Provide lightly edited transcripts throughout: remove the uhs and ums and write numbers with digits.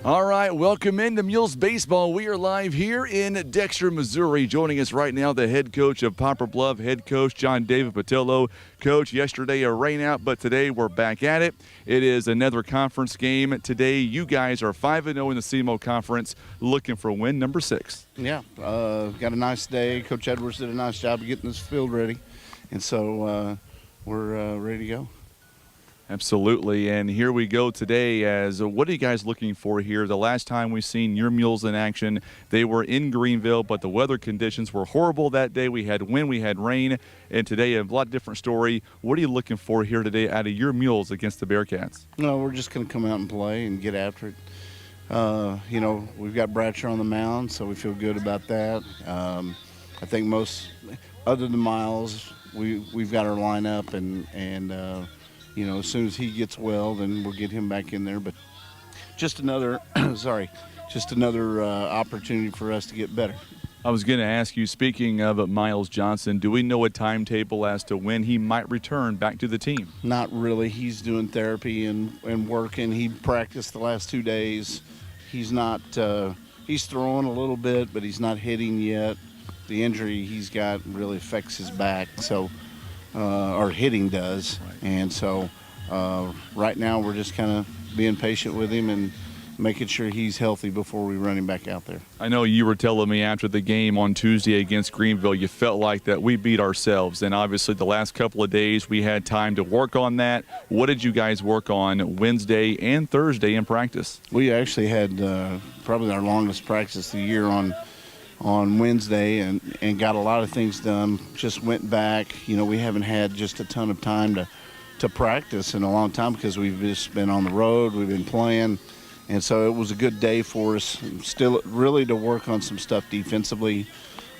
All right, welcome into Mules Baseball. We are live here in Dexter, Missouri. Joining us right now, the head coach of Poplar Bluff, head coach John David Patillo. Coach, yesterday a rainout, but today we're back at it. It is another conference game. Today, you guys are 5-0 in the SEMO Conference, looking for win number 6. Yeah, got a nice day. Coach Edwards did a nice job of getting this field ready, and so we're ready to go. Absolutely, and here we go today. As what are you guys looking for here? The last time we seen your Mules in action, they were in Greenville, but the weather conditions were horrible that day. We had wind, we had rain, and today a lot different story. What are you looking for here today out of your Mules against the Bearcats? No, we're just going to come out and play and get after it. You know, we've got Bratcher on the mound, so we feel good about that. I think most, other than Miles, we've got our lineup, and you know, as soon as he gets well, then we'll get him back in there. But just another, just another opportunity for us to get better. I was going to ask you, speaking of Miles Johnson, do we know a timetable as to when he might return back to the team? Not really. He's doing therapy and working. He practiced the last 2 days. He's not, he's throwing a little bit, but he's not hitting yet. The injury he's got really affects his back, so. Or hitting does, right. And so right now we're just kind of being patient with him and making sure he's healthy before we run him back out there. I know you were telling me after the game on Tuesday against Greenville, you felt like that we beat ourselves, and obviously the last couple of days we had time to work on that. What did you guys work on Wednesday and Thursday in practice? We actually had probably our longest practice of the year on Wednesday and got a lot of things done. Just went back. You know, we haven't had just a ton of time to practice in a long time because we've just been on the road, we've been playing, and so it was a good day for us. Still really to work on some stuff defensively.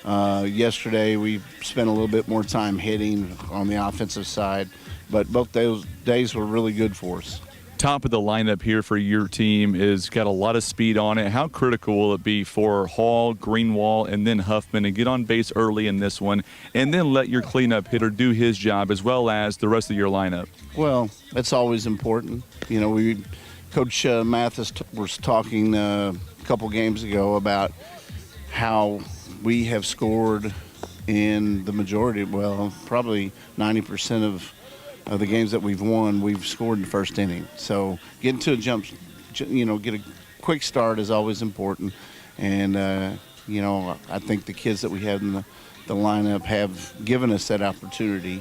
Yesterday we spent a little bit more time hitting on the offensive side, but both those days were really good for us. Top of the lineup here for your team is got a lot of speed on it. How critical will it be for Hall, Greenwald, and then Huffman to get on base early in this one and then let your cleanup hitter do his job as well as the rest of your lineup? Well, that's always important. You know, Coach Mathis was talking a couple games ago about how we have scored in the majority, well, probably 90% of the games that we've won, we've scored in the first inning. So getting to a jump, you know, get a quick start is always important. And, you know, I think the kids that we have in the lineup have given us that opportunity.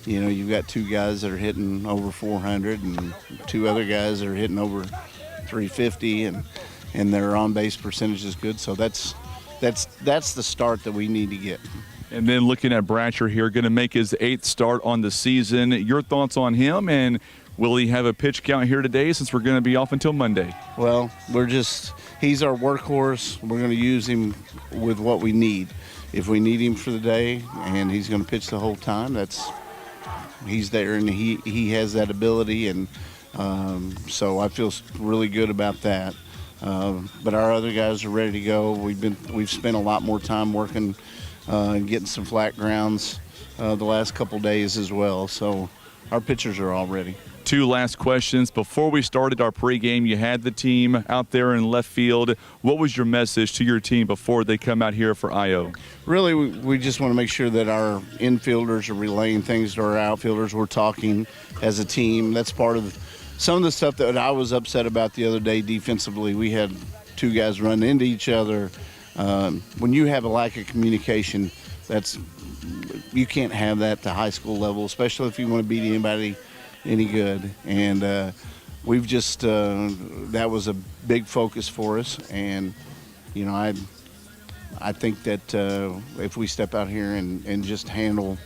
You know, you've got 2 guys that are hitting over 400 and 2 other guys that are hitting over 350, and their on-base percentage is good. So that's the start that we need to get. And then looking at Bratcher here, going to make his 8th start on the season. Your thoughts on him, and will he have a pitch count here today since we're going to be off until Monday? Well, he's our workhorse. We're going to use him with what we need. If we need him for the day and he's going to pitch the whole time, he's there, and he has that ability, and so I feel really good about that. But our other guys are ready to go. We've spent a lot more time working and getting some flat grounds the last couple days as well. So our pitchers are all ready. 2 last questions. Before we started our pregame, you had the team out there in left field. What was your message to your team before they come out here for I.O.? Really, we just want to make sure that our infielders are relaying things to our outfielders. We're talking as a team. That's part of some of the stuff that I was upset about the other day defensively. We had 2 guys run into each other. When you have a lack of communication, you can't have that at the high school level, especially if you want to beat anybody any good. And we've just that was a big focus for us. And you know, I think that if we step out here and just handle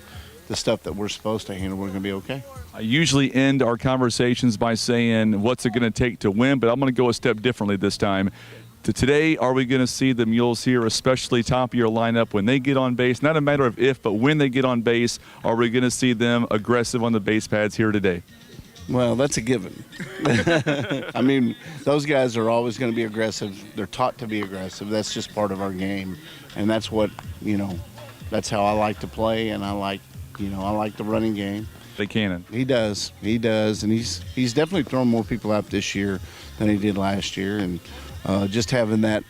the stuff that we're supposed to handle, we're going to be okay. I usually end our conversations by saying, what's it going to take to win? But I'm going to go a step differently this time. Today, are we going to see the Mules here, especially top of your lineup, when they get on base? Not a matter of if, but when they get on base, are we going to see them aggressive on the base pads here today? Well, that's a given. I mean, those guys are always going to be aggressive. They're taught to be aggressive. That's just part of our game, and that's what, that's how I like to play, and I like the running game. They can. He does, and he's definitely thrown more people out this year than he did last year, and just having that,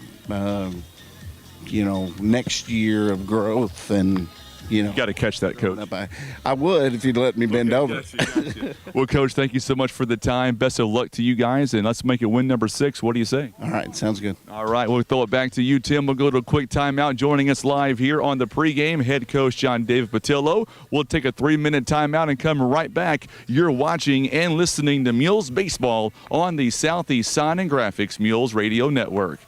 next year of growth and. You got to catch that, Coach. I would if you'd let me bend over. Gotcha. Well, Coach, thank you so much for the time. Best of luck to you guys, and let's make it win number 6. What do you say? All right, sounds good. All right, we'll throw it back to you, Tim. We'll go to a quick timeout. Joining us live here on the pregame, head coach John David Patillo. We'll take a 3-minute timeout and come right back. You're watching and listening to Mules Baseball on the Southeast Sign and Graphics Mules Radio Network.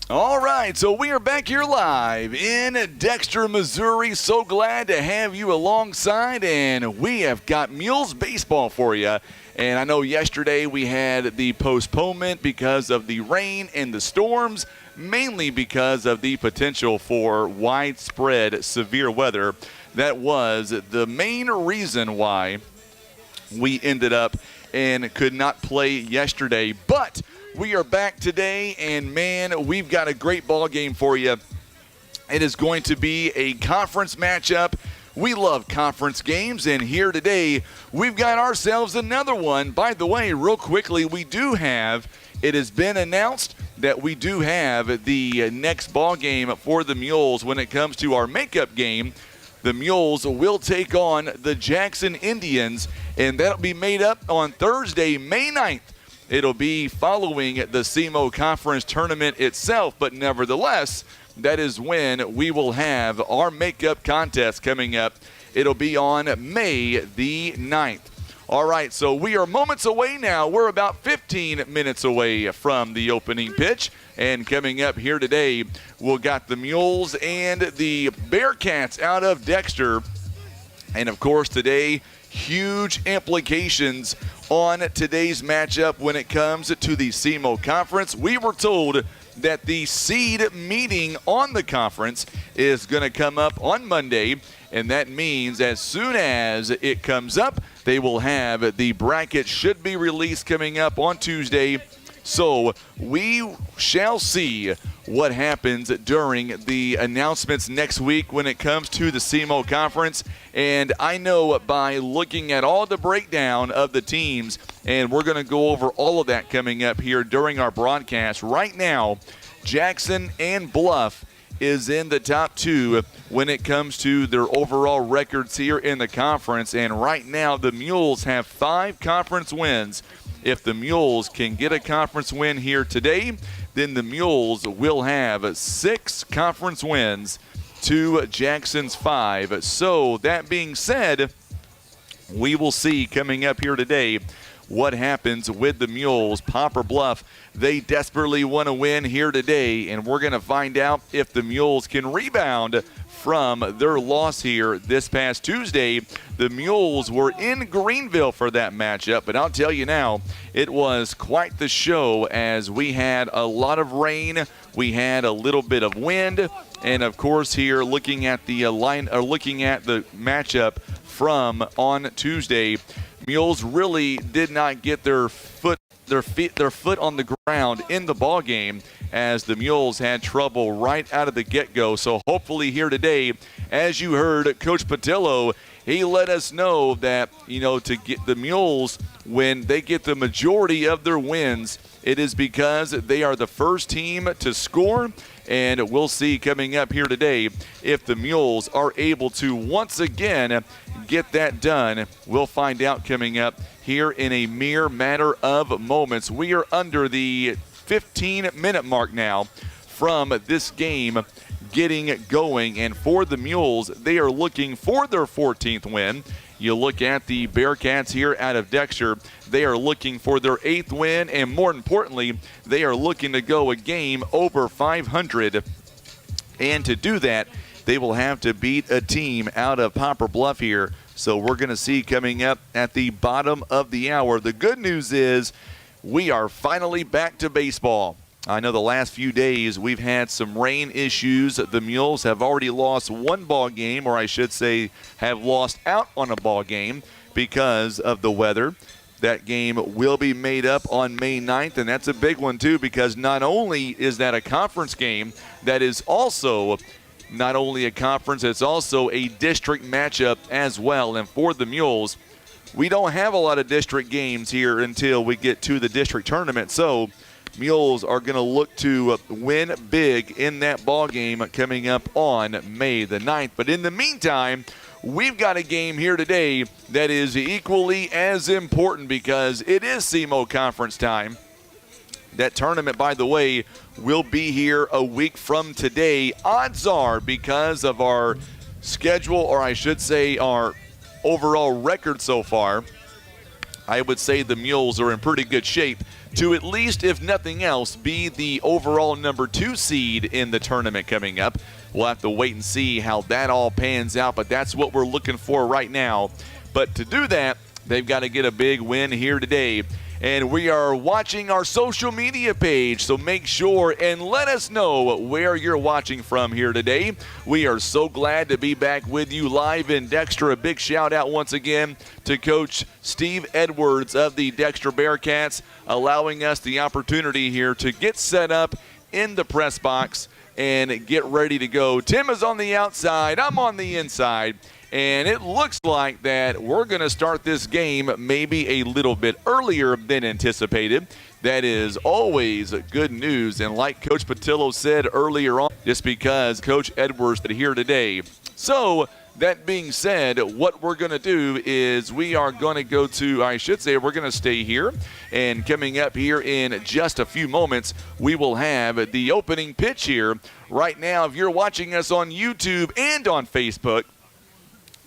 All right, so we are back here live in Dexter, Missouri. So glad to have you alongside, and we have got Mules baseball for you. And I know yesterday we had the postponement because of the rain and the storms, mainly because of the potential for widespread severe weather. That was the main reason why we ended up and could not play yesterday. But we are back today, and man, we've got a great ball game for you. It is going to be a conference matchup. We love conference games, and here today, we've got ourselves another one. By the way, real quickly, it has been announced that we do have the next ball game for the Mules when it comes to our makeup game. the Mules will take on the Jackson Indians, and that'll be made up on Thursday, May 9th. It'll be following the SEMO Conference tournament itself, but nevertheless, that is when we will have our makeup contest coming up. It'll be on May the 9th. All right, so we are moments away now. We're about 15 minutes away from the opening pitch. And coming up here today, we'll got the Mules and the Bearcats out of Dexter. And, of course, today, huge implications on today's matchup when it comes to the SEMO Conference. We were told that the seed meeting on the conference is going to come up on Monday, and that means as soon as it comes up, they will have the bracket should be released coming up on Tuesday. So we shall see what happens during the announcements next week when it comes to the SEMO Conference. And I know by looking at all the breakdown of the teams, and we're going to go over all of that coming up here during our broadcast. Right now, Jackson and Bluff is in the top two when it comes to their overall records here in the conference. And right now, the Mules have 5 conference wins. If the Mules can get a conference win here today, then the Mules will have 6 conference wins to Jackson's 5. So that being said, we will see coming up here today what happens with the Mules. Poplar Bluff, they desperately want to win here today, and we're going to find out if the Mules can rebound from their loss here this past Tuesday. The Mules were in Greenville for that matchup, but I'll tell you now, it was quite the show as we had a lot of rain, we had a little bit of wind, and of course here looking at the looking at the matchup from on Tuesday, Mules really did not get their foot on the ground in the ball game as the Mules had trouble right out of the get-go. So hopefully here today, as you heard Coach Patillo, he let us know that, to get the Mules, when they get the majority of their wins, it is because they are the first team to score. And we'll see coming up here today if the Mules are able to once again get that done. We'll find out coming up here in a mere matter of moments. We are under the 15-minute mark now from this game getting going. And for the Mules, they are looking for their 14th win. You look at the Bearcats here out of Dexter, they are looking for their 8th win, and more importantly, they are looking to go a game over 500. And to do that, they will have to beat a team out of Poplar Bluff here. So we're going to see coming up at the bottom of the hour. The good news is we are finally back to baseball. I know the last few days we've had some rain issues. The Mules have already lost one ball game, or I should say have lost out on a ball game because of the weather. That game will be made up on May 9th, and that's a big one too because not only is that a conference game, that is also not only a conference, it's also a district matchup as well. And for the Mules, we don't have a lot of district games here until we get to the district tournament. So Mules are going to look to win big in that ball game coming up on May the 9th. But in the meantime, we've got a game here today that is equally as important because it is SEMO Conference time. That tournament, by the way, will be here a week from today. Odds are, because of our schedule, or I should say our overall record so far, I would say the Mules are in pretty good shape to at least, if nothing else, be the overall number 2 seed in the tournament coming up. We'll have to wait and see how that all pans out, but that's what we're looking for right now. But to do that, they've got to get a big win here today. And we are watching our social media page, so make sure and let us know where you're watching from here today. We are so glad to be back with you live in Dexter. A big shout out once again to Coach Steve Edwards of the Dexter Bearcats, allowing us the opportunity here to get set up in the press box and get ready to go. Tim is on the outside, I'm on the inside. And it looks like that we're going to start this game maybe a little bit earlier than anticipated. That is always good news. And like Coach Patillo said earlier on, just because Coach Edwards is here today. So that being said, what we're going to do is we are going to go to, we're going to stay here. And coming up here in just a few moments, we will have the opening pitch here. Right now, if you're watching us on YouTube and on Facebook,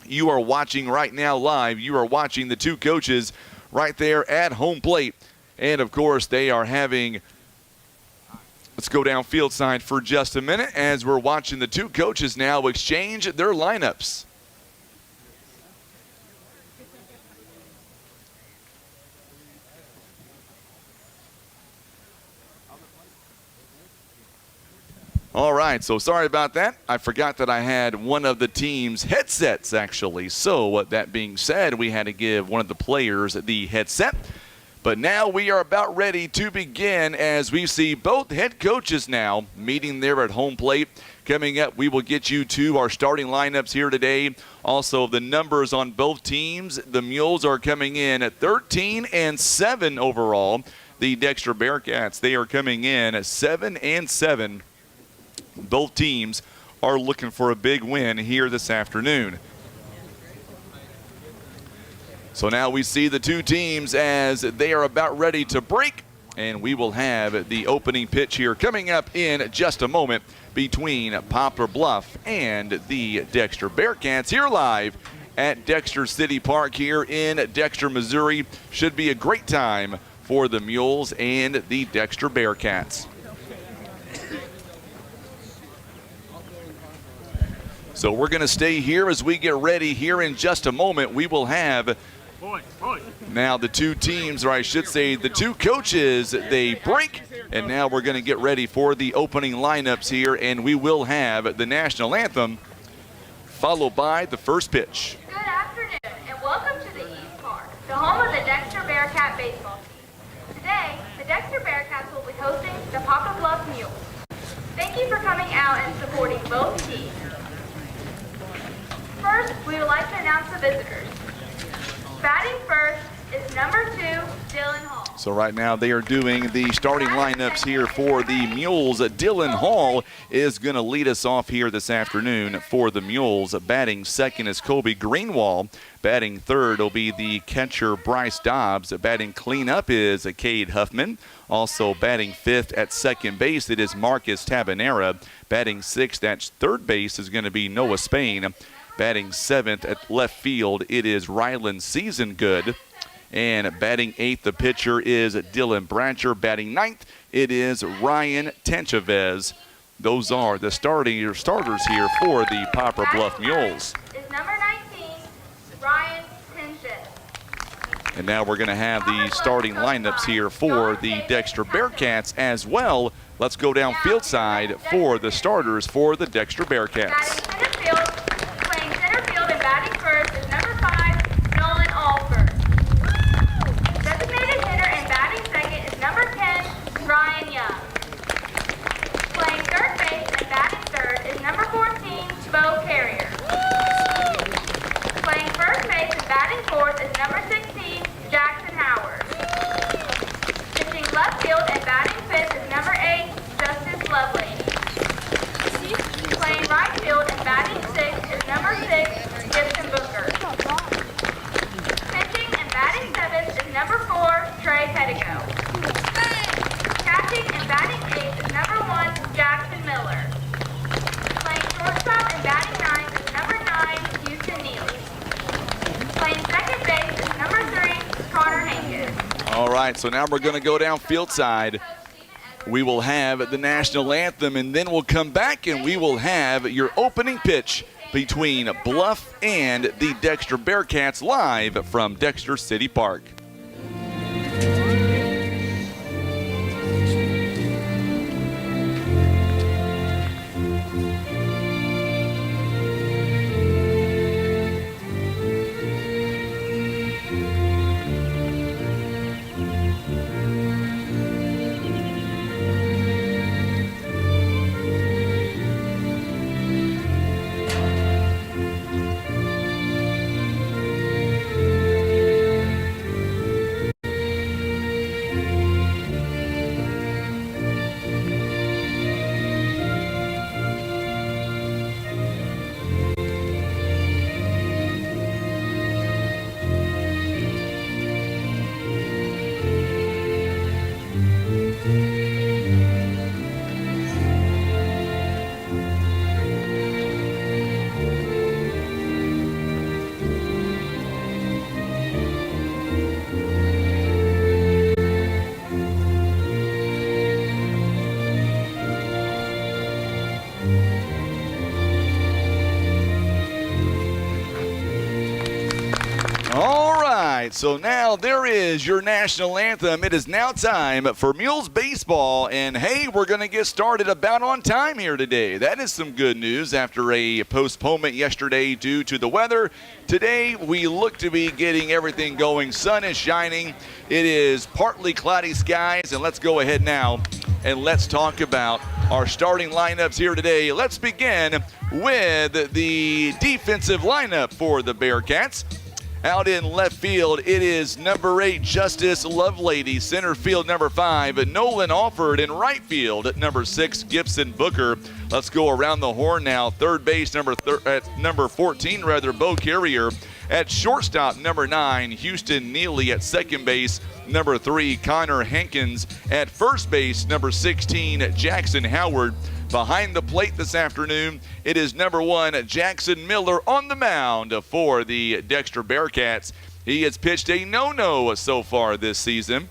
you are watching right now live. You are watching the two coaches right there at home plate. And, of course, they are having – let's go down field side for just a minute as we're watching the two coaches now exchange their lineups. All right, so sorry about that. I forgot that I had one of the team's headsets, actually. So, that being said, we had to give one of the players the headset. But now we are about ready to begin as we see both head coaches now meeting there at home plate. Coming up, we will get you to our starting lineups here today. Also, the numbers on both teams. The Mules are coming in at 13-7 overall. The Dexter Bearcats, they are coming in at 7-7. Both teams are looking for a big win here this afternoon. So now we see the two teams as they are about ready to break, and we will have the opening pitch here coming up in just a moment between Poplar Bluff and the Dexter Bearcats here live at Dexter City Park here in Dexter, Missouri. Should be a great time for the Mules and the Dexter Bearcats. So we're going to stay here as we get ready here in just a moment. We will have now the two teams, or I should say the two coaches, they break. And now we're going to get ready for the opening lineups here. And we will have the national anthem followed by the first pitch. Good afternoon and welcome to the East Park, the home of the Dexter Bearcat baseball team. Today, the Dexter Bearcats will be hosting the Poplar Bluff Mules. Thank you for coming out and supporting both teams. First, we would like to announce the visitors. Batting first is number 2, Dylan Hall. So right now they are doing the starting lineups here for the Mules. Dylan Hall is going to lead us off here this afternoon for the Mules. Batting second is Colby Greenwald. Batting third will be the catcher Bryce Dobbs. Batting cleanup is Cade Huffman. Also batting fifth at second base, it is Marcus Tabanera. Batting sixth at third base is going to be Noah Spain. Batting seventh at left field, it is Rylan Seasongood. And batting eighth, the pitcher is Dylan Brancher. Batting ninth, it is Ryan Tenchavez. Those are the starters here for the Poplar Bluff Mules. Is number 19, Ryan Tenchavez. And now we're going to have the starting lineups here for the Dexter Bearcats as well. Let's go down field side for the starters for the Dexter Bearcats. Batting center field, playing center field and batting first is number 5, Nolan Alford. Designated hitter and batting second is number 10, Ryan Young. Playing third base and batting third is number 14, Bo Carrier. Playing first base and batting fourth is number 16, Jackson Howard. Pitching left field and batting fifth is number 8, Justice Lovely. Playing right field and batting sixth is number 6, Gibson Booker. Pitching and batting seventh is number 4, Trey Pettigo. Catching and batting eighth is number 1, Jackson Miller. Playing shortstop and batting ninth is number 9, Houston Neely. Playing second base is number 3, Connor Hankins. All right, so now we're going to go down field side. We will have the national anthem, and then we'll come back and we will have your opening pitch between Bluff and the Dexter Bearcats live from Dexter City Park. right, so now there is your national anthem. It is now time for Mules baseball, and hey, we're going to get started about on time here today. That is some good news after a postponement yesterday due to the weather. Today, we look to be getting everything going. Sun is shining. It is partly cloudy skies, and let's go ahead now and let's talk about our starting lineups here today. Let's begin with the defensive lineup for the Bearcats. Out in left field, it is number 8, Justice Lovelady. Center field, number 5, Nolan Alford. In right field, number 6, Gibson Booker. Let's go around the horn now. Third base, number 14, Bo Carrier. At shortstop, number 9, Houston Neely. At second base, number 3, Connor Hankins. At first base, number 16, Jackson Howard. Behind the plate this afternoon, it is number 1, Jackson Miller on the mound for the Dexter Bearcats. He has pitched a no-no so far this season.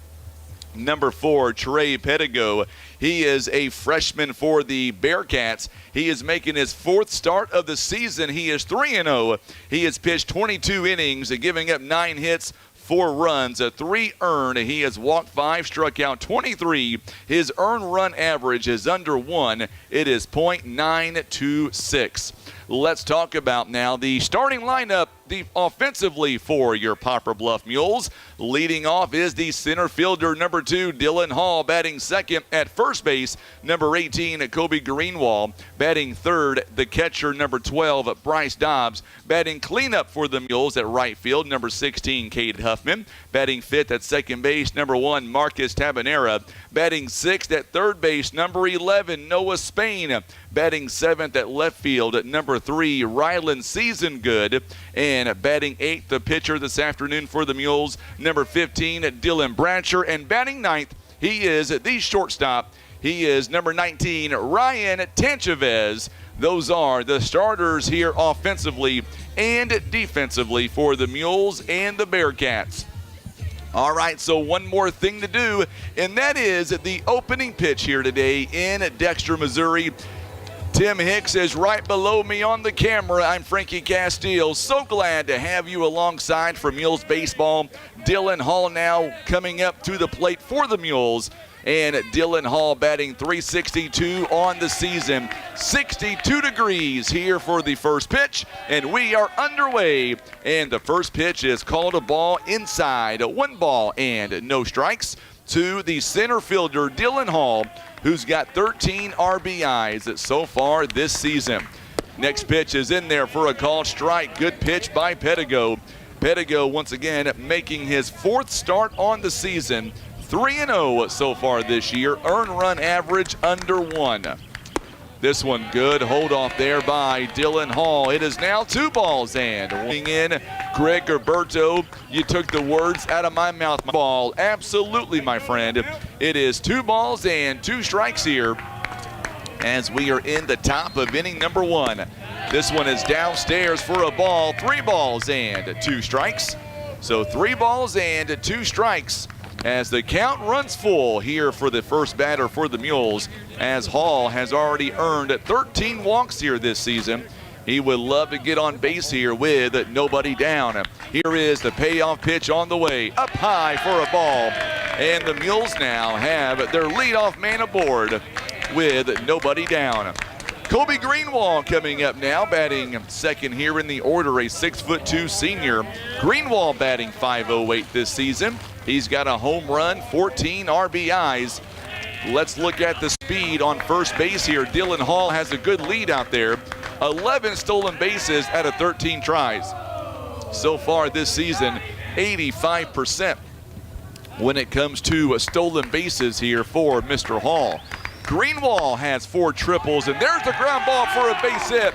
Number 4, Trey Pettigo. He is a freshman for the Bearcats. He is making his 4th start of the season. He is 3-0. He has pitched 22 innings, giving up 9 hits, 4 runs, 3 earned. He has walked 5, struck out 23. His earned run average is under 1. It is .926. Let's talk about now the starting lineup offensively for your Poplar Bluff Mules. Leading off is the center fielder, number 2, Dylan Hall. Batting second at first base, number 18, Kobe Greenwald. Batting third, the catcher, number 12, Bryce Dobbs. Batting cleanup for the Mules at right field, number 16, Cade Huffman. Batting fifth at second base, number 1, Marcus Tabanera. Batting sixth at third base, number 11, Noah Spain. Batting seventh at left field, number 3, Rylan Seasongood. And batting eighth, the pitcher this afternoon for the Mules, number 15, Dylan Brancher. And batting ninth, he is the shortstop. He is number 19, Ryan Tanchavez. Those are the starters here offensively and defensively for the Mules and the Bearcats. All right, so one more thing to do, and that is the opening pitch here today in Dexter, Missouri. Tim Hicks is right below me on the camera. I'm Frankie Castile. So glad to have you alongside for Mules baseball. Dylan Hall now coming up to the plate for the Mules. And Dylan Hall batting .362 on the season. 62 degrees here for the first pitch. And we are underway. And the first pitch is called a ball inside. 1 ball and no strikes to the center fielder, Dylan Hall, who's got 13 RBIs so far this season. Next pitch is in there for a called strike. Good pitch by Pettigo. Pettigo once again making his 4th start on the season. 3-0 so far this year. Earned run average under 1. This one good. Hold off there by Dylan Hall. It is now 2 balls and wing in. Greg Gerberto, you took the words out of my mouth. Ball, absolutely, my friend. It is 2 balls and 2 strikes here as we are in the top of inning number 1. This one is downstairs for a ball. 3 balls and 2 strikes. So 3 balls and 2 strikes as the count runs full here for the first batter for the Mules, as Hall has already earned 13 walks here this season. He would love to get on base here with nobody down. Here is the payoff pitch on the way, up high for a ball. And the Mules now have their leadoff man aboard with nobody down. Kobe Greenwald coming up now, batting second here in the order, a 6'2" senior. Greenwald batting .508 this season. He's got a home run, 14 RBIs. Let's look at the speed on first base here. Dylan Hall has a good lead out there. 11 stolen bases out of 13 tries. So far this season, 85% when it comes to stolen bases here for Mr. Hall. Greenwald has 4 triples, and there's the ground ball for a base hit.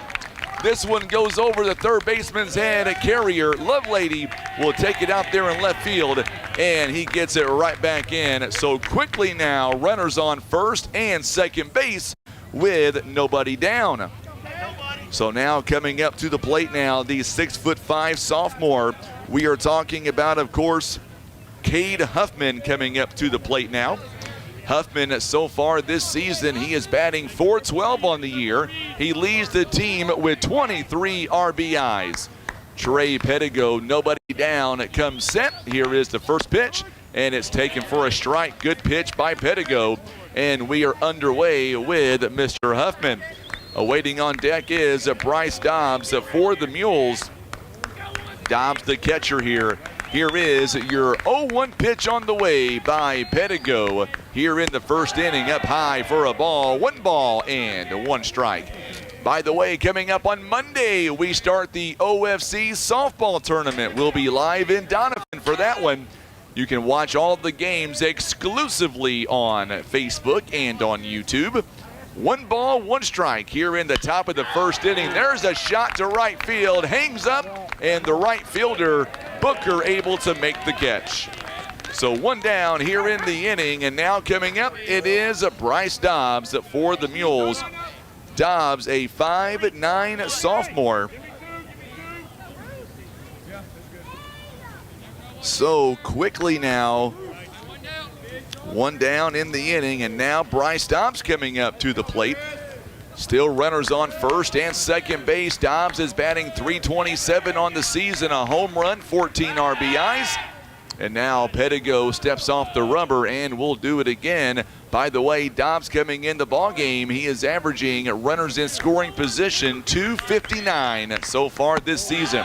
This one goes over the third baseman's head. A Carrier, Lovelady, will take it out there in left field, and he gets it right back in. So quickly now, runners on first and second base with nobody down. So now coming up to the plate now, the 6'5" sophomore. We are talking about, of course, Cade Huffman coming up to the plate now. Huffman, so far this season, he is batting .412 on the year. He leads the team with 23 RBIs. Trey Pettigo, nobody down. It comes set. Here is the first pitch, and it's taken for a strike. Good pitch by Pettigo, and we are underway with Mr. Huffman. Awaiting on deck is Bryce Dobbs for the Mules. Dobbs, the catcher here. Here is your 0-1 pitch on the way by Pettigo. Here in the first inning, up high for a ball. 1 ball and 1 strike. By the way, coming up on Monday, we start the OFC softball tournament. We'll be live in Donovan for that one. You can watch all the games exclusively on Facebook and on YouTube. 1 ball, 1 strike here in the top of the first inning. There's a shot to right field, hangs up, and the right fielder, Booker, able to make the catch. So 1 down here in the inning, and now coming up, it is Bryce Dobbs for the Mules. Dobbs, a 5'9" sophomore. So quickly now, 1 down in the inning, and now Bryce Dobbs coming up to the plate. Still runners on first and second base. Dobbs is batting .327 on the season, a home run, 14 RBIs. And now Pettigo steps off the rubber and will do it again. By the way, Dobbs coming in the ballgame, he is averaging runners in scoring position 259 so far this season.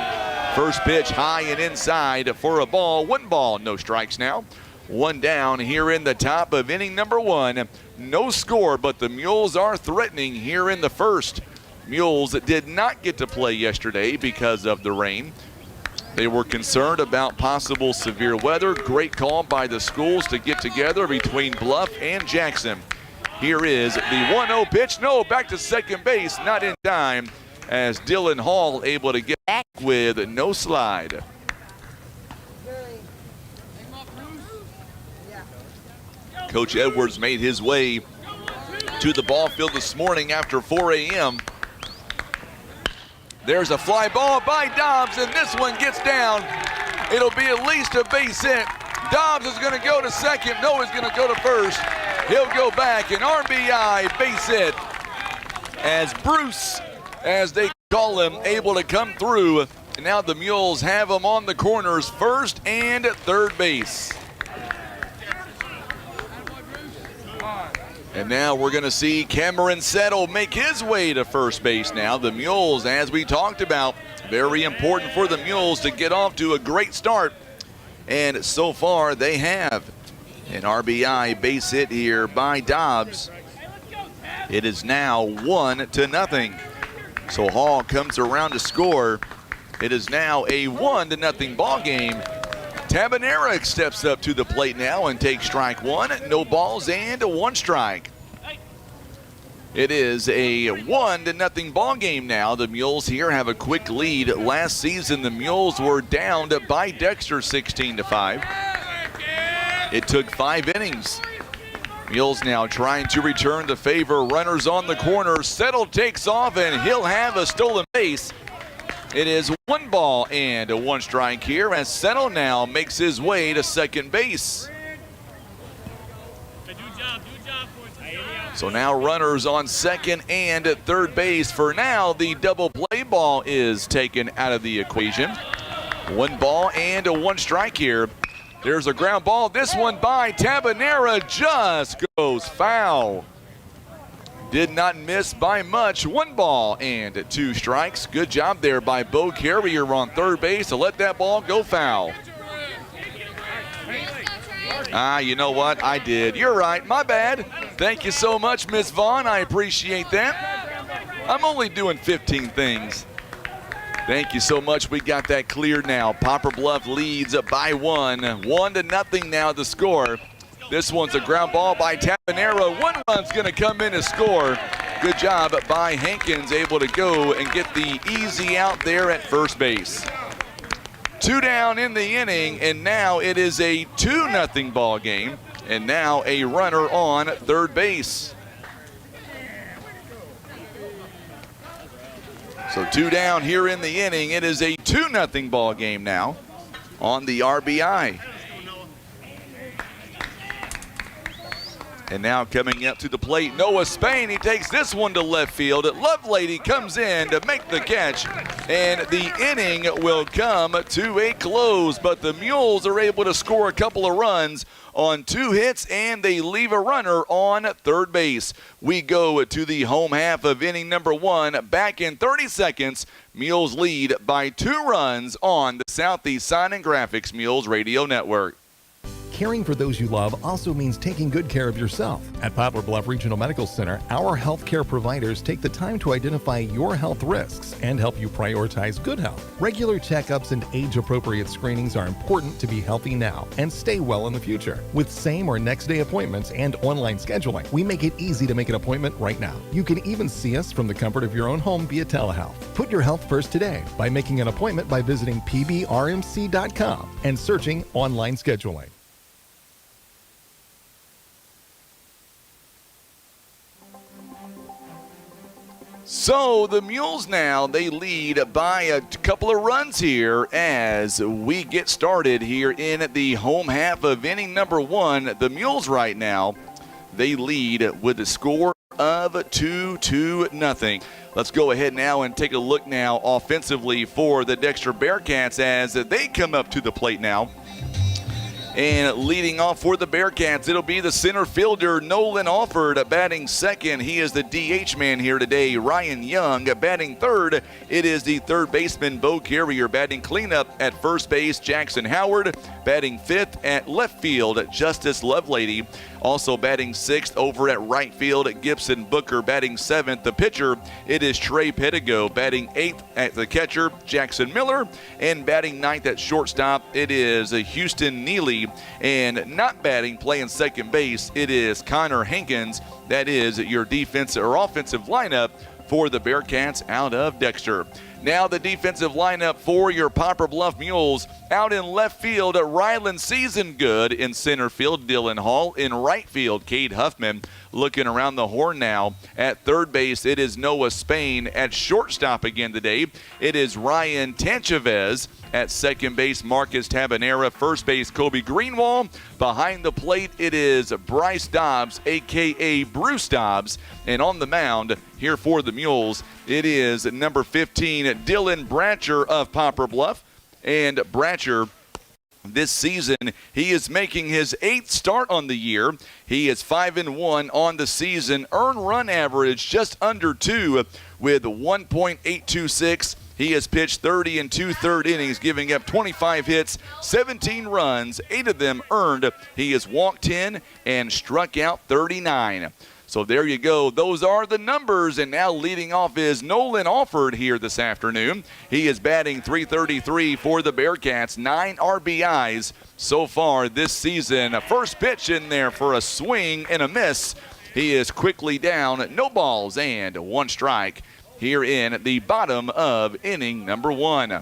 First pitch high and inside for a ball. 1 ball, no strikes now. 1 down here in the top of inning number 1. No score, but the Mules are threatening here in the first. Mules did not get to play yesterday because of the rain. They were concerned about possible severe weather. Great call by the schools to get together between Bluff and Jackson. Here is the 1-0 pitch. No, back to second base, not in time, as Dylan Hall able to get back with no slide. Coach Edwards made his way to the ball field this morning after 4 a.m. There's a fly ball by Dobbs, and this one gets down. It'll be at least a base hit. Dobbs is going to go to second. Noah's going to go to first. He'll go back, an RBI base hit. As Bruce, as they call him, able to come through. And now the Mules have him on the corners, first and third base. And now we're going to see Cameron Settle make his way to first base now. The Mules, as we talked about, very important for the Mules to get off to a great start. And so far they have. An RBI base hit here by Dobbs. It is now 1-0. So Hall comes around to score. It is now a 1-0 ball game. Tabanera steps up to the plate now and takes strike 1. No balls and 1 strike. It is a 1-0 ball game now. The Mules here have a quick lead. Last season, the Mules were down by Dexter 16-5. It took 5 innings. Mules now trying to return the favor. Runners on the corner. Settle takes off, and he'll have a stolen base. It is 1 ball and 1 strike here as Settle now makes his way to second base. So now runners on second and third base. For now, the double play ball is taken out of the equation. 1 ball and 1 strike here. There's a ground ball. This one by Tabanera just goes foul. Did not miss by much. 1 ball and 2 strikes. Good job there by Bo Carrier on third base to let that ball go foul. You know what? I did. You're right. My bad. Thank you so much, Miss Vaughn. I appreciate that. I'm only doing 15 things. Thank you so much. We got that cleared now. Poplar Bluff leads by 1. 1-0 now the score. This one's a ground ball by Tabanera. 1 run's going to come in to score. Good job by Hankins, able to go and get the easy out there at first base. 2 down in the inning, and now it is a 2-0 ball game. And now a runner on third base. So 2 down here in the inning. It is a 2-0 ball game now on the RBI. And now coming up to the plate, Noah Spain. He takes this one to left field. Lovelady comes in to make the catch, and the inning will come to a close. But the Mules are able to score a couple of runs on 2 hits, and they leave a runner on third base. We go to the home half of inning number 1. Back in 30 seconds, Mules lead by 2 runs on the Southeast Sign and Graphics Mules Radio Network. Caring for those you love also means taking good care of yourself. At Poplar Bluff Regional Medical Center, our healthcare providers take the time to identify your health risks and help you prioritize good health. Regular checkups and age-appropriate screenings are important to be healthy now and stay well in the future. With same or next day appointments and online scheduling, we make it easy to make an appointment right now. You can even see us from the comfort of your own home via telehealth. Put your health first today by making an appointment by visiting pbrmc.com and searching online scheduling. So the Mules now, they lead by a couple of runs here as we get started here in the home half of inning number 1. The Mules right now, they lead with a score of 2-0. Let's go ahead now and take a look now offensively for the Dexter Bearcats as they come up to the plate now. And leading off for the Bearcats, it'll be the center fielder, Nolan Alford, batting second. He is the DH man here today. Ryan Young batting third. It is the third baseman, Bo Carrier, batting cleanup at first base. Jackson Howard batting fifth at left field. Justice Lovelady also batting sixth over at right field. Gibson Booker batting seventh. The pitcher, it is Trey Pettigo batting eighth at the catcher. Jackson Miller, and batting ninth at shortstop, it is Houston Neely. And not batting, playing second base, it is Connor Hankins. That is your defensive or offensive lineup for the Bearcats out of Dexter. Now the defensive lineup for your Poplar Bluff Mules. Out in left field, Ryland Season Good. In center field, Dylan Hall. In right field, Cade Huffman looking around the horn now. At third base, it is Noah Spain. At shortstop again today, it is Ryan Tanchavez. At second base, Marcus Tabanera. First base, Kobe Greenwald. Behind the plate, it is Bryce Dobbs, a.k.a. Bruce Dobbs. And on the mound here for the Mules, it is number 15, Dylan Bratcher of Poplar Bluff. And Bratcher, this season, he is making his 8th start on the year. He is 5-1 on the season. Earned run average just under 2 with 1.826. He has pitched 30 and 2/3 innings, giving up 25 hits, 17 runs, 8 of them earned. He has walked 10 and struck out 39. So there you go. Those are the numbers. And now leading off is Nolan Alford here this afternoon. He is batting .333 for the Bearcats, 9 RBIs so far this season. First pitch in there for a swing and a miss. He is quickly down, no balls and 1 strike here in the bottom of inning number 1.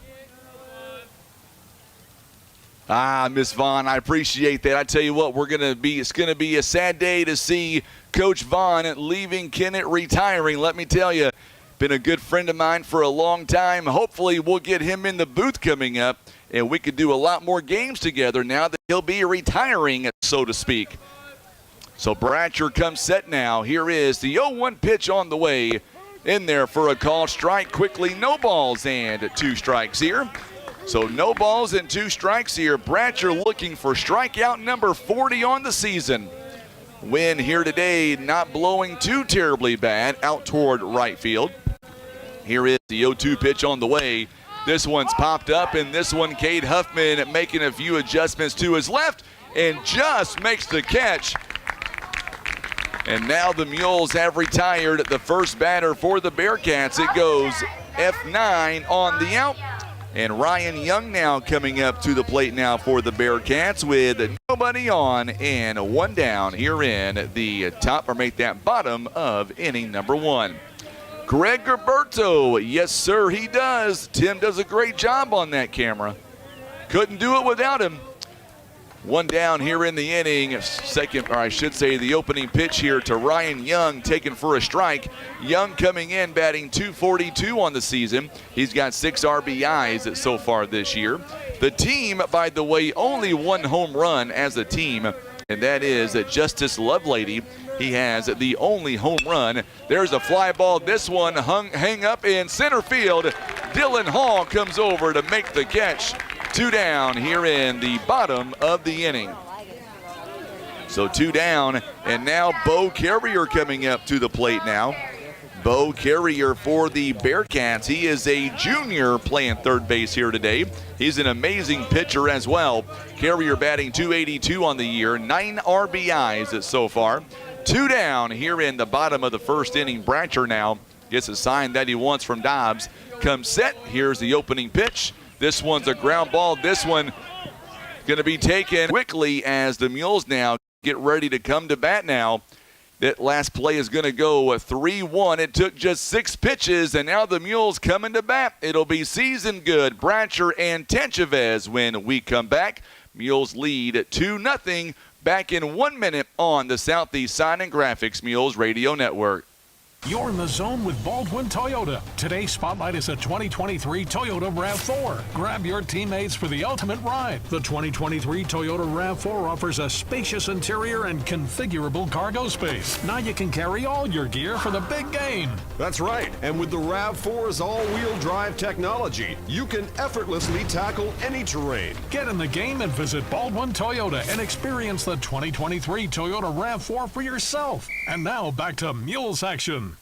Miss Vaughn, I appreciate that. I tell you what, it's going to be a sad day to see Coach Vaughn leaving Kennett, retiring. Let me tell you, been a good friend of mine for a long time. Hopefully we'll get him in the booth coming up, and we could do a lot more games together now that he'll be retiring, so to speak. So Bratcher comes set now. Here is the 0-1 pitch on the way. In there for a call strike quickly. No balls and 2 strikes here. So no balls and 2 strikes here. Bratcher looking for strikeout number 40 on the season. Win here today, not blowing too terribly bad out toward right field. Here is the 0-2 pitch on the way. This one's popped up, and this one, Cade Huffman making a few adjustments to his left and just makes the catch. And now the Mules have retired the first batter for the Bearcats. It goes F9 on the out. And Ryan Young now coming up to the plate now for the Bearcats with nobody on and 1 down here in the top, or make that bottom of inning number 1. Greg Gerberto, yes sir, he does. Tim does a great job on that camera. Couldn't do it without him. 1 down here in the inning. Second, or I should say the opening pitch here to Ryan Young, taken for a strike. Young coming in batting .242 on the season. He's got 6 RBIs so far this year. The team, by the way, only 1 home run as a team and that is Justice Lovelady. He has the only home run. There's a fly ball. This one hang up in center field. Dylan Hall comes over to make the catch. 2 down here in the bottom of the inning. So 2 down, and now Bo Carrier coming up to the plate now. Bo Carrier for the Bearcats. He is a junior playing third base here today. He's an amazing pitcher as well. Carrier batting .282 on the year, 9 RBIs so far. 2 down here in the bottom of the first inning. Bratcher now gets a sign that he wants from Dobbs. Comes set. Here's the opening pitch. This one's a ground ball. This one going to be taken quickly as the Mules now get ready to come to bat now. That last play is going to go 3-1. It took just 6 pitches, and now the Mules coming to bat. It'll be Season Good, Bratcher, and Tenchavez when we come back. Mules lead 2-0. Back in 1 minute on the Southeast Sign and Graphics Mules Radio Network. You're in the zone with Baldwin Toyota. Today's spotlight is a 2023 Toyota RAV4. Grab your teammates for the ultimate ride. The 2023 Toyota RAV4 offers a spacious interior and configurable cargo space. Now you can carry all your gear for the big game. That's right. And with the RAV4's all-wheel drive technology, you can effortlessly tackle any terrain. Get in the game and visit Baldwin Toyota and experience the 2023 Toyota RAV4 for yourself. And now back to Mules action.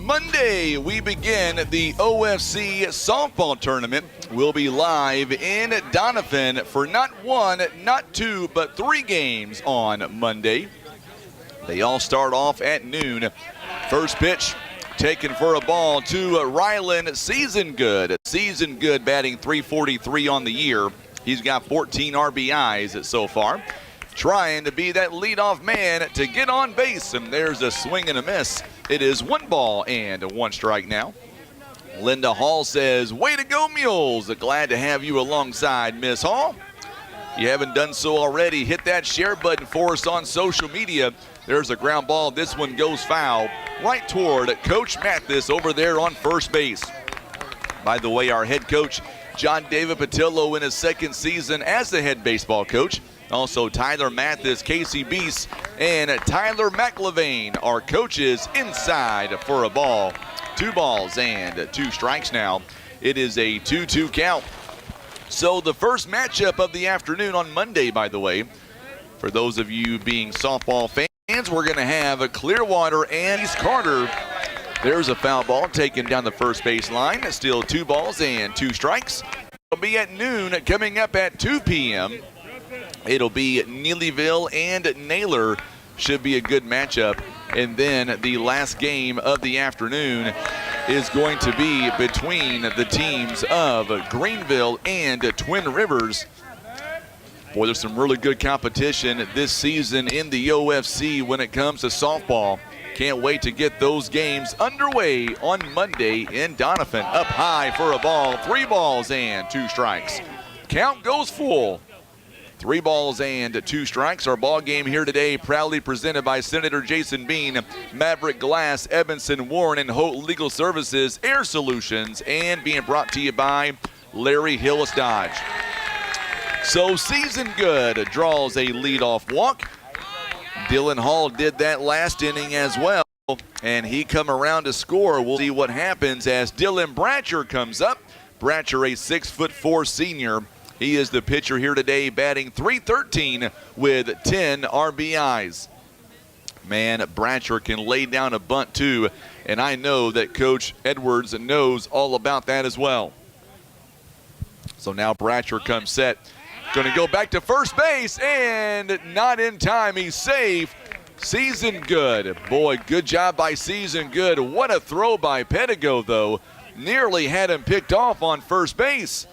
Monday, we begin the OFC softball tournament. We'll be live in Donovan for not 1, not 2, but 3 games on Monday. They all start off at noon. First pitch taken for a ball to Rylan Season Good. Season Good batting .343 on the year. He's got 14 RBIs so far. Trying to be that leadoff man to get on base, and there's a swing and a miss. It is 1 ball and 1 strike now. Linda Hall says, way to go, Mules. Glad to have you alongside, Miss Hall. If you haven't done so already, hit that share button for us on social media. There's a ground ball. This one goes foul right toward Coach Mathis over there on first base. By the way, our head coach, John David Patillo, in his 2nd season as the head baseball coach. Also, Tyler Mathis, Casey Beese, and Tyler McLevain are coaches inside for a ball. 2 balls and 2 strikes now. It is a 2-2 count. So the first matchup of the afternoon on Monday, by the way, for those of you being softball fans, we're going to have a Clearwater and East Carter. There's a foul ball taken down the first base line. Still 2 balls and 2 strikes. It'll be at noon. Coming up at 2 p.m., it'll be Neelyville and Naylor. Should be a good matchup. And then the last game of the afternoon is going to be between the teams of Greenville and Twin Rivers. Boy, there's some really good competition this season in the OFC when it comes to softball. Can't wait to get those games underway on Monday in Donovan. Up high for a ball, 3 balls and 2 strikes. Count goes full. 3 balls and 2 strikes. Our ball game here today proudly presented by Senator Jason Bean, Maverick Glass, Evanston Warren, and Holt Legal Services, Air Solutions, and being brought to you by Larry Hillis Dodge. So Season Good draws a leadoff walk. Dylan Hall did that last inning as well, and he come around to score. We'll see what happens as Dylan Bratcher comes up. Bratcher, a 6'4" senior. He is the pitcher here today, batting .313 with 10 RBIs. Man, Bratcher can lay down a bunt too, and I know that Coach Edwards knows all about that as well. So now Bratcher comes set. Going to go back to first base, and not in time. He's safe. Season Good. Boy, good job by Season Good. What a throw by Pedigo, though. nearly had him picked off on first base.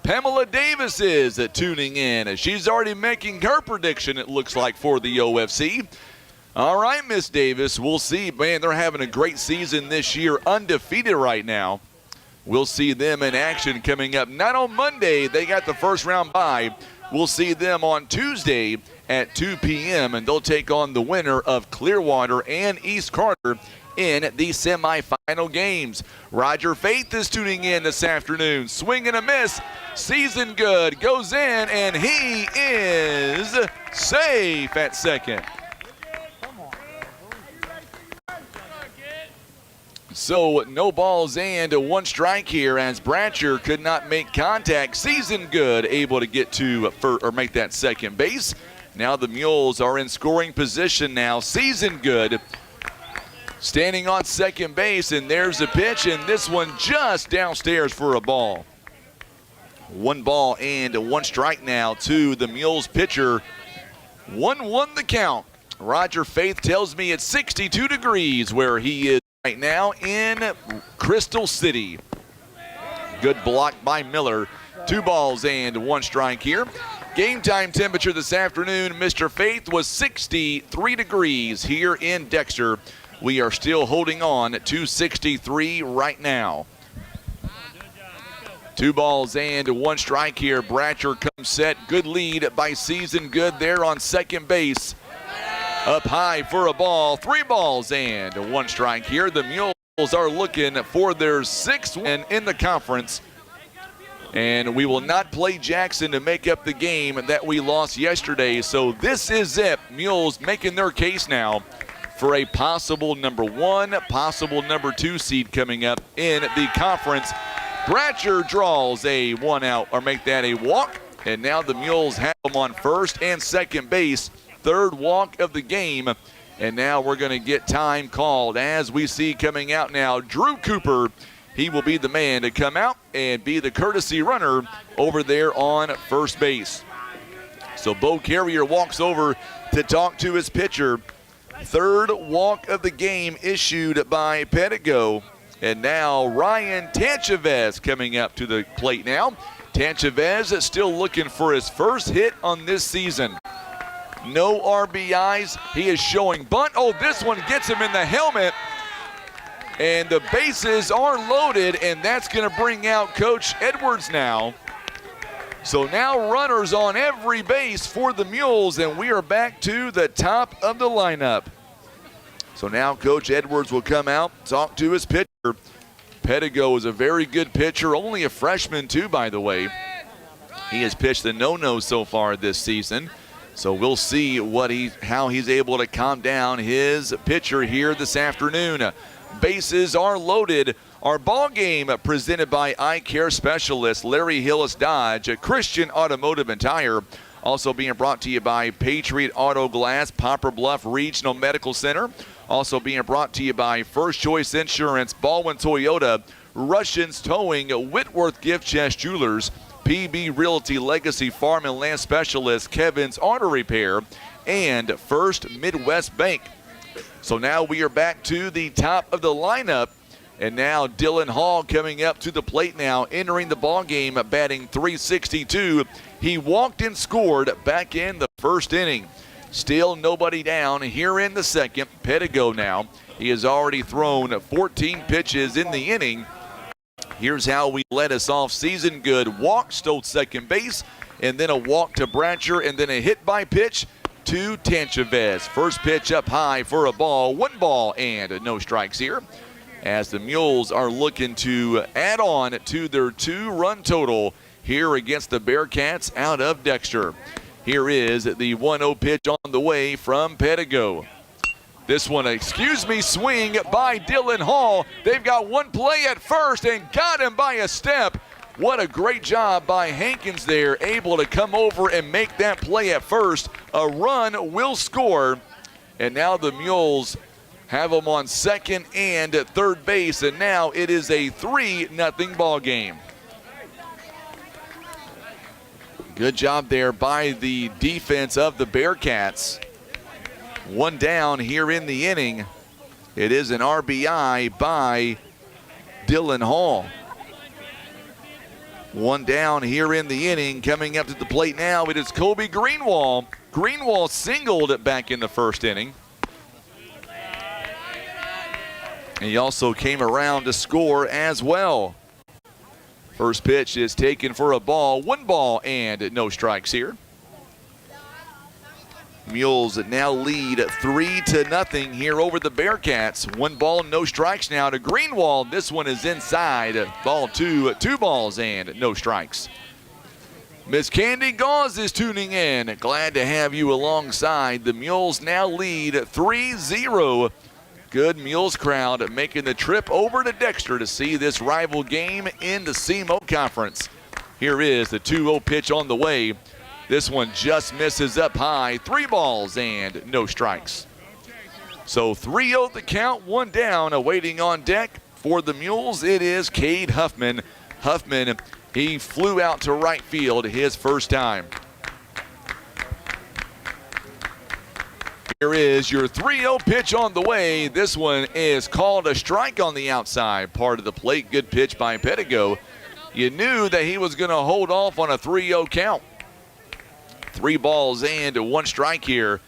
Pamela Davis is tuning in. She's already making her prediction, it looks like, for the OFC. All right, Miss Davis, we'll see. Man, they're having a great season this year, undefeated right now. We'll see them in action coming up. Not on Monday, they got the first round bye. We'll see them on Tuesday at 2 p.m., and they'll take on the winner of Clearwater and East Carter in the semifinal games. Roger Faith is tuning in this afternoon. Swing and a miss. Season good. Goes in, and he is safe at second. So no balls and one strike here as Bratcher could not make contact. Season good, able to get to or make that second base. Now the Mules are in scoring position now. Season good standing on second base, and there's a pitch, and this one just downstairs for a ball. 1 ball and 1 strike now to the Mules pitcher. 1-1 the count. Roger Faith tells me it's 62 degrees where he is right now in Crystal City. Good block by Miller. 2 balls and 1 strike here. Game time temperature this afternoon, Mr. Faith, was 63 degrees here in Dexter. We are still holding on to 63 right now. 2 balls and 1 strike here. Bratcher comes set. Good lead by Season Good there on second base. Up high for a ball. 3 balls and 1 strike here. The Mules are looking for their 6th win in the conference. And we will not play Jackson to make up the game that we lost yesterday. So this is it. Mules making their case now for a possible number 1, possible number 2 seed coming up in the conference. Bratcher draws a 1 out, or make that a walk. And now the Mules have them on first and second base. 3rd walk of the game. And now we're going to get time called as we see coming out now. Drew Cooper, he will be the man to come out and be the courtesy runner over there on first base. So Bo Carrier walks over to talk to his pitcher. 3rd walk of the game issued by Pedigo. And now Ryan Tanchavez coming up to the plate now. Tanchavez is still looking for his first hit on this season. No RBIs. He is showing bunt. Oh, this one gets him in the helmet. And the bases are loaded, and that's going to bring out Coach Edwards now. So now runners on every base for the Mules, and we are back to the top of the lineup. So now Coach Edwards will come out, talk to his pitcher. Pedigo is a very good pitcher, only a freshman too, by the way. He has pitched the no-no so far this season. So we'll see how he's able to calm down his pitcher here this afternoon. Bases are loaded. Our ball game presented by Eye Care Specialist Larry Hillis Dodge, Christian Automotive and Tire. Also being brought to you by Patriot Auto Glass, Poplar Bluff Regional Medical Center. Also being brought to you by First Choice Insurance, Baldwin Toyota, Russians Towing, Whitworth Gift Chest Jewelers, PB Realty Legacy Farm and Land Specialist, Kevin's Auto Repair, and First Midwest Bank. So now we are back to the top of the lineup. And now Dylan Hall coming up to the plate now, entering the ball game, batting .362. He walked and scored back in the first inning. Still nobody down here in the second. Pedigo now. He has already thrown 14 pitches in the inning. Here's how we led us off. Season Good walk, stole second base, and then a walk to Bratcher, and then a hit by pitch to Tanchavez. First pitch up high for a ball. 1 ball and no strikes here, as the Mules are looking to add on to their 2-run total here against the Bearcats out of Dexter. Here is the 1-0 pitch on the way from Pedigo. This one, swing by Dylan Hall. They've got one play at first and got him by a step. What a great job by Hankins there, able to come over and make that play at first. A run will score, and now the Mules have them on second and third base, and now it is a 3-0 ball game. Good job there by the defense of the Bearcats. 1 down here in the inning. It is an RBI by Dylan Hall. One down here in the inning. Coming up to the plate now, it is Kobe Greenwald. Greenwald singled it back in the first inning. And he also came around to score as well. First pitch is taken for a ball. 1 ball and no strikes here. Mules now lead 3-0 here over the Bearcats. 1 ball, no strikes now to Greenwald. This one is inside. Ball 2, 2 balls and no strikes. Miss Candy Gauze is tuning in. Glad to have you alongside. The Mules now lead 3-0. Good Mules crowd making the trip over to Dexter to see this rival game in the SEMO Conference. Here is the 2-0 pitch on the way. This one just misses up high. 3 balls and no strikes. So 3-0 the count, 1 down. Awaiting on deck for the Mules, it is Cade Huffman. Huffman, he flew out to right field his first time. Here is your 3-0 pitch on the way. This one is called a strike on the outside part of the plate. Good pitch by Pedigo. You knew that he was going to hold off on a 3-0 count. 3 balls and 1 strike here.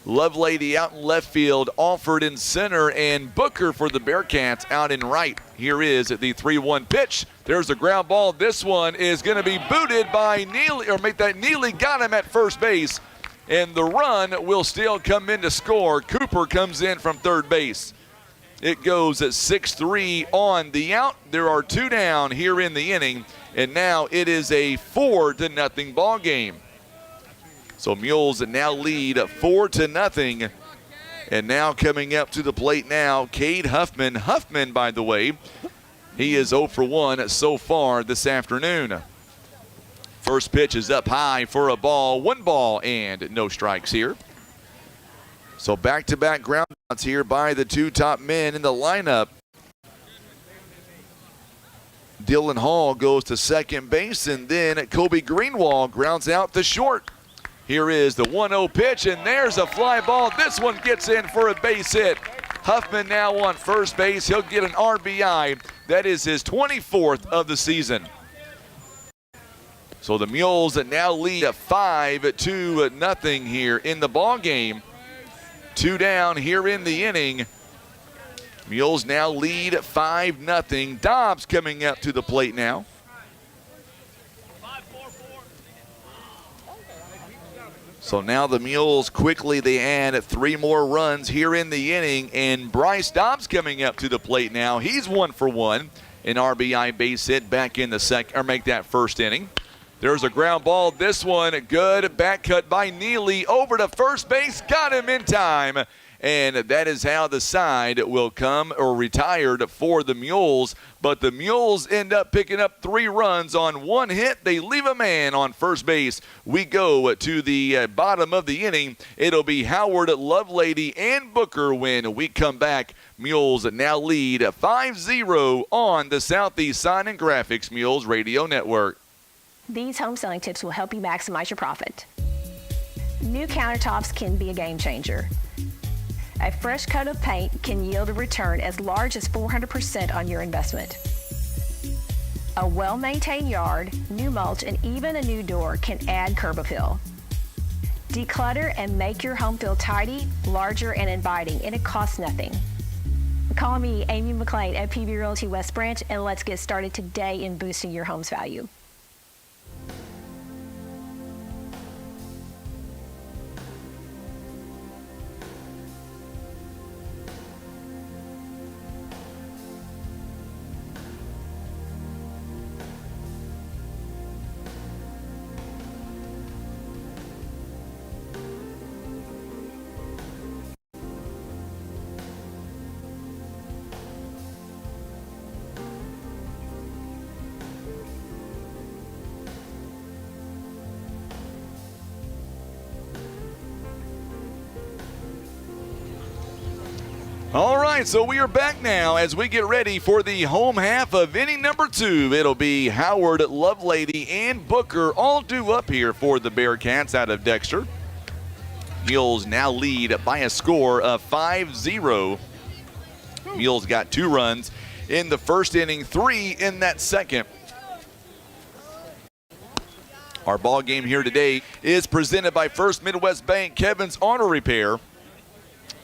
Lovelady out in left field, Alford in center, and Booker for the Bearcats out in right. Here is the 3-1 pitch. There's a ground ball. This one is going to be booted by Neely, or make that Neely got him at first base. And the run will still come in to score. Cooper comes in from third base. It goes at 6-3 on the out. There are 2 down here in the inning, and now it is a 4-0 ball game. So Mules now lead 4-0. And now coming up to the plate now, Cade Huffman. Huffman, by the way, he is 0 for 1 so far this afternoon. First pitch is up high for a ball. 1 ball and no strikes here. So back-to-back ground outs here by the 2 top men in the lineup. Dylan Hall goes to second base, and then Kobe Greenwald grounds out to short. Here is the 1-0 pitch, and there's a fly ball. This one gets in for a base hit. Huffman now on first base. He'll get an RBI. That is his 24th of the season. So the Mules now lead 5-0 here in the ball game. 2 down here in the inning. Mules now lead 5-0. Dobbs coming up to the plate now. So now the Mules quickly, they add 3 more runs here in the inning, and Bryce Dobbs coming up to the plate now. He's 1 for 1. An RBI base hit back in the second, or make that first inning. There's a ground ball. This one good. Back cut by Neely over to first base. Got him in time. And that is how the side will come, or retired for the Mules. But the Mules end up picking up 3 runs on 1 hit. They leave a man on first base. We go to the bottom of the inning. It'll be Howard, Lovelady, and Booker when we come back. Mules now lead 5-0 on the Southeast Sign and Graphics Mules Radio Network. These home selling tips will help you maximize your profit. New countertops can be a game changer. A fresh coat of paint can yield a return as large as 400% on your investment. A well-maintained yard, new mulch, and even a new door can add curb appeal. Declutter and make your home feel tidy, larger, and inviting, and it costs nothing. Call me, Amy McLean at PB Realty West Branch, and let's get started today in boosting your home's value. All right, so we are back now as we get ready for the home half of inning number 2. It'll be Howard, Lovelady, and Booker all due up here for the Bearcats out of Dexter. Mules now lead by a score of 5-0. Mules got 2 runs in the first inning, 3 in that second. Our ball game here today is presented by First Midwest Bank, Kevin's Auto Repair,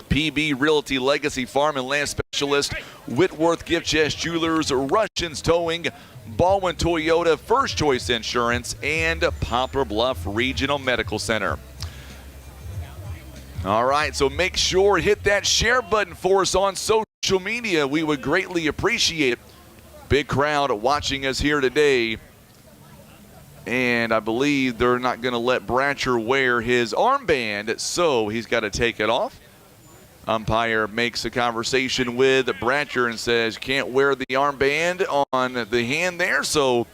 PB Realty Legacy Farm and Land Specialist, Whitworth Gift Chest Jewelers, Russians Towing, Baldwin Toyota, First Choice Insurance, and Poplar Bluff Regional Medical Center. All right, so make sure hit that share button for us on social media. We would greatly appreciate it. Big crowd watching us here today. And I believe they're not going to let Bratcher wear his armband, so he's got to take it off. Umpire makes a conversation with Bratcher and says, can't wear the armband on the hand there. So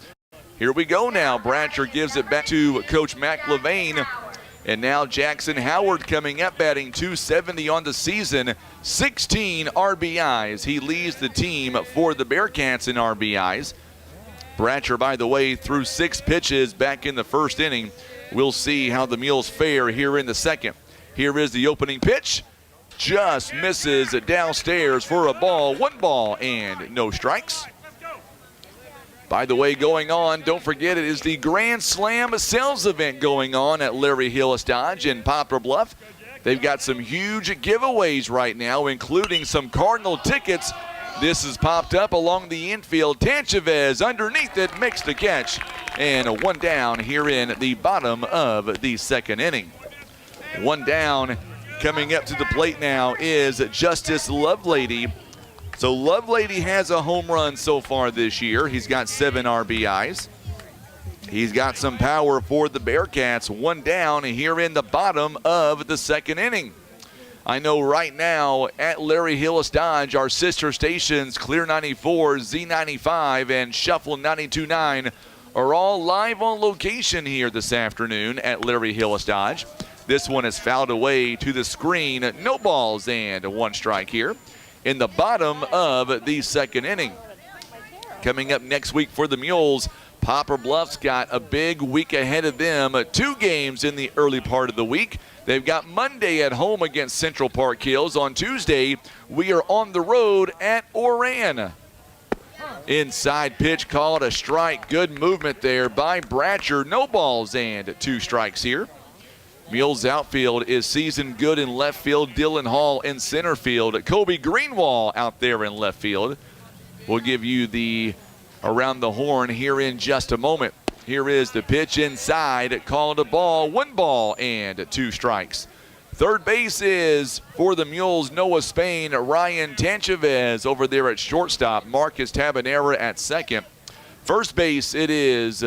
here we go now. Bratcher gives it back to Coach Mac Levane. And now Jackson Howard coming up, batting .270 on the season, 16 RBIs. He leads the team for the Bearcats in RBIs. Bratcher, by the way, threw 6 pitches back in the first inning. We'll see how the Mules fare here in the second. Here is the opening pitch. Just misses downstairs for a ball. 1 ball and no strikes. By the way, going on, don't forget it is the Grand Slam sales event going on at Larry Hillis Dodge in Poplar Bluff. They've got some huge giveaways right now, including some Cardinal tickets. This has popped up along the infield. Tanchavez underneath it makes the catch. And 1 down here in the bottom of the second inning. 1 down. Coming up to the plate now is Justice Lovelady. So Lovelady has a home run so far this year. He's got 7 RBIs. He's got some power for the Bearcats. 1 down here in the bottom of the second inning. I know right now at Larry Hillis Dodge, our sister stations, Clear 94, Z95, and Shuffle 92.9 are all live on location here this afternoon at Larry Hillis Dodge. This one is fouled away to the screen. No balls and 1 strike here in the bottom of the second inning. Coming up next week for the Mules, Poplar Bluff's got a big week ahead of them. 2 games in the early part of the week. They've got Monday at home against Central Park Hills. On Tuesday, we are on the road at Oran. Inside pitch called a strike. Good movement there by Bratcher. No balls and 2 strikes here. Mules outfield is season good in left field. Dylan Hall in center field. Kobe Greenwall out there in left field. We'll give you the around the horn here in just a moment. Here is the pitch inside, called a ball, 1 ball and 2 strikes. Third base is for the Mules, Noah Spain, Ryan Tanchavez over there at shortstop, Marcus Tabanera at second. First base, it is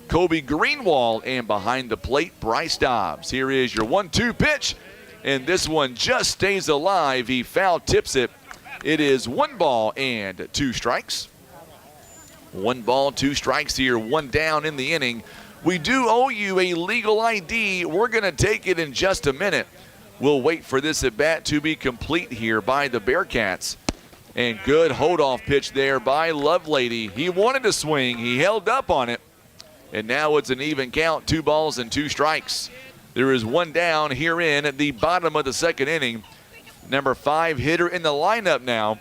Kobe Greenwall, and behind the plate, Bryce Dobbs. Here is your 1-2 pitch, and this one just stays alive. He foul tips it. It is 1 ball and 2 strikes. 1 ball, 2 strikes here, 1 down in the inning. We do owe you a legal ID. We're going to take it in just a minute. We'll wait for this at bat to be complete here by the Bearcats. And good hold-off pitch there by Lovelady. He wanted to swing. He held up on it. And now it's an even count, 2 balls and 2 strikes. There is 1 down here in the bottom of the second inning. Number 5 hitter in the lineup now.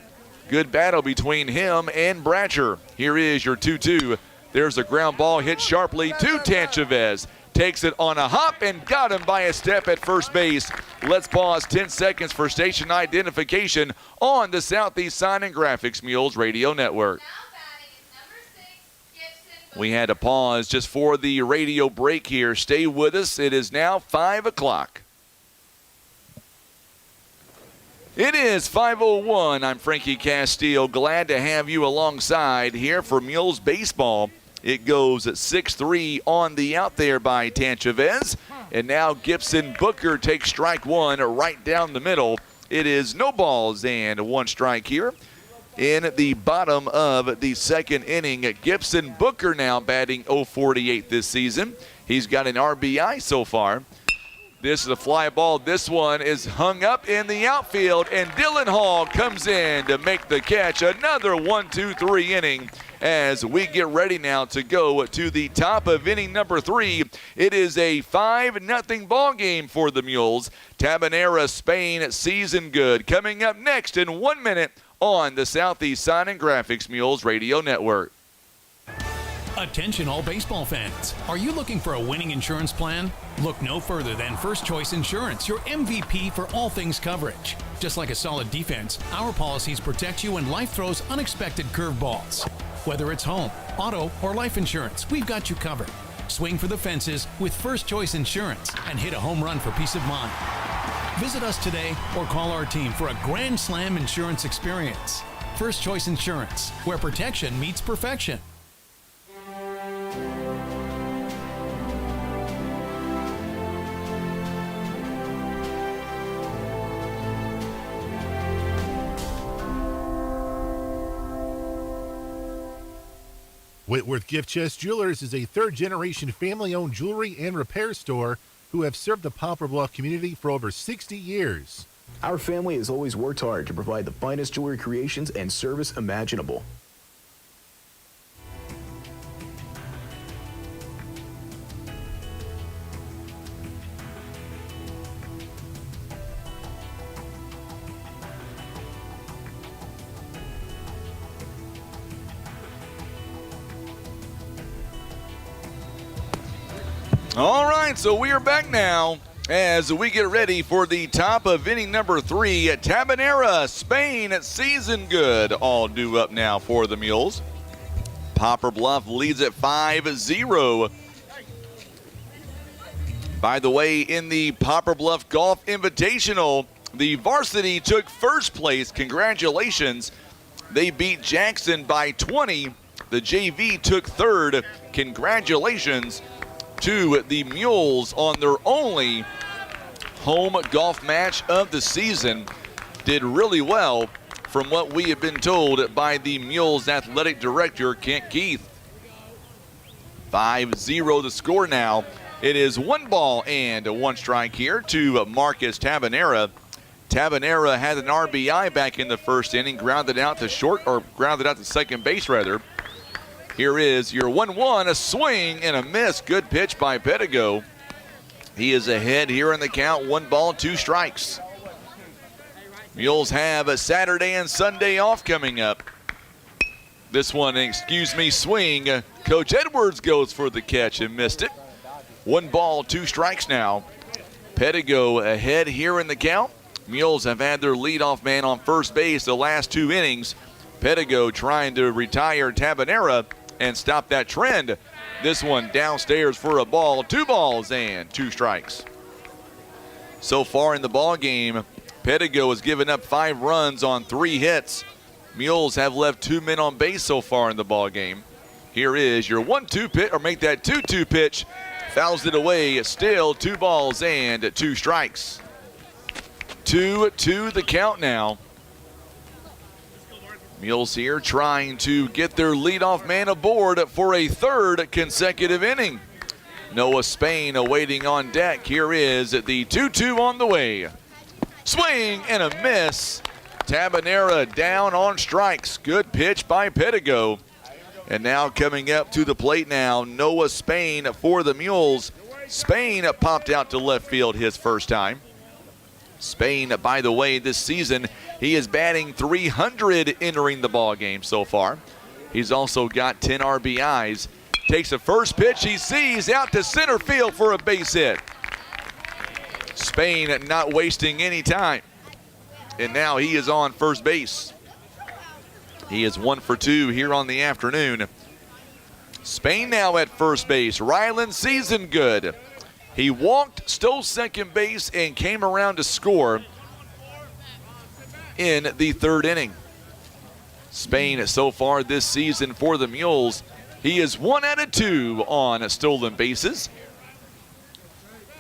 Good battle between him and Bratcher. Here is your 2-2. There's a ground ball hit sharply to Tanchavez. Takes it on a hop and got him by a step at first base. Let's pause 10 seconds for station identification on the Southeast Sign and Graphics Mules Radio Network. We had to pause just for the radio break here. Stay with us. It is now 5 o'clock. It is 5:01. I'm Frankie Castile. Glad to have you alongside here for Mules baseball. It goes at 6-3 on the out there by Tanchavez. And now Gibson Booker takes strike 1 right down the middle. It is no balls and 1 strike here in the bottom of the second inning. Gibson Booker now batting .048 this season. He's got an RBI so far. This is a fly ball. This one is hung up in the outfield, and Dylan Hall comes in to make the catch. Another 1-2-3 inning as we get ready now to go to the top of inning number 3. It is a 5-0 ball game for the Mules. Tabanera, Spain, season good. Coming up next in 1 minute on the Southeast Sign and Graphics Mules Radio Network. Attention all baseball fans. Are you looking for a winning insurance plan? Look no further than First Choice Insurance, your MVP for all things coverage. Just like a solid defense, our policies protect you when life throws unexpected curveballs. Whether it's home, auto, or life insurance, we've got you covered. Swing for the fences with First Choice Insurance and hit a home run for peace of mind. Visit us today or call our team for a Grand Slam insurance experience. First Choice Insurance, where protection meets perfection. Whitworth Gift Chest Jewelers is a third-generation family-owned jewelry and repair store who have served the Poplar Bluff community for over 60 years. Our family has always worked hard to provide the finest jewelry creations and service imaginable. All right, so we are back now as we get ready for the top of inning number 3 at Tabanera, Spain, season good. All due up now for the Mules. Poplar Bluff leads at 5-0. By the way, in the Poplar Bluff Golf Invitational, the varsity took first place. Congratulations. They beat Jackson by 20. The JV took third. Congratulations to the Mules on their only home golf match of the season. Did really well from what we have been told by the Mules athletic director, Kent Keith. 5-0 the score now. It is 1 ball and 1 strike here to Marcus Tabanera. Tabanera had an RBI back in the first inning, grounded out to second base rather. Here is your 1-1, a swing and a miss. Good pitch by Pedigo. He is ahead here in the count, 1 ball, 2 strikes. Mules have a Saturday and Sunday off coming up. This one, swing. Coach Edwards goes for the catch and missed it. 1 ball, 2 strikes now. Pedigo ahead here in the count. Mules have had their leadoff man on first base the last 2 innings. Pedigo trying to retire Tabanera and stop that trend. This one downstairs for a ball, 2 balls and 2 strikes. So far in the ball game, Pedigo has given up 5 runs on 3 hits. Mules have left 2 men on base so far in the ball game. Here is your 1-2 pitch, or make that 2-2 pitch. Fouls it away, still 2 balls and 2 strikes. 2-2 the count now. Mules here trying to get their leadoff man aboard for a 3rd consecutive inning. Noah Spain awaiting on deck. Here is the 2-2 on the way. Swing and a miss. Tabanera down on strikes. Good pitch by Pedigo. And now coming up to the plate now, Noah Spain for the Mules. Spain popped out to left field his first time. Spain, by the way, this season, he is batting .300 entering the ball game so far. He's also got 10 RBIs. Takes the first pitch he sees out to center field for a base hit. Spain not wasting any time. And now he is on first base. He is 1 for 2 here on the afternoon. Spain now at first base. Ryland season good. He walked, stole second base, and came around to score in the 3rd inning. Spain so far this season for the Mules, he is 1 out of 2 on stolen bases.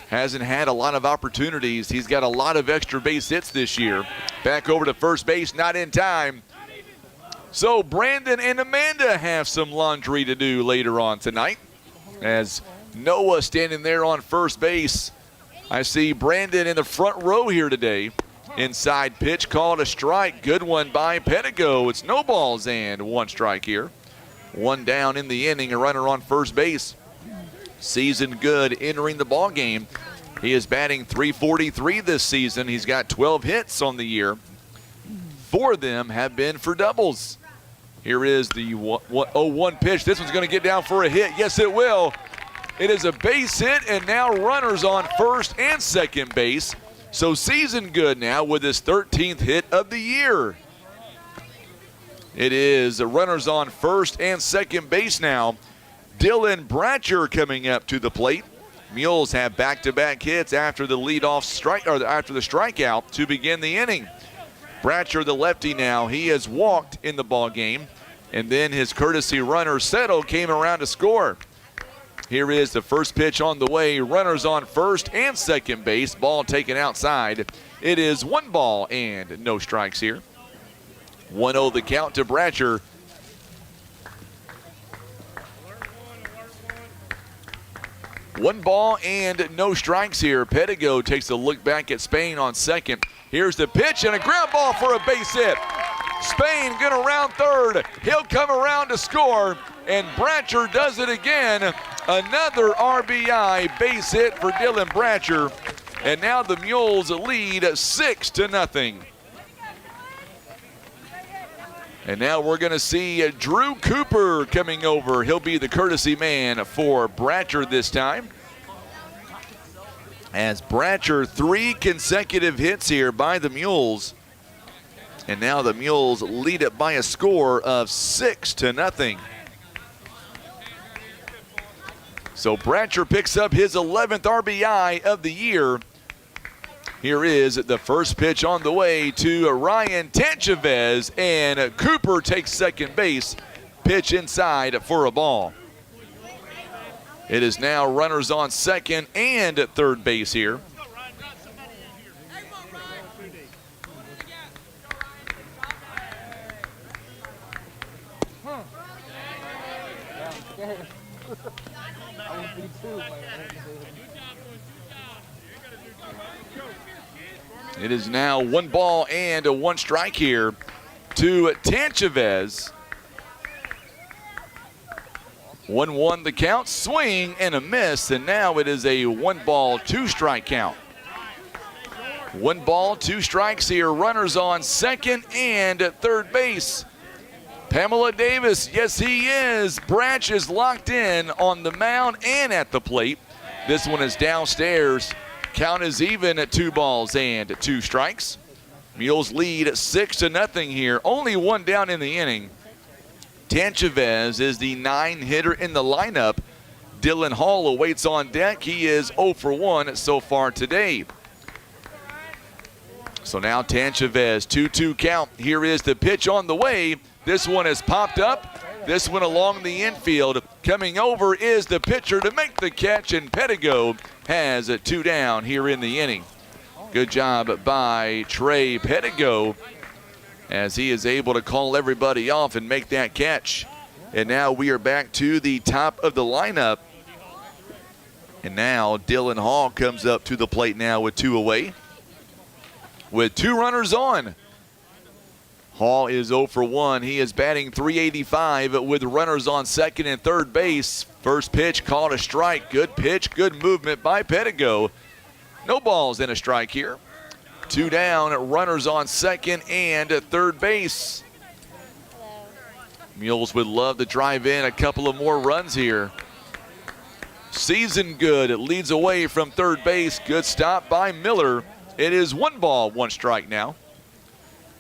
Hasn't had a lot of opportunities. He's got a lot of extra base hits this year. Back over to first base, not in time. So Brandon and Amanda have some laundry to do later on tonight. As Noah standing there on first base. I see Brandon in the front row here today. Inside pitch called a strike. Good one by Pedigo. It's no balls and 1 strike here. 1 down in the inning, a runner on first base. Season good entering the ball game. He is batting .343 this season. He's got 12 hits on the year. 4 of them have been for doubles. Here is the 0-1 pitch. This one's going to get down for a hit. Yes, it will. It is a base hit, and now runners on first and second base. So season good now with his 13th hit of the year. It is runners on first and second base now. Dylan Bratcher coming up to the plate. Mules have back-to-back hits after the leadoff strike, or after the strikeout to begin the inning. Bratcher, the lefty now, he has walked in the ball game, and then his courtesy runner Settle came around to score. Here is the first pitch on the way. Runners on first and second base. Ball taken outside. It is 1 ball and no strikes here. 1-0 the count to Bratcher. One ball and no strikes here. Pedigo takes a look back at Spain on second. Here's the pitch and a ground ball for a base hit. Spain gonna round third. He'll come around to score, and Bratcher does it again. Another RBI base hit for Dylan Bratcher, and now the Mules lead 6-0. And now we're going to see Drew Cooper coming over. He'll be the courtesy man for Bratcher this time. As Bratcher, 3 consecutive hits here by the Mules. And now the Mules lead it by a score of 6-0. So Bratcher picks up his 11th RBI of the year. Here is the first pitch on the way to Ryan Tanchavez, and Cooper takes second base. Pitch inside for a ball. It is now runners on second and at third base here. It is now 1 ball and 1 strike here to Tanchavez. 1-1 the count, swing and a miss, and now it is a 1 ball, 2 strike count. 1 ball, 2 strikes here, runners on second and at third base. Pamela Davis, yes he is. Branch is locked in on the mound and at the plate. This one is downstairs. Count is even at 2 balls and 2 strikes. Mules lead 6-0 here. Only 1 down in the inning. Tanchavez is the 9-hitter in the lineup. Dylan Hall awaits on deck. He is 0 for 1 so far today. So now Tanchavez, 2-2 count. Here is the pitch on the way. This one has popped up. This one along the infield. Coming over is the pitcher to make the catch, and Pedigo has 2 down here in the inning. Good job by Trey Pedigo as he is able to call everybody off and make that catch. And now we are back to the top of the lineup. And now Dylan Hall comes up to the plate now with 2 away. With 2 runners on. Hall is 0 for 1. He is batting .385 with runners on second and third base. First pitch called a strike. Good pitch, good movement by Pedigo. No balls and a strike here. 2 down, runners on second and at third base. Mules would love to drive in a couple of more runs here. Season good, it leads away from third base. Good stop by Miller. It is 1 ball, 1 strike now.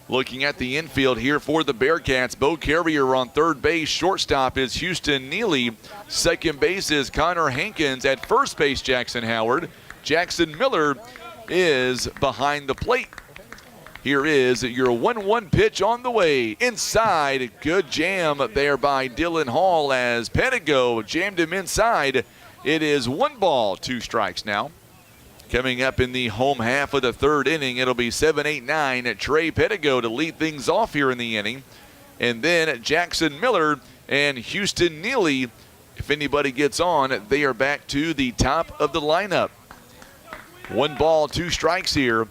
Looking at the infield here for the Bearcats, Bo Carrier on third base. Shortstop is Houston Neely. Second base is Connor Hankins. At first base, Jackson Howard. Jackson Miller is behind the plate. Here is your 1-1 pitch on the way. Inside, good jam there by Dylan Hall as Pedigo jammed him inside. It is 1 ball, 2 strikes now. Coming up in the home half of the third inning, it'll be 7-8-9 Trey Pedigo to lead things off here in the inning. And then Jackson Miller and Houston Neely. If anybody gets on, they are back to the top of the lineup. 1 ball, 2 strikes here.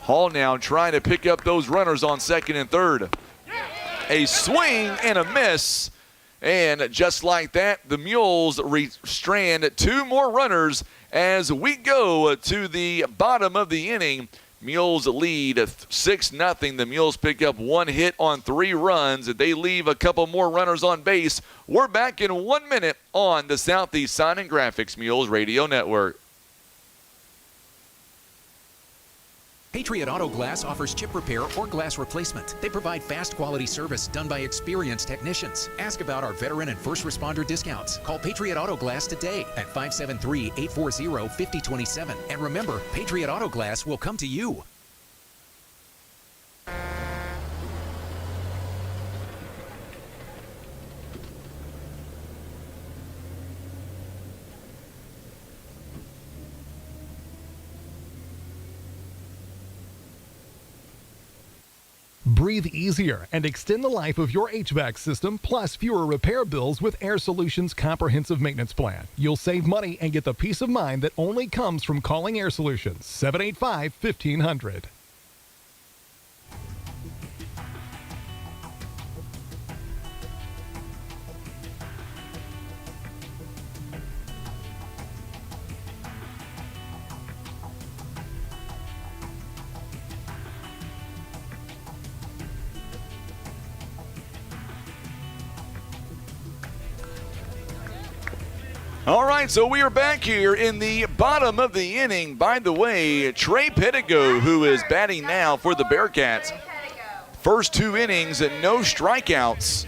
Hall now trying to pick up those runners on second and third. A swing and a miss. And just like that, the Mules strand 2 more runners as we go to the bottom of the inning. Mules lead 6-0. The Mules pick up 1 hit on 3 runs. They leave a couple more runners on base. We're back in 1 minute on the Southeast Sign and Graphics Mules Radio Network. Patriot Auto Glass offers chip repair or glass replacement. They provide fast quality service done by experienced technicians. Ask about our veteran and first responder discounts. Call Patriot Auto Glass today at 573-840-5027. And remember, Patriot Auto Glass will come to you. Breathe easier and extend the life of your HVAC system, plus fewer repair bills with Air Solutions Comprehensive Maintenance Plan. You'll save money and get the peace of mind that only comes from calling Air Solutions. 785-1500. All right, so we are back here in the bottom of the inning. By the way, Trey Pettigo, who is batting now for the Bearcats. First 2 innings, no strikeouts,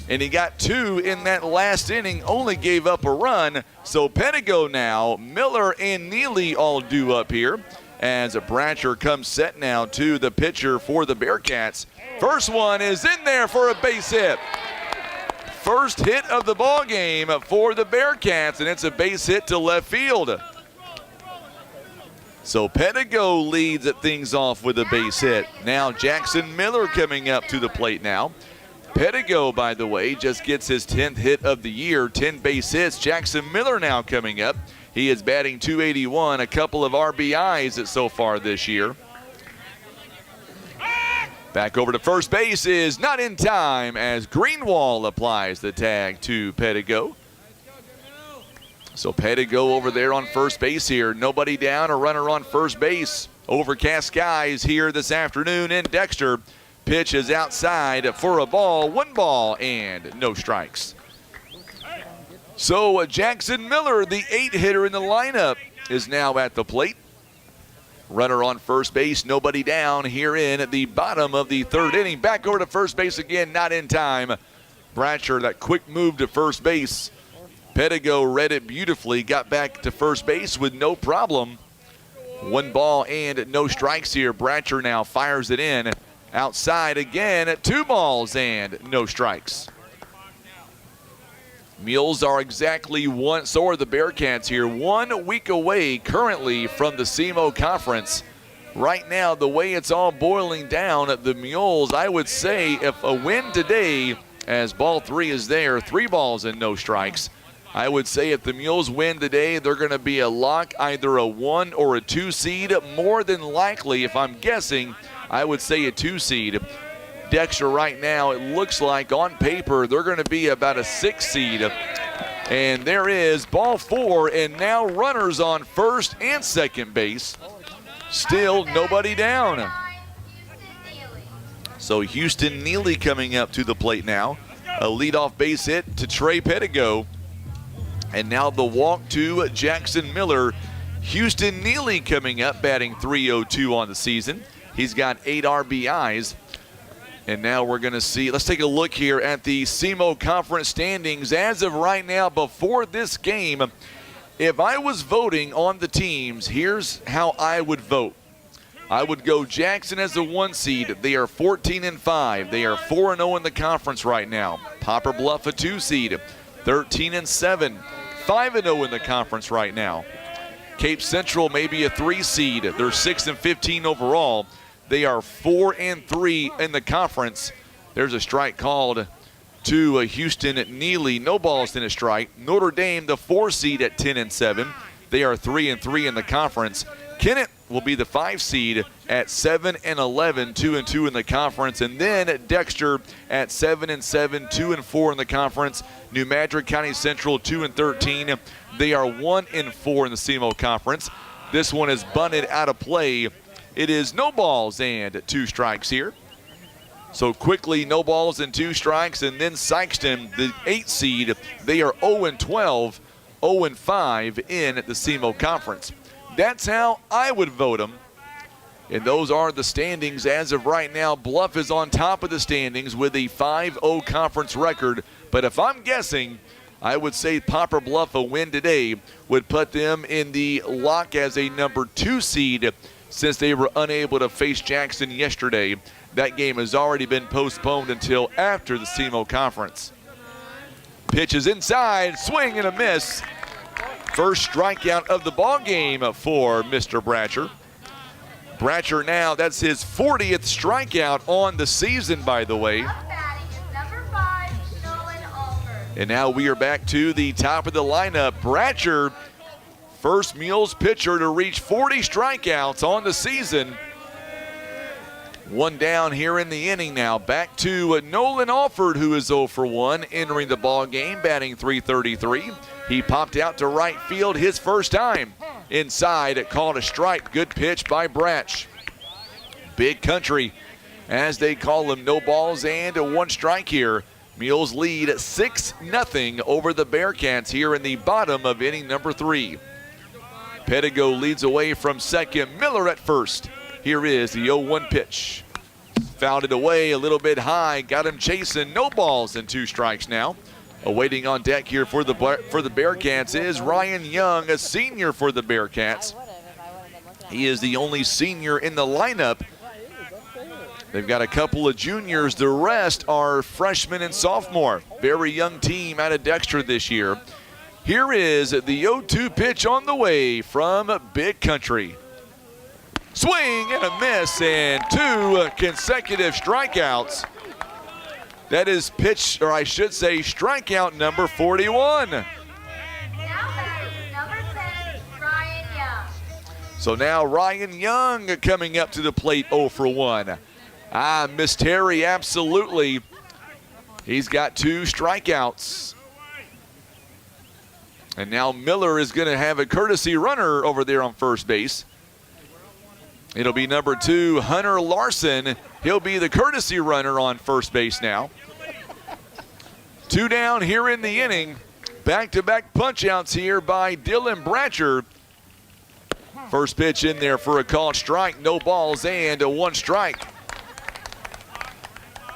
and he got 2 in that last inning, only gave up a run. So Pettigo now, Miller and Neely all due up here as Bratcher comes set now to the pitcher for the Bearcats. First one is in there for a base hit. First hit of the ball game for the Bearcats, and it's a base hit to left field. So Pettigo leads things off with a base hit. Now Jackson Miller coming up to the plate now. Pettigo, by the way, just gets his 10th hit of the year, 10 base hits. Jackson Miller now coming up. He is batting .281, a couple of RBIs so far this year. Back over to first base is not in time as Greenwald applies the tag to Pettigo. So Pettigo over there on first base here. Nobody down, a runner on first base. Overcast skies here this afternoon in Dexter. Pitch is outside for a ball, 1 ball and no strikes. So Jackson Miller, the 8-hitter in the lineup, is now at the plate. Runner on first base, nobody down here in the bottom of the 3rd inning. Back over to first base again, not in time. Bratcher, that quick move to first base. Pettigo read it beautifully, got back to first base with no problem. 1 ball and no strikes here. Bratcher now fires it in. Outside again, 2 balls and no strikes. Mules are exactly one, so are the Bearcats here, 1 week away currently from the SEMO Conference. Right now, the way it's all boiling down, the Mules, I would say if a win today, as ball 3 is there, 3 balls and no strikes, I would say if the Mules win today, they're going to be a lock, either a 1 or a 2 seed. More than likely, if I'm guessing, I would say a 2 seed. Dexter right now, it looks like on paper they're going to be about a 6 seed. And there is ball 4, and now runners on first and second base. Still nobody down. So Houston Neely coming up to the plate now. A leadoff base hit to Trey Pettigo. And now the walk to Jackson Miller. Houston Neely coming up, batting .302 on the season. He's got 8 RBIs. And now we're going to see, let's take a look here at the SEMO Conference standings. As of right now, before this game, if I was voting on the teams, here's how I would vote. I would go Jackson as the 1 seed. They are 14-5. They are 4-0 in the conference right now. Poplar Bluff a 2 seed, 13-7, 5-0 in the conference right now. Cape Central maybe a 3 seed. They're 6-15 overall. They are 4-3 in the conference. There's a strike called to Houston Neely. No balls in a strike. Notre Dame, the 4 seed at 10-7. They are 3-3 in the conference. Kennett will be the 5 seed at 7-11, 2-2 in the conference. And then Dexter at 7-7, 2-4 in the conference. New Madrid County Central 2-13. They are 1-4 in the SEMO Conference. This one is bunted out of play. It is no balls and 2 strikes here. So quickly, no balls and 2 strikes, and then Sykeston, the 8 seed, they are 0-12, 0-5 in the SEMO Conference. That's how I would vote them. And those are the standings as of right now. Bluff is on top of the standings with a 5-0 conference record. But if I'm guessing, I would say Poplar Bluff, a win today, would put them in the lock as a number 2 seed since they were unable to face Jackson yesterday. That game has already been postponed until after the SEMO Conference. Pitch is inside, swing and a miss. First strikeout of the ball game for Mr. Bratcher. Bratcher now, that's his 40th strikeout on the season, by the way. And now we are back to the top of the lineup. Bratcher, first Mules pitcher to reach 40 strikeouts on the season. One down here in the inning now. Back to Nolan Alford, who is 0 for 1, entering the ball game, batting .333. He popped out to right field his first time. Inside, it called a strike. Good pitch by Bratch. Big Country, as they call him, no balls and 1 strike here. Mules lead 6-0 over the Bearcats here in the bottom of inning number 3. Pedigo leads away from second. Miller at first. Here is the 0-1 pitch. Fouled it away a little bit high. Got him chasing. No balls and 2 strikes now. Awaiting on deck here for the Bearcats is Ryan Young, a senior for the Bearcats. He is the only senior in the lineup. They've got a couple of juniors. The rest are freshmen and sophomore. Very young team out of Dexter this year. Here is the 0-2 pitch on the way from Big Country. Swing and a miss, and 2 consecutive strikeouts. That is pitch, or I should say, strikeout number 41. Now batting number 10, Ryan Young. So now Ryan Young coming up to the plate, 0 for 1. Miss Terry, absolutely. He's got 2 strikeouts. And now Miller is going to have a courtesy runner over there on first base. It'll be number 2, Hunter Larson. He'll be the courtesy runner on first base now. 2 down here in the inning. Back-to-back punch-outs here by Dylan Bratcher. First pitch in there for a called strike. No balls and 1 strike.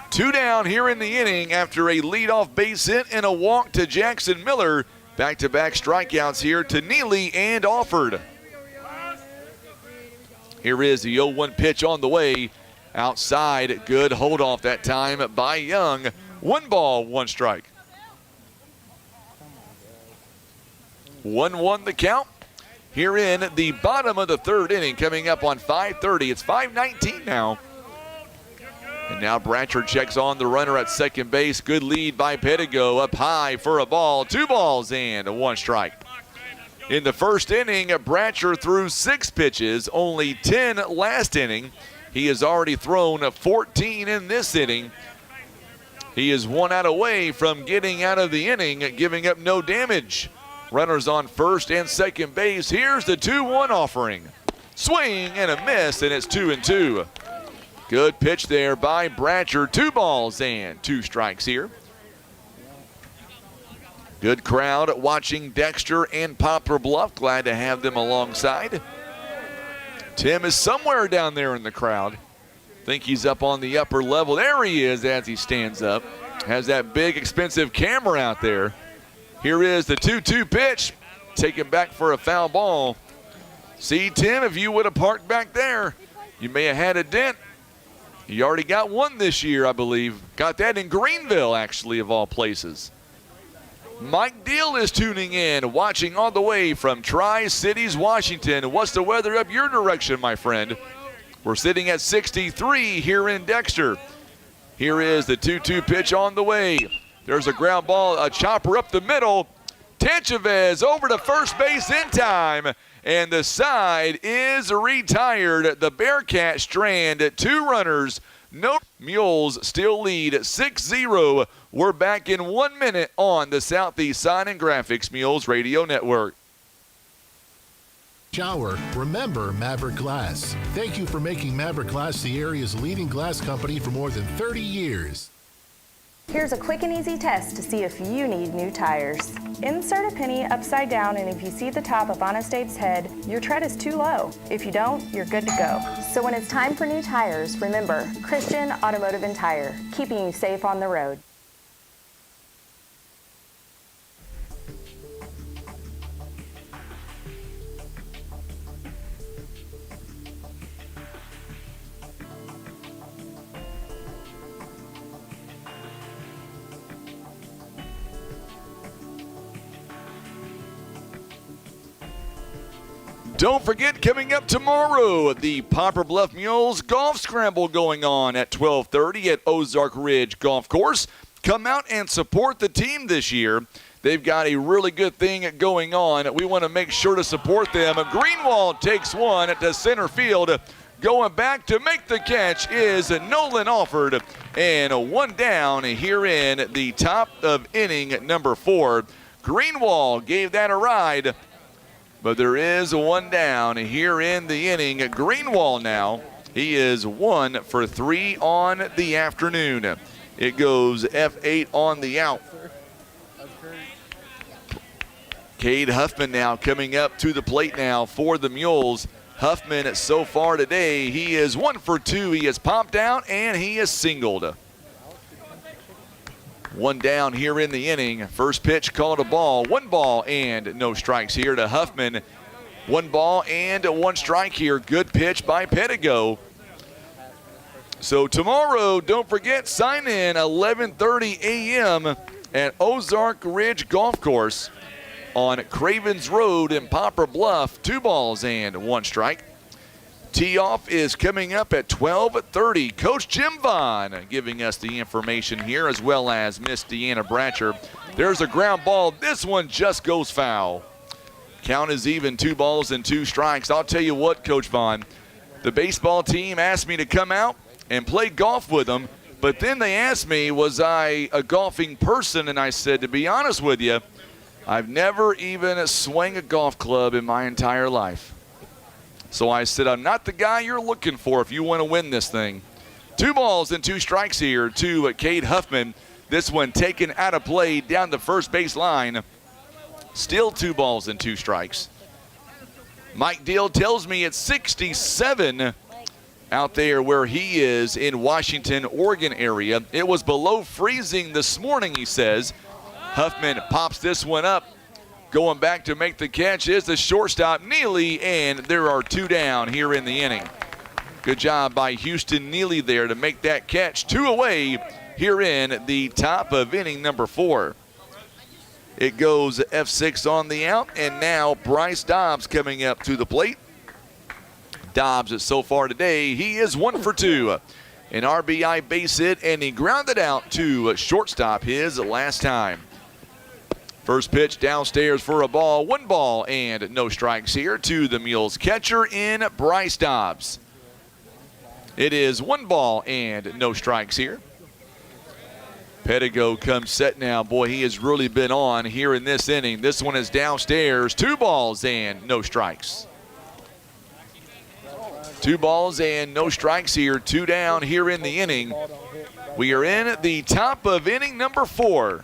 2 down here in the inning after a leadoff base hit and a walk to Jackson Miller. Back-to-back strikeouts here to Neely and Alford. Here is the 0-1 pitch on the way. Outside, good hold off that time by Young. 1 ball, 1 strike. 1-1 the count. Here in the bottom of the 3rd inning, coming up on 5:30. It's 5:19 now. And now Bratcher checks on the runner at second base. Good lead by Pedigo, up high for a ball. 2 balls and 1 strike. In the first inning, Bratcher threw 6 pitches, only 10 last inning. He has already thrown 14 in this inning. He is 1 out away from getting out of the inning, giving up no damage. Runners on first and second base. Here's the 2-1 offering. Swing and a miss, and it's 2-2. Good pitch there by Bratcher. 2 balls and 2 strikes here. Good crowd watching Dexter and Poplar Bluff. Glad to have them alongside. Tim is somewhere down there in the crowd. Think he's up on the upper level. There he is as he stands up. Has that big, expensive camera out there. Here is the 2-2 pitch. Taken back for a foul ball. See, Tim, if you would have parked back there, you may have had a dent. You already got 1 this year, I believe. Got that in Greenville, actually, of all places. Mike Deal is tuning in, watching all the way from Tri-Cities, Washington. What's the weather up your direction, my friend? We're sitting at 63 here in Dexter. Here is the 2-2 pitch on the way. There's a ground ball, a chopper up the middle. Tanchavez over to first base in time, and the side is retired. The Bearcat strand, 2 runners. No, Mules still lead 6-0. We're back in 1 minute on the Southeast Sign and Graphics Mules Radio Network. shower, remember Maverick Glass. Thank you for making Maverick Glass the area's leading glass company for more than 30 years. Here's a quick and easy test to see if you need new tires. Insert a penny upside down, and if you see the top of Honest Abe's head, your tread is too low. If you don't, you're good to go. So when it's time for new tires, remember Christian Automotive and Tire, keeping you safe on the road. Don't forget, coming up tomorrow, the Poplar Bluff Mules Golf Scramble going on at 12:30 at Ozark Ridge Golf Course. Come out and support the team this year. They've got a really good thing going on. We want to make sure to support them. Greenwald takes one to center field. Going back to make the catch is Nolan Alford. And one down here in the top of inning number 4. Greenwald gave that a ride. But there is one down here in the inning. Greenwald now, he is 1 for 3 on the afternoon. It goes F8 on the out. Cade Huffman now coming up to the plate now for the Mules. Huffman so far today, he is 1 for 2. He has popped out and he is singled. One down here in the inning. First pitch called a ball. 1 ball and no strikes here to Huffman. 1 ball and 1 strike here. Good pitch by Pedigo. So tomorrow, don't forget, sign in 11:30 a.m. at Ozark Ridge Golf Course on Cravens Road in Poplar Bluff. 2 balls and 1 strike. Tee-off is coming up at 12:30. Coach Jim Vaughn giving us the information here, as well as Miss Deanna Bratcher. There's a ground ball. This one just goes foul. Count is even, 2 balls and 2 strikes. I'll tell you what, Coach Vaughn, the baseball team asked me to come out and play golf with them, but then they asked me, was I a golfing person? And I said, to be honest with you, I've never even swung a golf club in my entire life. So I said, I'm not the guy you're looking for if you want to win this thing. 2 balls and 2 strikes here to Cade Huffman. This one taken out of play down the first base line. Still 2 balls and 2 strikes. Mike Deal tells me it's 67 out there where he is in Washington, Oregon area. It was below freezing this morning, he says. Huffman pops this one up. Going back to make the catch is the shortstop, Neely, and there are 2 down here in the inning. Good job by Houston Neely there to make that catch. 2 away here in the top of inning number 4. It goes F6 on the out, and now Bryce Dobbs coming up to the plate. Dobbs, so far today, he is 1 for 2. An RBI base hit, and he grounded out to shortstop his last time. First pitch downstairs for a ball. 1 ball and no strikes here to the Mules catcher in Bryce Dobbs. It is 1 ball and no strikes here. Pedigo comes set now. Boy, he has really been on here in this inning. This one is downstairs. 2 balls and no strikes. 2 balls and no strikes here. 2 down here in the inning. We are in the top of inning number 4.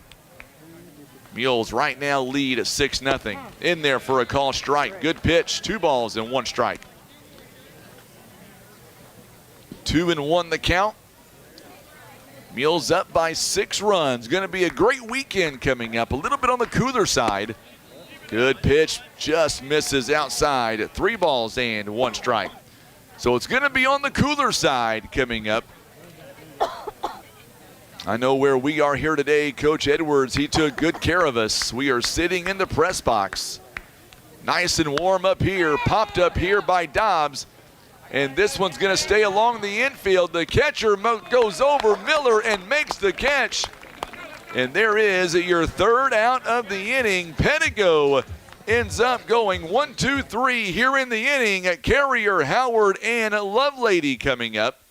Mules right now lead at 6-0. In there for a call strike. Good pitch. 2 balls and 1 strike. 2-1 the count. Mules up by 6 runs. Going to be a great weekend coming up. A little bit on the cooler side. Good pitch. Just misses outside. 3 balls and 1 strike. So it's going to be on the cooler side coming up. I know where we are here today, Coach Edwards, he took good care of us. We are sitting in the press box. Nice and warm up here, popped up here by Dobbs. And this one's going to stay along the infield. The catcher goes over Miller and makes the catch. And there is your 3rd out of the inning. Pedigo ends up going 1, 2, 3 here in the inning. Carrier, Howard, and Lovelady coming up.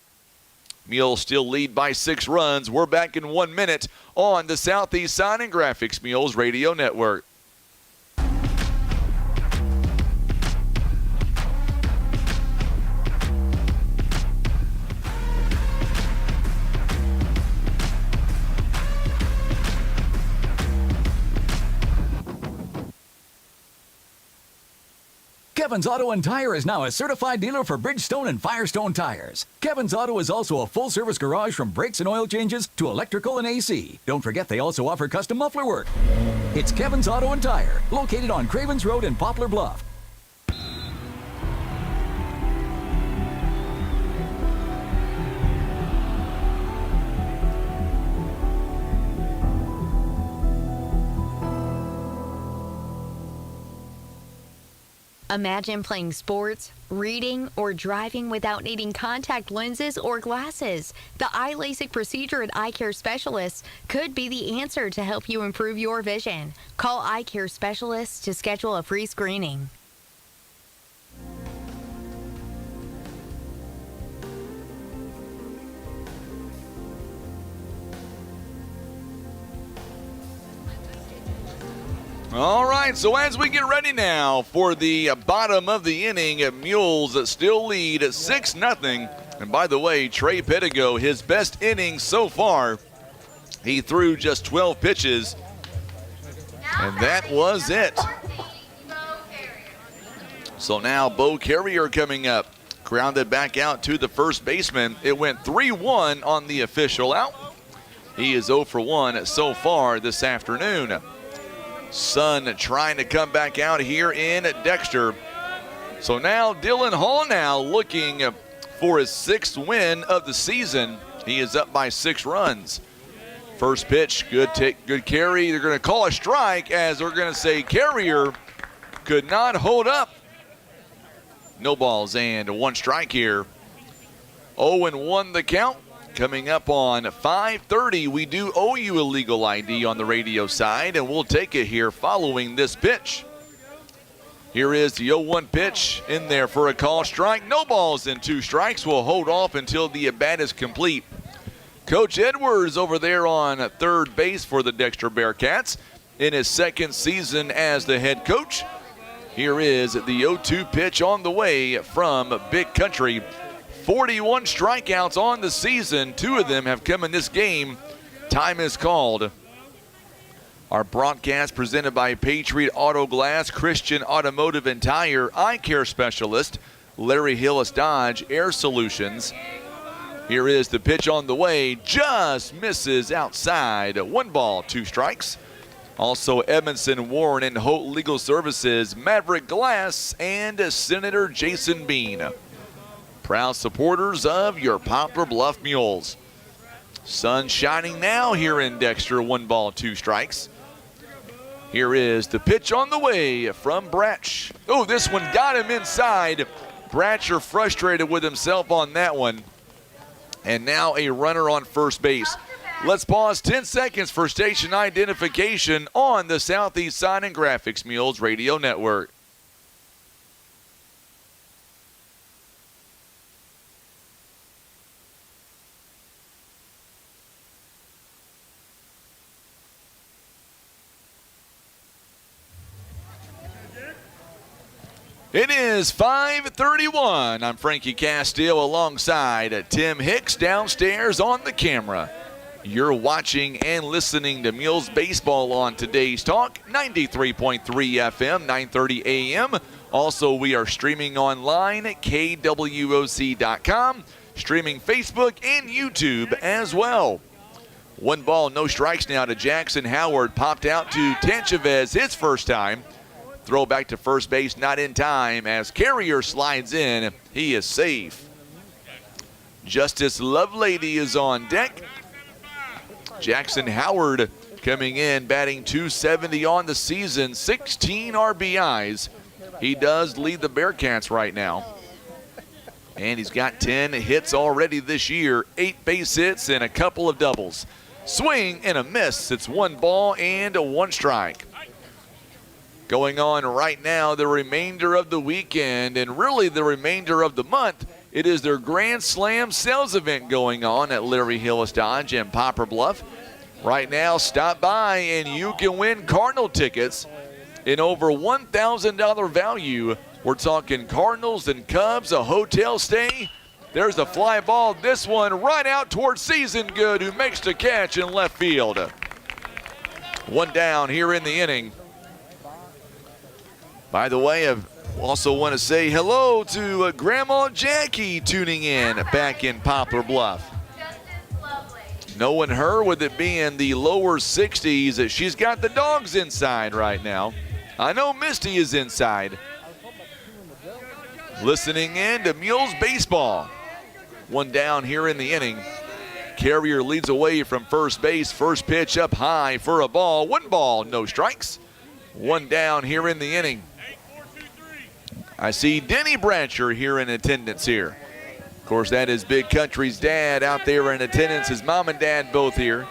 Mules still lead by 6 runs. We're back in 1 minute on the Southeast Sign and Graphics Mules Radio Network. Kevin's Auto and Tire is now a certified dealer for Bridgestone and Firestone tires. Kevin's Auto is also a full-service garage from brakes and oil changes to electrical and AC. Don't forget they also offer custom muffler work. It's Kevin's Auto and Tire, located on Cravens Road in Poplar Bluff. Imagine playing sports, reading, or driving without needing contact lenses or glasses. The eye LASIK procedure at Eye Care Specialists could be the answer to help you improve your vision. Call Eye Care Specialists to schedule a free screening. All right, so as we get ready now for the bottom of the inning, Mules still lead 6-0. And by the way, Trey Pettigo, his best inning so far, he threw just 12 pitches, and that was it. So now Bo Carrier coming up, grounded back out to the first baseman. It went 3-1 on the official out. He is 0 for 1 so far this afternoon. Sun trying to come back out here in Dexter. So now Dylan Hall now looking for his 6th win of the season. He is up by 6 runs. First pitch, good carry. They're going to call a strike as they're going to say Carrier could not hold up. No balls and 1 strike here. 0-1 the count. Coming up on 5:30, we do owe you a legal ID on the radio side, and we'll take it here following this pitch. Here is the 0-1 pitch in there for a call strike. No balls and 2 strikes. We'll hold off until the at-bat is complete. Coach Edwards over there on third base for the Dexter Bearcats in his 2nd season as the head coach. Here is the 0-2 pitch on the way from Big Country. 41 strikeouts on the season. 2 of them have come in this game. Time is called. Our broadcast presented by Patriot Auto Glass, Christian Automotive and Tire, Eye Care Specialist, Larry Hillis Dodge, Air Solutions. Here is the pitch on the way. Just misses outside. 1 ball, 2 strikes. Also Edmondson, Warren, and Holt Legal Services, Maverick Glass, and Senator Jason Bean. Proud supporters of your Poplar Bluff Mules. Sun shining now here in Dexter. 1 ball, 2 strikes. Here is the pitch on the way from Bratch. Oh, this one got him inside. Bratcher frustrated with himself on that one. And now a runner on first base. Let's pause 10 seconds for station identification on the Southeast Sign and Graphics Mules Radio Network. It is 5:31. I'm Frankie Castile alongside Tim Hicks downstairs on the camera. You're watching and listening to Mules Baseball on today's talk, 93.3 FM, 930 AM. Also, we are streaming online at KWOC.com, streaming Facebook and YouTube as well. 1 ball, no strikes now to Jackson Howard. Popped out to Tanchavez his first time. Throw back to first base, not in time as Carrier slides in. He is safe. Justice Lovelady is on deck. Jackson Howard coming in, batting .270 on the season, 16 RBIs. He does lead the Bearcats right now. And he's got 10 hits already this year, 8 base hits and a couple of doubles. Swing and a miss. It's 1 ball and 1 strike. Going on right now, the remainder of the weekend and really the remainder of the month, it is their Grand Slam sales event going on at Larry Hillis Dodge in Poplar Bluff. Right now, stop by and you can win Cardinal tickets in over $1,000 value. We're talking Cardinals and Cubs, a hotel stay. There's a fly ball. This one right out towards Season Good, who makes the catch in left field. 1 down here in the inning. By the way, Also want to say hello to Grandma Jackie tuning in back in Poplar Bluff. Knowing her with it being the lower 60s, she's got the dogs inside right now. I know Misty is inside. Listening in to Mules baseball. One down here in the inning. Carrier leads away from first base. First pitch up high for a ball. One ball, no strikes. One down here in the inning. I see Denny Brancher here in attendance here. Of course, that is Big Country's dad out there in attendance. His mom and dad both here.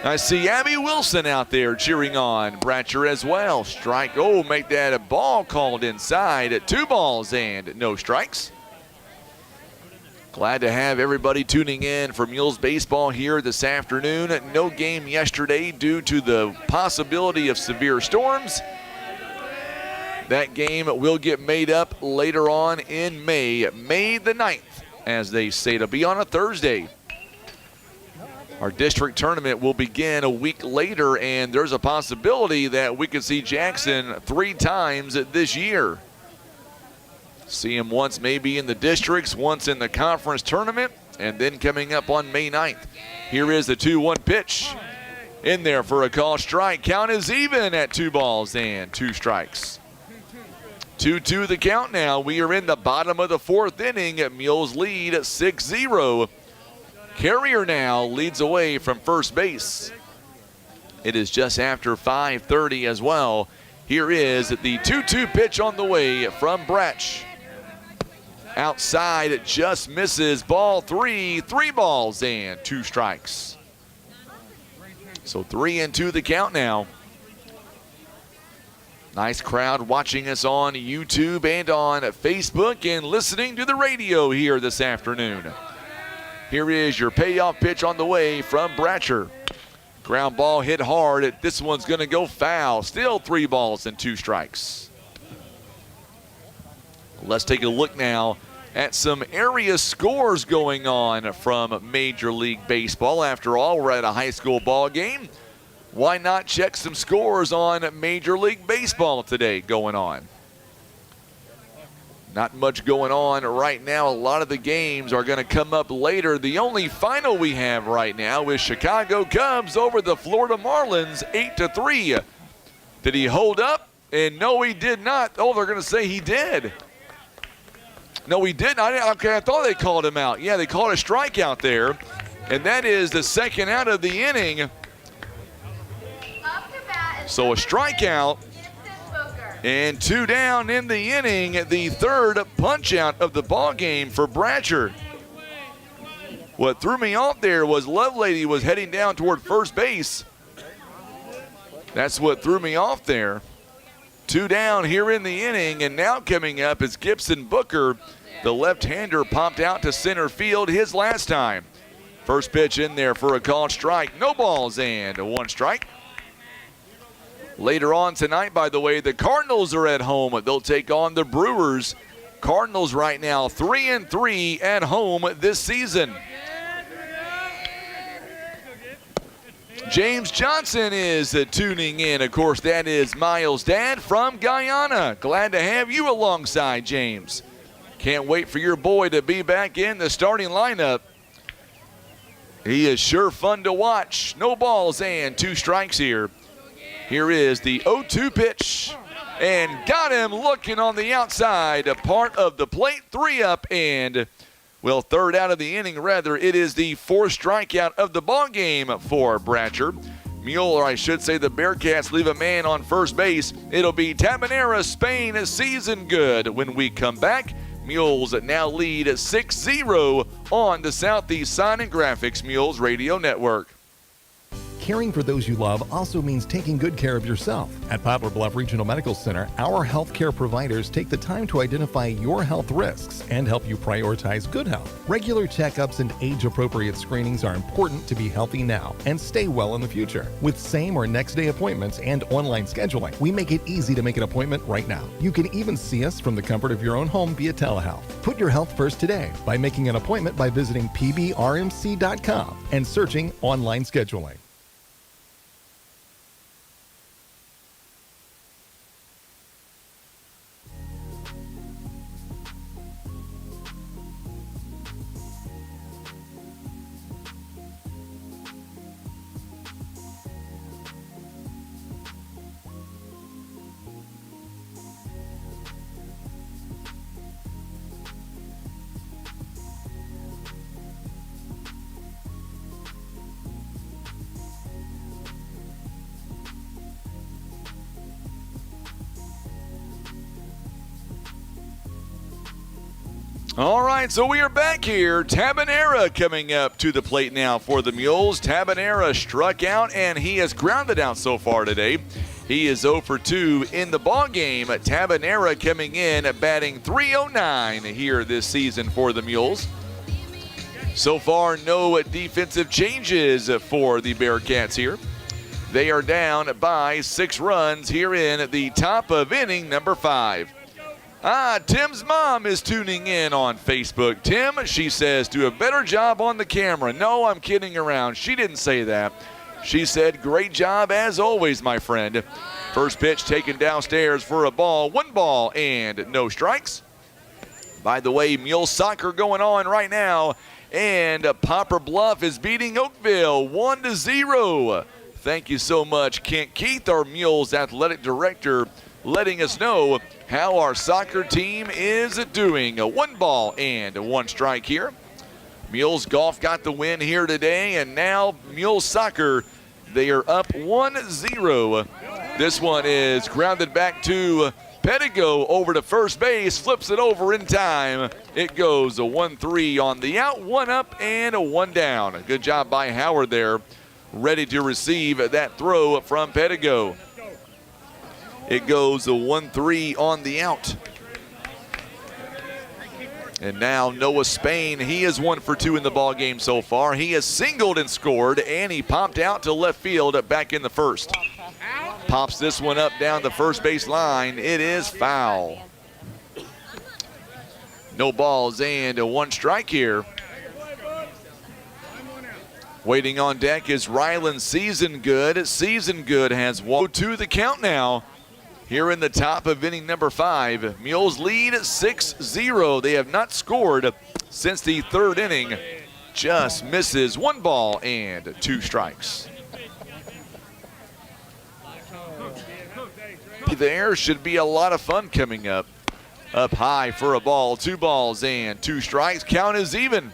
I see Abby Wilson out there cheering on Brancher as well. Strike, make that a ball called inside at 2 balls and no strikes. Glad to have everybody tuning in for Mules baseball here this afternoon. No game yesterday due to the possibility of severe storms. That game will get made up later on in May the 9th, as they say. It'll be on a Thursday. Our district tournament will begin a week later, and there's a possibility that we could see Jackson 3 times this year. See him once maybe in the districts, once in the conference tournament, and then coming up on May 9th. Here is the 2-1 pitch. In there for a call strike. Count is even at 2 balls and 2 strikes. 2-2 the count now. We are in the bottom of the 4th inning. Mules lead 6-0. Carrier now leads away from first base. It is just after 5:30 as well. Here is the 2-2 pitch on the way from Bratch. Outside, it just misses. Ball 3, 3 balls and 2 strikes. So 3-2 the count now. Nice crowd watching us on YouTube and on Facebook and listening to the radio here this afternoon. Here is your payoff pitch on the way from Bratcher. Ground ball hit hard. This one's going to go foul. Still 3 balls and 2 strikes. Let's take a look now at some area scores going on from Major League Baseball. After all, we're at a high school ball game. Why not check some scores on Major League Baseball today going on? Not much going on right now. A lot of the games are going to come up later. The only final we have right now is Chicago Cubs over the Florida Marlins, 8-3. Did he hold up? And no, he did not. Oh, they're going to say he did. No, he didn't. I thought they called him out. Yeah, they called a strikeout there. And that is the second out of the inning. So a strikeout and 2 down in the inning. The 3rd punch out of the ball game for Bratcher. What threw me off there was Lovelady was heading down toward first base. That's what threw me off there. 2 down here in the inning, and now coming up is Gibson Booker. The left-hander popped out to center field his last time. First pitch in there for a called strike. No balls and 1 strike. Later on tonight, by the way, the Cardinals are at home. They'll take on the Brewers. Cardinals right now 3-3 at home this season. James Johnson is tuning in. Of course, that is Miles' dad from Guyana. Glad to have you alongside, James. Can't wait for your boy to be back in the starting lineup. He is sure fun to watch. No balls and 2 strikes here. Here is the 0-2 pitch, and got him looking on the outside, a part of the plate, 3 up, and, well, 3rd out of the inning, rather. It is the 4th strikeout of the ball game for Bratcher. Mule, or I should say the Bearcats, leave a man on first base. It'll be Tabanera, Spain, season good when we come back. Mules now lead 6-0 on the Southeast Sign and Graphics Mules Radio Network. Caring for those you love also means taking good care of yourself. At Poplar Bluff Regional Medical Center, our healthcare providers take the time to identify your health risks and help you prioritize good health. Regular checkups and age-appropriate screenings are important to be healthy now and stay well in the future. With same or next day appointments and online scheduling, we make it easy to make an appointment right now. You can even see us from the comfort of your own home via telehealth. Put your health first today by making an appointment by visiting pbrmc.com and searching online scheduling. All right, so we are back here. Tabanera coming up to the plate now for the Mules. Tabanera struck out, and he has grounded out so far today. He is 0 for 2 in the ball game. Tabanera coming in batting .309 here this season for the Mules. So far, no defensive changes for the Bearcats here. They are down by 6 runs here in the top of inning number 5. Tim's mom is tuning in on Facebook. Tim, she says, do a better job on the camera. No, I'm kidding around. She didn't say that. She said, great job as always, my friend. First pitch taken downstairs for a ball. 1 ball and no strikes. By the way, Mule soccer going on right now. And Poplar Bluff is beating Oakville 1-0. Thank you so much, Kent Keith, our Mules athletic director, letting us know how our soccer team is doing. 1 ball and 1 strike here. Mules golf got the win here today, and now Mules soccer, they are up 1-0. This one is grounded back to Pedigo over to first base, flips it over in time. It goes a 1-3 on the out, 1 up and a 1 down. Good job by Howard there, ready to receive that throw from Pedigo. It goes a 1-3 on the out. And now Noah Spain, he is 1 for 2 in the ball game so far. He has singled and scored, and he popped out to left field back in the first. Pops this one up down the first base line. It is foul. No balls and a 1 strike here. Waiting on deck is Rylan Season Good. Season Good has 1-2 the count now. Here in the top of inning number 5, Mules lead 6-0. They have not scored since the 3rd inning. Just misses 1 ball and 2 strikes. There should be a lot of fun coming up. Up high for a ball, 2 balls and 2 strikes. Count is even.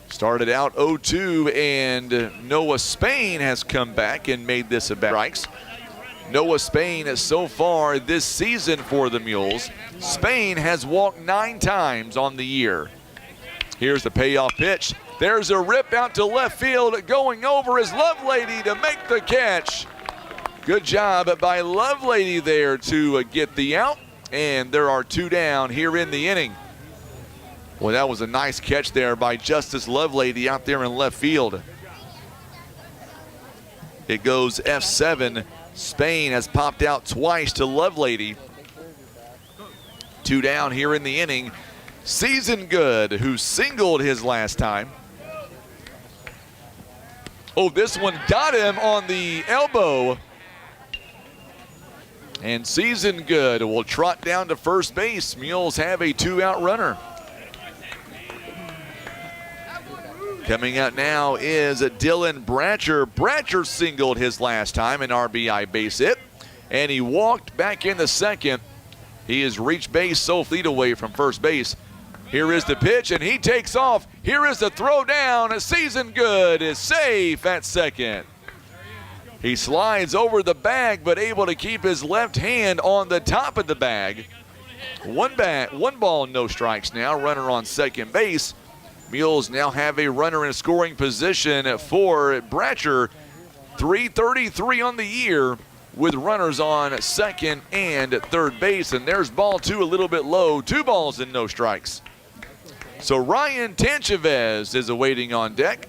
Started out 0-2, and Noah Spain has come back and made this a strikes. Noah Spain so far this season for the Mules. Spain has walked 9 times on the year. Here's the payoff pitch. There's a rip out to left field. Going over is Lovelady to make the catch. Good job by Lovelady there to get the out. And there are 2 down here in the inning. Well, that was a nice catch there by Justice Lovelady out there in left field. It goes F7. Spain has popped out twice to Lovelady. 2 down here in the inning. Season Good, who singled his last time. Oh, this one got him on the elbow. And Season Good will trot down to first base. Mules have a 2-out runner. Coming out now is Dylan Bratcher. Bratcher singled his last time, an RBI base hit, and he walked back in the second. He has reached base so feet away from first base. Here is the pitch, and he takes off. Here is the throw down. Season Good is safe at second. He slides over the bag, but able to keep his left hand on the top of the bag. 1 ball, no strikes now. Runner on second base. Mules now have a runner in scoring position for Bratcher. 333 on the year with runners on second and third base. And there's ball 2 a little bit low. 2 balls and no strikes. So Ryan Tanchavez is awaiting on deck.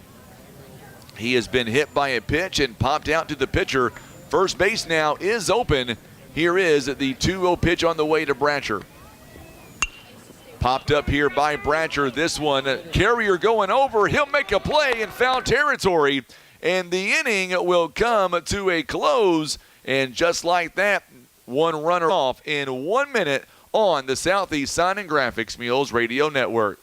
He has been hit by a pitch and popped out to the pitcher. First base now is open. Here is the 2-0 pitch on the way to Bratcher. Popped up here by Bratcher. This one, Carrier going over. He'll make a play in foul territory. And the inning will come to a close. And just like that, 1 runner off in 1 minute on the Southeast Sign and Graphics Mules Radio Network.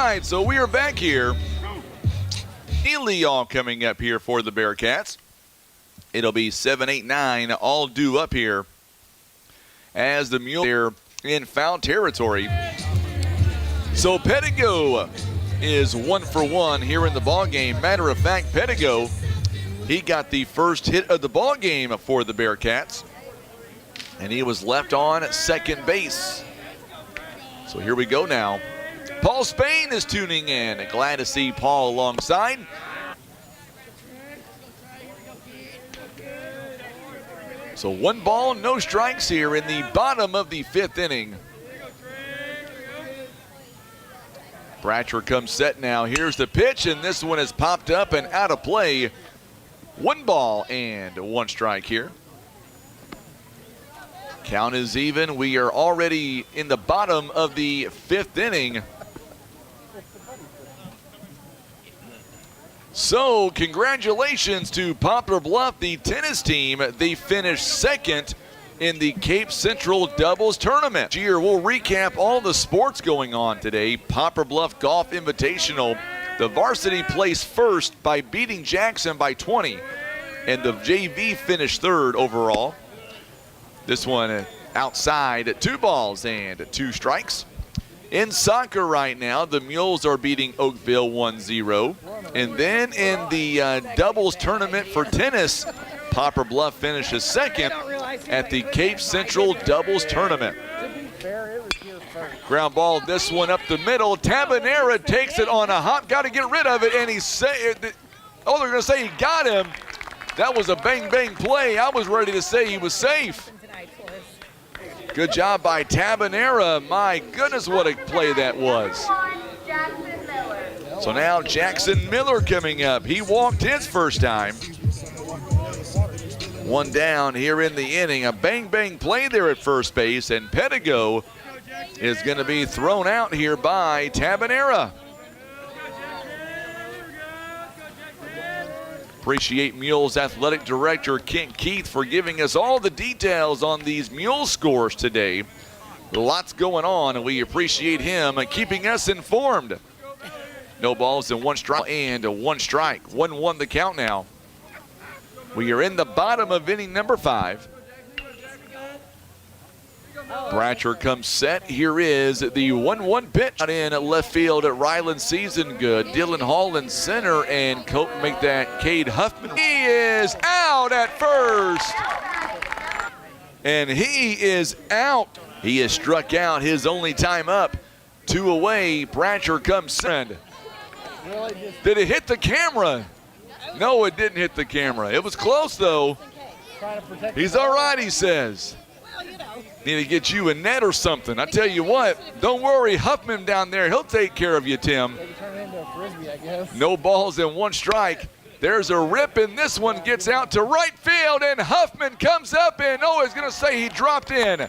right, so we are back here. Neely all coming up here for the Bearcats. It'll be 7, 8, 9 all due up here as the Mules are in foul territory. So Pettigo is 1 for 1 here in the ball game. Matter of fact, Pettigo, he got the first hit of the ball game for the Bearcats, and he was left on second base. So here we go now. Paul Spain is tuning in. Glad to see Paul alongside. So 1 ball, no strikes here in the bottom of the 5th inning. Bratcher comes set now. Here's the pitch, and this one is popped up and out of play. 1 ball and 1 strike here. Count is even. We are already in the bottom of the 5th inning. So congratulations to Poplar Bluff, the tennis team. They finished 2nd in the Cape Central Doubles Tournament. Here we'll recap all the sports going on today. Poplar Bluff Golf Invitational. The varsity placed first by beating Jackson by 20, and the JV finished 3rd overall. This one outside, 2 balls and 2 strikes. In soccer right now, the Mules are beating Oakville 1-0. And then in the doubles tournament for tennis, Poplar Bluff finishes 2nd at the Cape Central Doubles Tournament. Ground ball, this one up the middle. Tabanera takes it on a hop, got to get rid of it, and they're going to say he got him. That was a bang-bang play. I was ready to say he was safe. Good job by Tabanera. My goodness, what a play that was. So now Jackson Miller coming up. He walked his first time. 1 down here in the inning. A bang-bang play there at first base, and Pettigo is going to be thrown out here by Tabanera. Appreciate Mules Athletic Director Kent Keith for giving us all the details on these Mules scores today. Lots going on, and we appreciate him keeping us informed. No balls and 1 strike and 1 strike. 1-1 the count now. We are in the bottom of inning number 5. Bratcher comes set. Here is the 1-1 pitch in left field at Ryland Season Good. Dylan Hall in center, and make that Cade Huffman. He is out at first. And he is out. He has struck out his only time up. 2 away. Bratcher comes set. Did it hit the camera? No, it didn't hit the camera. It was close, though. He's all right, he says. Need to get you a net or something. I tell you what, don't worry, Huffman down there, he'll take care of you, Tim. Maybe turn it into a frisbee, I guess. No balls and 1 strike. There's a rip, and this one gets out to right field, and Huffman comes up, and he's going to say he dropped in.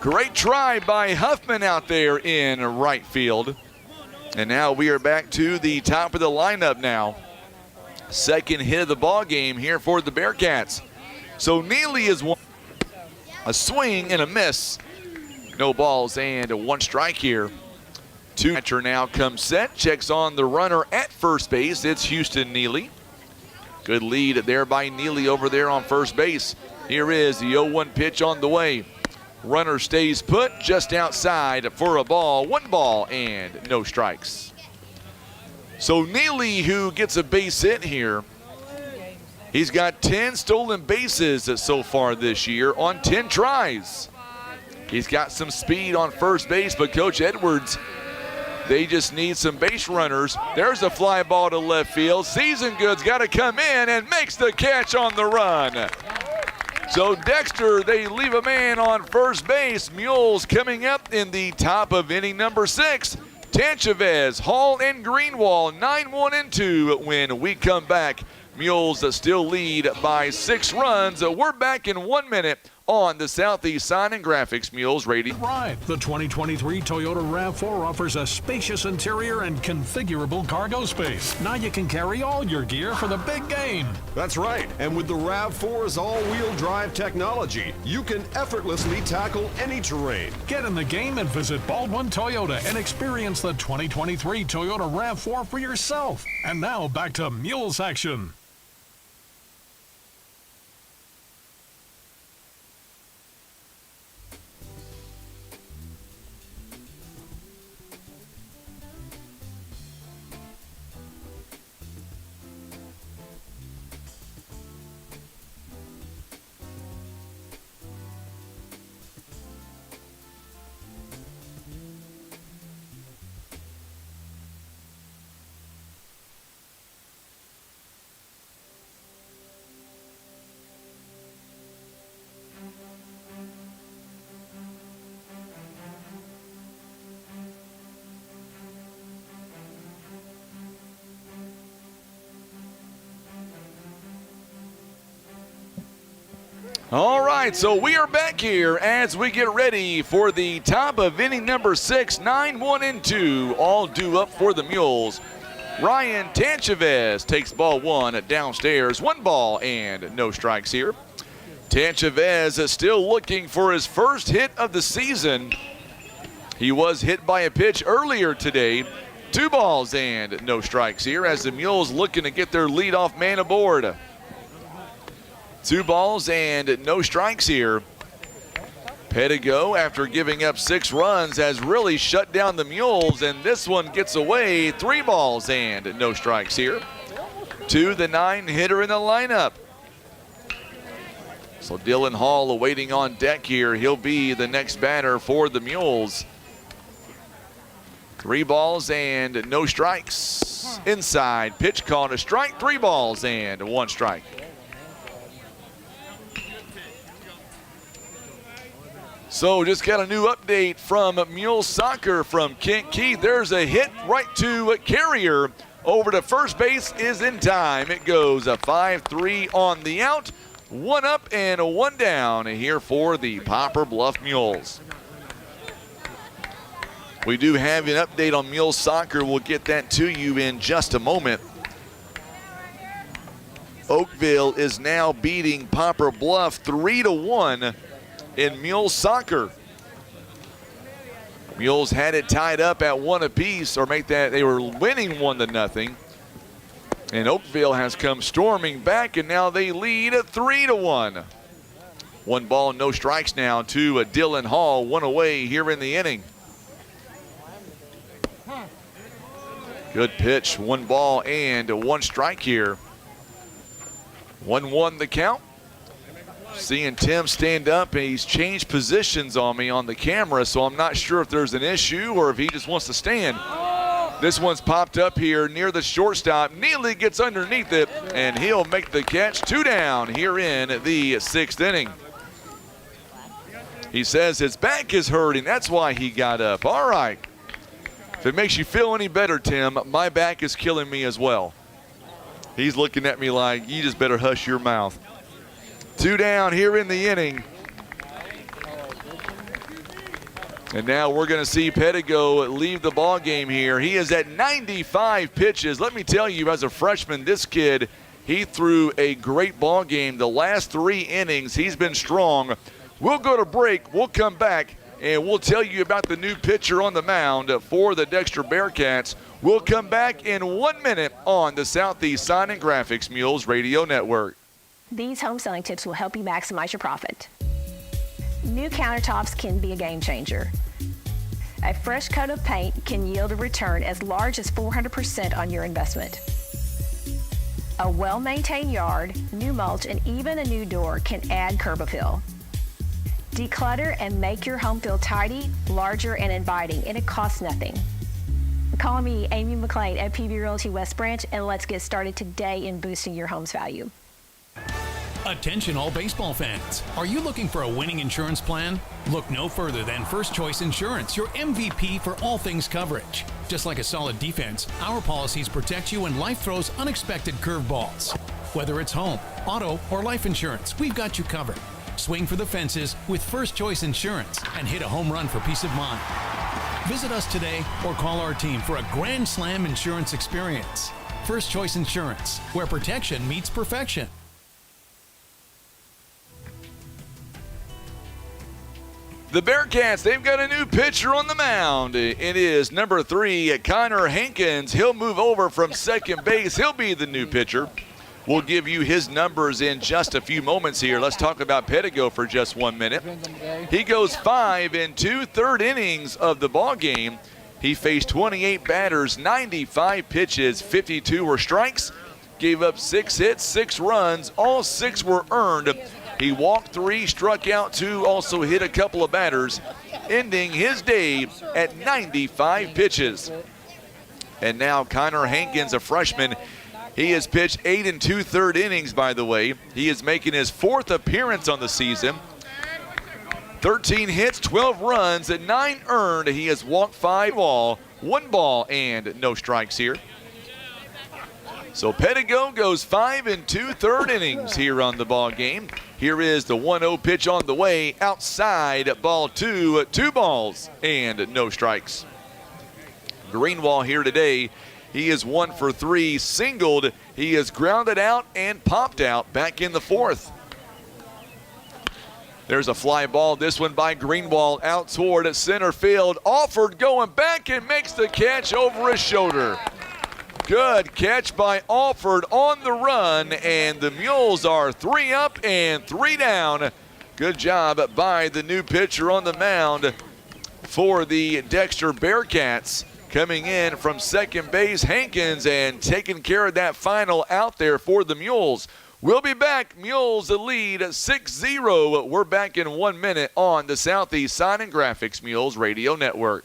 Great try by Huffman out there in right field. And now we are back to the top of the lineup now. 2nd hit of the ball game here for the Bearcats. So Neely is one. A swing and a miss. No balls and 1 strike here. 2 catcher now comes set. Checks on the runner at first base. It's Houston Neely. Good lead there by Neely over there on first base. Here is the 0-1 pitch on the way. Runner stays put just outside for a ball. 1 ball and no strikes. So Neely, who gets a base hit here, he's got 10 stolen bases so far this year on 10 tries. He's got some speed on first base, but Coach Edwards, they just need some base runners. There's a fly ball to left field. Season Good's got to come in and makes the catch on the run. So Dexter, they leave a man on first base. Mules coming up in the top of inning number 6. Tanchavez, Hall, and Greenwall, 9-1 and 2 when we come back. Mules still lead by 6 runs. We're back in 1 minute on the Southeast Sign and Graphics Mules Radio. Ride. The 2023 Toyota RAV4 offers a spacious interior and configurable cargo space. Now you can carry all your gear for the big game. That's right. And with the RAV4's all-wheel drive technology, you can effortlessly tackle any terrain. Get in the game and visit Baldwin Toyota and experience the 2023 Toyota RAV4 for yourself. And now back to Mules action. All right, so we are back here as we get ready for the top of inning number 6, 9-1 and 2, all due up for the Mules. Ryan Tanchavez takes ball 1 downstairs, 1 ball and no strikes here. Tanchavez is still looking for his first hit of the season. He was hit by a pitch earlier today. 2 balls and no strikes here as the Mules looking to get their leadoff man aboard. 2 balls and no strikes here. Pedigo, after giving up 6 runs, has really shut down the Mules, and this one gets away. 3 balls and no strikes here to the 9-hitter in the lineup. So Dylan Hall awaiting on deck here. He'll be the next batter for the Mules. 3 balls and no strikes. Inside, pitch called a strike. 3 balls and 1 strike. So just got a new update from Mule Soccer from Kent Key. There's a hit right to Carrier. Over to first base is in time. It goes a 5-3 on the out. 1 up and 1 down here for the Poplar Bluff Mules. We do have an update on Mule Soccer. We'll get that to you in just a moment. Oakville is now beating Poplar Bluff 3-1 in Mules Soccer. Mules had it tied up at 1 apiece, or make that they were winning 1-0. And Oakville has come storming back, and now they lead at 3-1. 1 ball, no strikes now to Dylan Hall. 1 away here in the inning. Good pitch, 1 ball and 1 strike here. 1-1 the count. Seeing Tim stand up, and he's changed positions on me on the camera, so I'm not sure if there's an issue or if he just wants to stand. This one's popped up here near the shortstop. Neely gets underneath it, and he'll make the catch. 2 down here in the 6th inning. He says his back is hurting. That's why he got up. All right. If it makes you feel any better, Tim, my back is killing me as well. He's looking at me like, you just better hush your mouth. 2 down here in the inning. And now we're going to see Pedigo leave the ball game here. He is at 95 pitches. Let me tell you, as a freshman, this kid, he threw a great ball game. The last 3 innings, he's been strong. We'll go to break. We'll come back, and we'll tell you about the new pitcher on the mound for the Dexter Bearcats. We'll come back in 1 minute on the Southeast Sign and Graphics Mules Radio Network. These home selling tips will help you maximize your profit. New countertops can be a game changer. A fresh coat of paint can yield a return as large as 400% on your investment. A well-maintained yard, new mulch, and even a new door can add curb appeal. Declutter and make your home feel tidy, larger, and inviting, and it costs nothing. Call me, Amy McLean at PB Realty West Branch, and let's get started today in boosting your home's value. Attention all baseball fans. Are you looking for a winning insurance plan? Look no further than First Choice Insurance, your MVP for all things coverage. Just like a solid defense, our policies protect you when life throws unexpected curveballs. Whether it's home, auto, or life insurance, we've got you covered. Swing for the fences with First Choice Insurance and hit a home run for peace of mind. Visit us today or call our team for a Grand Slam insurance experience. First Choice Insurance, where protection meets perfection. The Bearcats, they've got a new pitcher on the mound. It is number 3, Connor Hankins. He'll move over from second base. He'll be the new pitcher. We'll give you his numbers in just a few moments here. Let's talk about Pedigo for just 1 minute. He goes 5 in 2/3 innings of the ball game. He faced 28 batters, 95 pitches, 52 were strikes, gave up 6 hits, 6 runs. All 6 were earned. He walked 3, struck out 2, also hit a couple of batters, ending his day at 95 pitches. And now Connor Hankins, a freshman, he has pitched 8 in 2/3 innings, by the way. He is making his 4th appearance on the season. 13 hits, 12 runs, and 9 earned. He has walked 5 all, 1 ball, and no strikes here. So Pedigo goes 5 in 2/3 innings here on the ball game. Here is the 1-0 pitch on the way. Outside, ball 2, 2 balls, and no strikes. Greenwald here today. He is 1 for 3, singled. He is grounded out and popped out back in the 4th. There's a fly ball, this one by Greenwald out toward center field. Alford going back and makes the catch over his shoulder. Good catch by Alford on the run, and the Mules are 3 up and 3 down. Good job by the new pitcher on the mound for the Dexter Bearcats. Coming in from second base, Hankins, and taking care of that final out there for the Mules. We'll be back. Mules lead 6-0. We're back in 1 minute on the Southeast Sign and Graphics Mules Radio Network.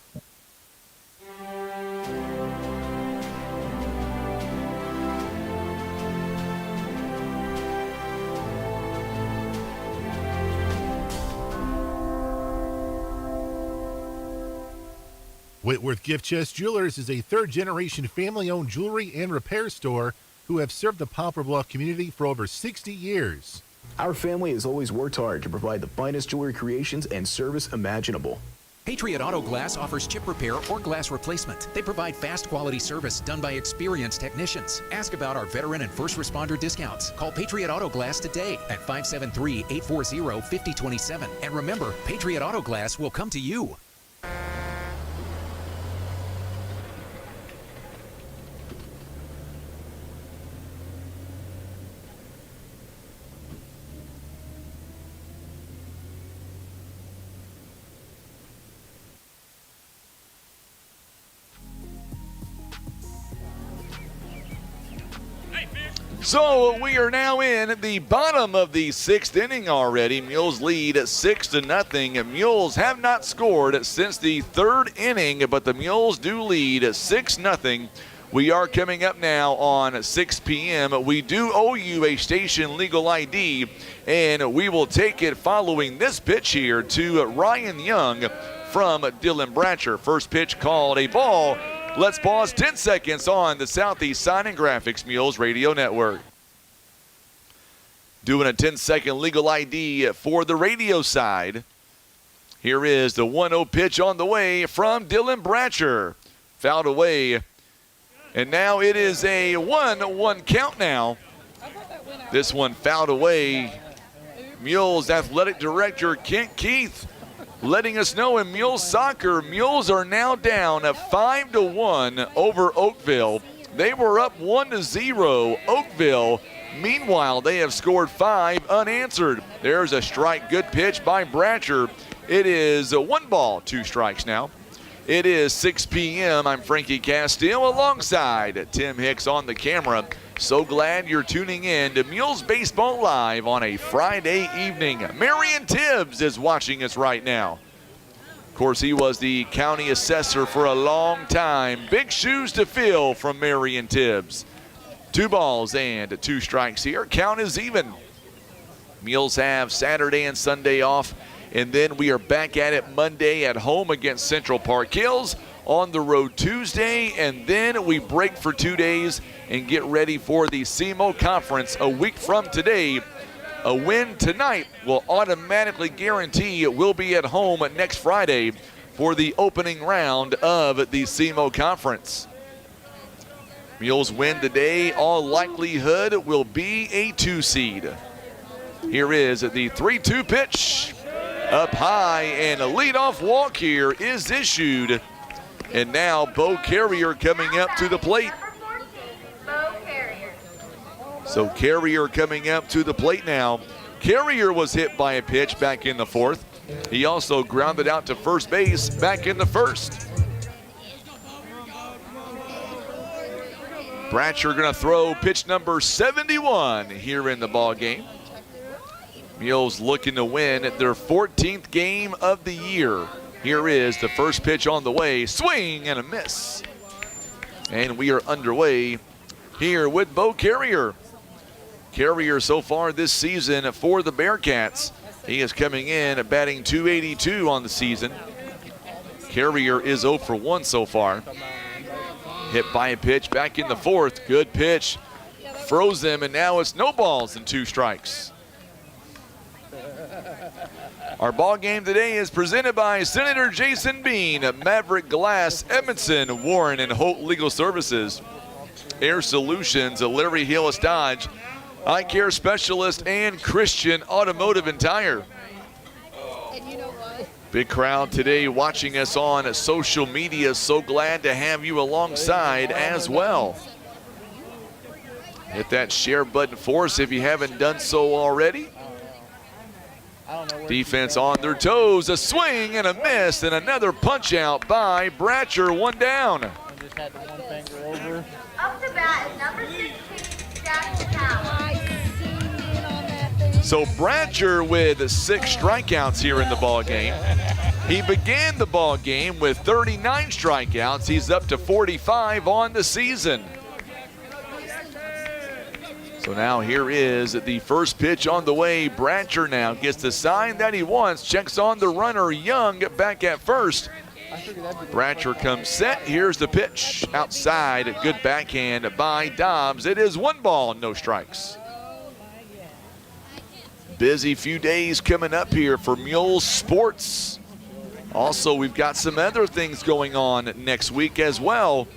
Whitworth Gift Chest Jewelers is a third-generation family-owned jewelry and repair store who have served the Poplar Bluff community for over 60 years. Our family has always worked hard to provide the finest jewelry creations and service imaginable. Patriot Auto Glass offers chip repair or glass replacement. They provide fast quality service done by experienced technicians. Ask about our veteran and first responder discounts. Call Patriot Auto Glass today at 573-840-5027. And remember, Patriot Auto Glass will come to you. So we are now in the bottom of the 6th inning already. Mules lead 6-0. Mules have not scored since the 3rd inning, but the Mules do lead 6-0. We are coming up now on 6 p.m. We do owe you a station legal ID, and we will take it following this pitch here to Ryan Young from Dylan Bratcher. First pitch called a ball. Let's pause 10 seconds on the Southeast Sign and Graphics Mules Radio Network. Doing a 10-second legal ID for the radio side. Here is the 1-0 pitch on the way from Dylan Bratcher. Fouled away. And now it is a 1-1 count now. This one fouled away. Mules Athletic Director Kent Keith letting us know in Mules soccer, Mules are now down 5-1 over Oakville. They were up 1-0. Oakville, meanwhile, they have scored 5 unanswered. There's a strike. Good pitch by Bratcher. It is 1 ball, 2 strikes now. It is 6 p.m. I'm Frankie Castile alongside Tim Hicks on the camera. So glad you're tuning in to Mules Baseball Live on a Friday evening. Marion Tibbs is watching us right now. Of course, he was the county assessor for a long time. Big shoes to fill from Marion Tibbs. 2 balls and 2 strikes here. Count is even. Mules have Saturday and Sunday off, and then we are back at it Monday at home against Central Park Hills, on the road Tuesday, and then we break for 2 days and get ready for the SEMO Conference a week from today A win tonight will automatically guarantee we'll be at home next Friday for the opening round of the SEMO Conference. Mules win today, all likelihood will be a 2 seed. Here is the 3-2 pitch. Up high, and a leadoff walk here is issued. And now Bo Carrier coming up to the plate. So Carrier coming up to the plate now. Carrier was hit by a pitch back in the 4th. He also grounded out to first base back in the 1st. Bratcher going to throw pitch number 71 here in the ball game. Mules looking to win their 14th game of the year. Here is the first pitch on the way. Swing and a miss. And we are underway here with Bo Carrier. Carrier so far this season for the Bearcats. He is coming in at batting .282 on the season. Carrier is 0 for 1 so far. Hit by a pitch back in the 4th. Good pitch. Froze him, and now it's no balls and 2 strikes. Our ball game today is presented by Senator Jason Bean, Maverick Glass, Edmondson, Warren, and Holt Legal Services. Air Solutions, Larry Hillis Dodge, Eye Care Specialist, and Christian Automotive and Tire. Big crowd today watching us on social media. So glad to have you alongside as well. Hit that share button for us if you haven't done so already. Defense on their toes, a swing and a miss, and another punch out by Bratcher, 1 down. Just had the one finger over. Up to bat is number 16, Jackson Howard. So Bratcher with 6 strikeouts here in the ball game. He began the ball game with 39 strikeouts. He's up to 45 on the season. So now here is the first pitch on the way. Bratcher now gets the sign that he wants. Checks on the runner, Young, back at first. Bratcher comes set. Here's the pitch. Outside, good backhand by Dobbs. It is 1 ball, no strikes. Busy few days coming up here for Mules Sports. Also, we've got some other things going on next week as well.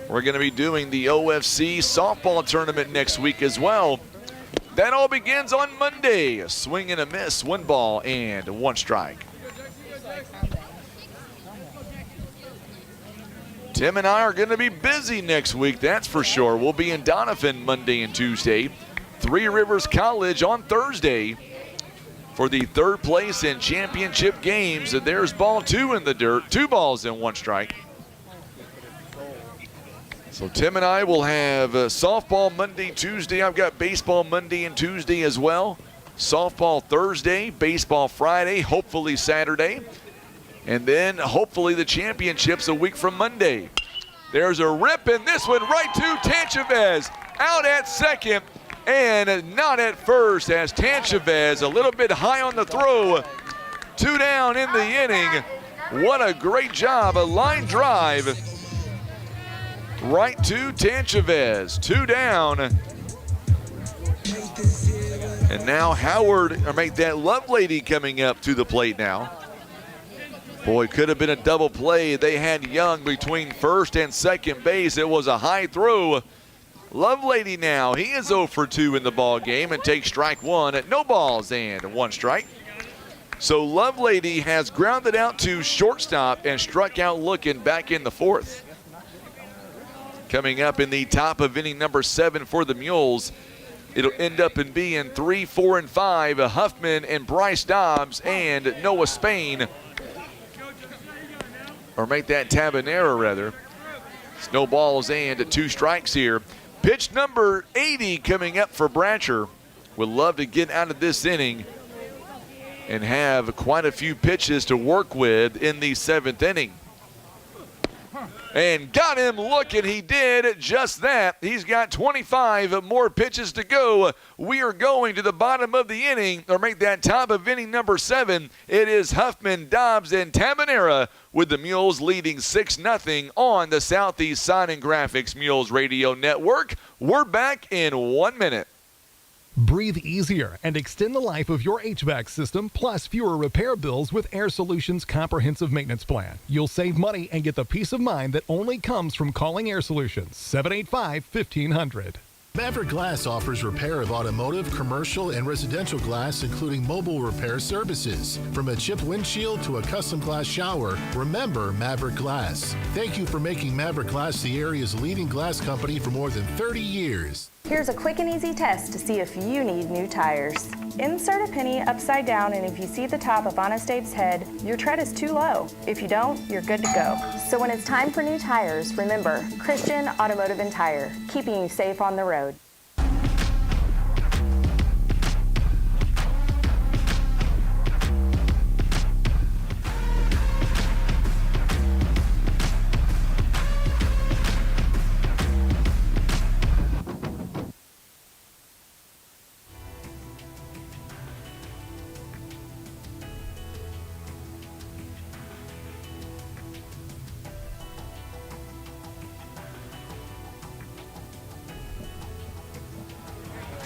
We're going to be doing the OFC softball tournament next week as well. That all begins on Monday. A swing and a miss, 1 ball and 1 strike. Tim and I are going to be busy next week, that's for sure. We'll be in Donovan Monday and Tuesday. 3 Rivers College on Thursday for the 3rd place in championship games. There's ball 2 in the dirt, 2 balls and 1 strike. So Tim and I will have softball Monday, Tuesday. I've got baseball Monday and Tuesday as well. Softball Thursday, baseball Friday, hopefully Saturday. And then hopefully the championships a week from Monday. There's a rip, and this one right to Tanchavez. Out at second and not at first, as Tanchavez a little bit high on the throw. 2 down in the inning. What a great job, a line drive. Right to Tanchavez, 2 down. And now Howard, or make that Lovelady coming up to the plate now. Boy, could have been a double play. They had Young between first and second base. It was a high throw. Lovelady now, he is 0 for 2 in the ball game and takes strike 1 at no balls and 1 strike. So Lovelady has grounded out to shortstop and struck out looking back in the 4th. Coming up in the top of inning number 7 for the Mules, it'll end up in being 3, 4, and 5. Huffman and Bryce Dobbs and Noah Spain. Or make that Tabanera rather. It's no balls and 2 strikes here. Pitch number 80 coming up for Bratcher. Would love to get out of this inning and have quite a few pitches to work with in the 7th inning. And got him looking. He did just that. He's got 25 more pitches to go. We are going to the bottom of the inning, or make that top of inning number 7. It is Huffman, Dobbs, and Tabanera with the Mules leading 6-0 on the Southeast Sign and Graphics Mules Radio Network. We're back in 1 minute. Breathe easier and extend the life of your HVAC system, plus fewer repair bills with Air Solutions Comprehensive Maintenance Plan. You'll save money and get the peace of mind that only comes from calling Air Solutions. 785-1500. Maverick Glass offers repair of automotive, commercial, and residential glass, including mobile repair services. From a chipped windshield to a custom glass shower, remember Maverick Glass. Thank you for making Maverick Glass the area's leading glass company for more than 30 years. Here's a quick and easy test to see if you need new tires. Insert a penny upside down, and if you see the top of Honest Abe's head, your tread is too low. If you don't, you're good to go. So when it's time for new tires, remember Christian Automotive and Tire, keeping you safe on the road.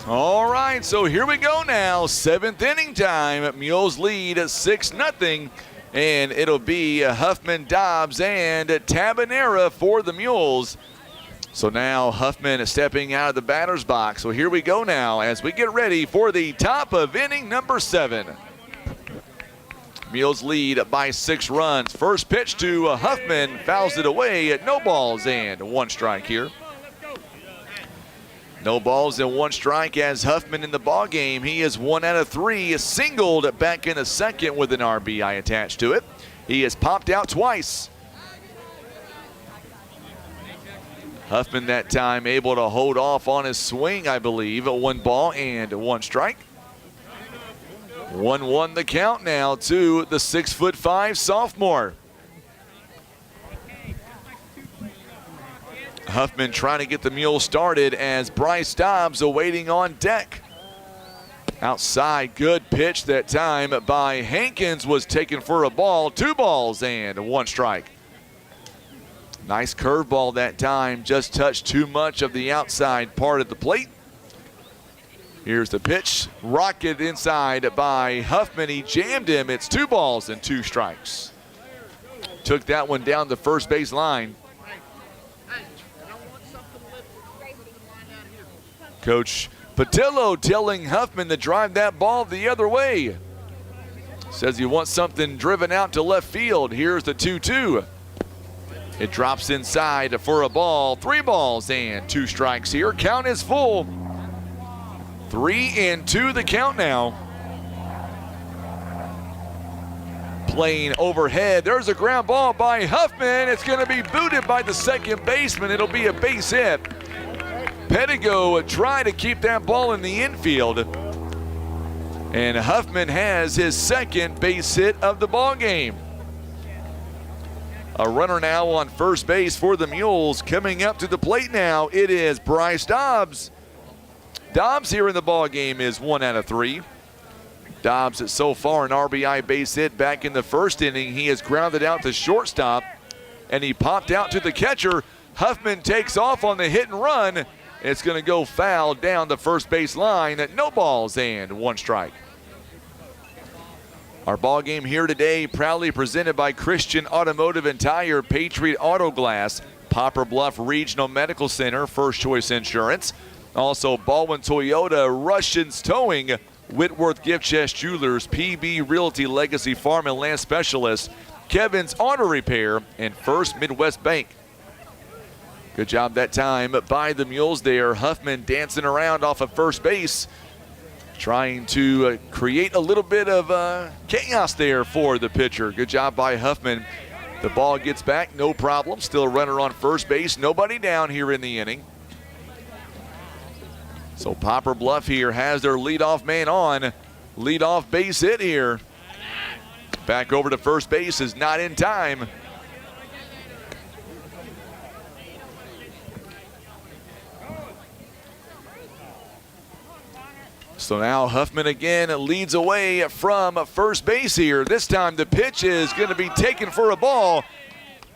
All right, so here we go now. 7th inning time. Mules lead 6-0, and it'll be Huffman, Dobbs, and Tabanera for the Mules. So now Huffman stepping out of the batter's box. So here we go now as we get ready for the top of inning number 7. Mules lead by 6 runs. First pitch to Huffman, fouls it away. No balls and 1 strike here. No balls and 1 strike as Huffman in the ball game. He is 1 out of 3, singled back in the second with an RBI attached to it. He has popped out twice. Huffman that time able to hold off on his swing, I believe. 1 ball and 1 strike. 1-1 the count now to the 6'5" sophomore. Huffman trying to get the Mules started as Bryce Dobbs awaiting on deck. Outside, good pitch that time by Hankins, was taken for a ball. 2 balls and 1 strike. Nice curveball that time, just touched too much of the outside part of the plate. Here's the pitch, rocket inside by Huffman. He jammed him. It's 2 balls and 2 strikes. Took that one down the first base line. Coach Patillo telling Huffman to drive that ball the other way. Says he wants something driven out to left field. Here's the 2-2. It drops inside for a ball. 3 balls and 2 strikes here. Count is full. 3-2 the count now. Playing overhead. There's a ground ball by Huffman. It's going to be booted by the second baseman. It'll be a base hit. Pettigo tried to keep that ball in the infield. And Huffman has his second base hit of the ball game. A runner now on first base for the Mules. Coming up to the plate now, it is Bryce Dobbs. Dobbs here in the ball game is 1 out of 3. Dobbs is so far an RBI base hit back in the first inning. He has grounded out to shortstop, and he popped out to the catcher. Huffman takes off on the hit and run. It's going to go foul down the first base line. No balls and 1 strike. Our ball game here today proudly presented by Christian Automotive and Tire, Patriot Auto Glass, Poplar Bluff Regional Medical Center, First Choice Insurance. Also Baldwin Toyota, Russians Towing, Whitworth Gift Chest Jewelers, PB Realty Legacy Farm and Land Specialist, Kevin's Auto Repair, and First Midwest Bank. Good job that time by the Mules there. Huffman dancing around off of first base, trying to create a little bit of chaos there for the pitcher. Good job by Huffman. The ball gets back, no problem. Still a runner on first base, nobody down here in the inning. So Poplar Bluff here has their leadoff man on. Leadoff base hit here. Back over to first base is not in time. So now Huffman again leads away from first base here. This time the pitch is going to be taken for a ball,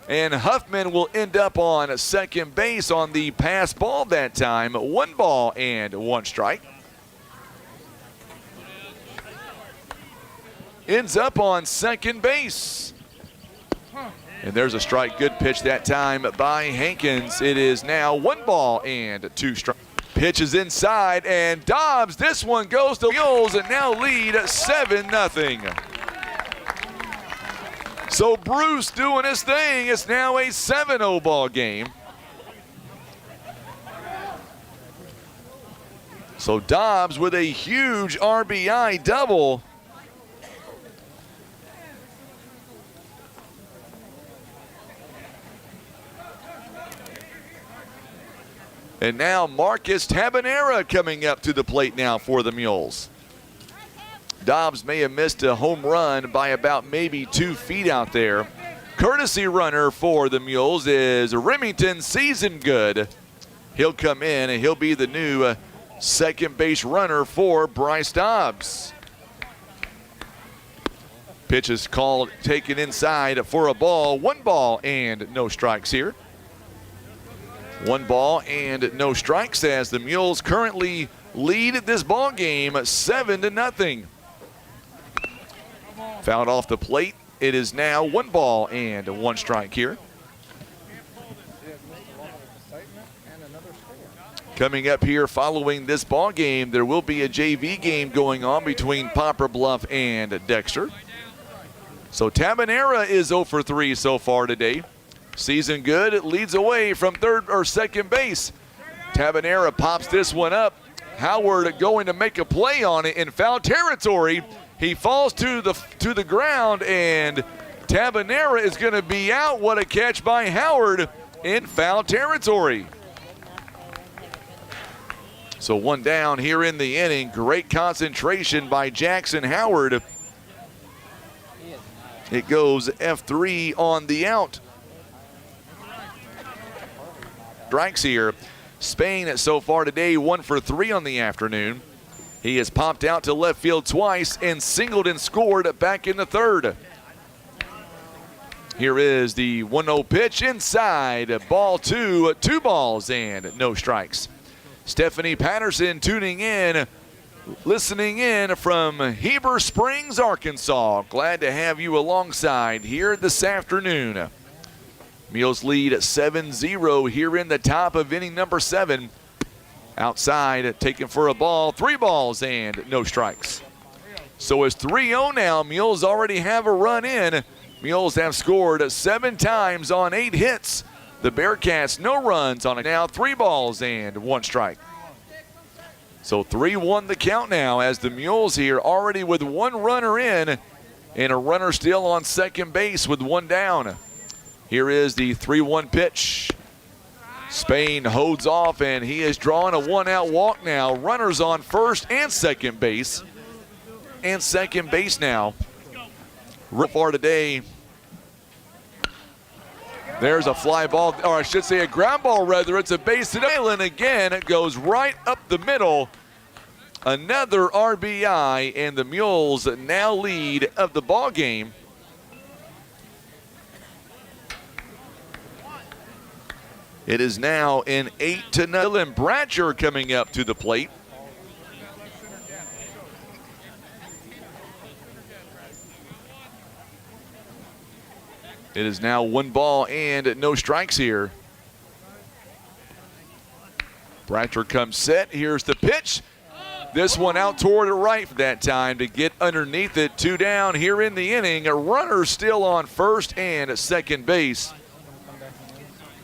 and Huffman will end up on second base on the pass ball that time. 1 ball and 1 strike. ends up on second base. And there's a strike. Good pitch that time by Hankins. It is now 1 ball and 2 strikes. Pitch is inside, and Dobbs, this one goes to Mules and now lead 7-0. So Bruce doing his thing. It's now a 7-0 ball game. So Dobbs with a huge RBI double. And now Marcus Tabanera coming up to the plate now for the Mules. Dobbs may have missed a home run by about maybe 2 feet out there. Courtesy runner for the Mules is Remington Season Good. He'll come in and he'll be the new second base runner for Bryce Dobbs. Pitch is called, taken inside for a ball. 1 ball and no strikes here. 1 ball and no strikes as the Mules currently lead this ball game 7-0. Fouled off the plate. It is now 1 ball and 1 strike here. Coming up here following this ball game, there will be a JV game going on between Poplar Bluff and Dexter. So Tabanera is 0 for 3 so far today. Season Good leads away from third or second base. Tabanera pops this one up. Howard going to make a play on it in foul territory. He falls to the ground, and Tabanera is going to be out. What a catch by Howard in foul territory. So 1 down here in the inning. Great concentration by Jackson Howard. It goes F3 on the out. Strikes here. Spain so far today 1 for 3 on the afternoon. He has popped out to left field twice and singled and scored back in the third. Here is the 1-0 pitch inside. Ball 2, 2 balls and no strikes. Stephanie Patterson tuning in, listening in from Heber Springs, Arkansas. Glad to have you alongside here this afternoon. Mules lead 7-0 here in the top of inning number 7. Outside, taken for a ball, 3 balls and no strikes. So it's 3-0 now. Mules already have a run in. Mules have scored 7 times on 8 hits. The Bearcats no runs on it now, 3 balls and 1 strike. So 3-1 the count now as the Mules here already with 1 runner in and a runner still on second base with 1 down. Here is the 3-1 pitch. Spain holds off, and he is drawing a 1-out walk now. Runners on first and second base. And second base now. Real far today. There's a fly ball, or I should say a ground ball rather. It's a base hit. And again, it goes right up the middle. Another RBI, and the Mules now lead of the ball game. It is now an 8-0. Dylan Bratcher coming up to the plate. It is now 1 ball and no strikes here. Bratcher comes set. Here's the pitch. This one out toward the right that time to get underneath it. 2 down here in the inning. A runner still on first and second base.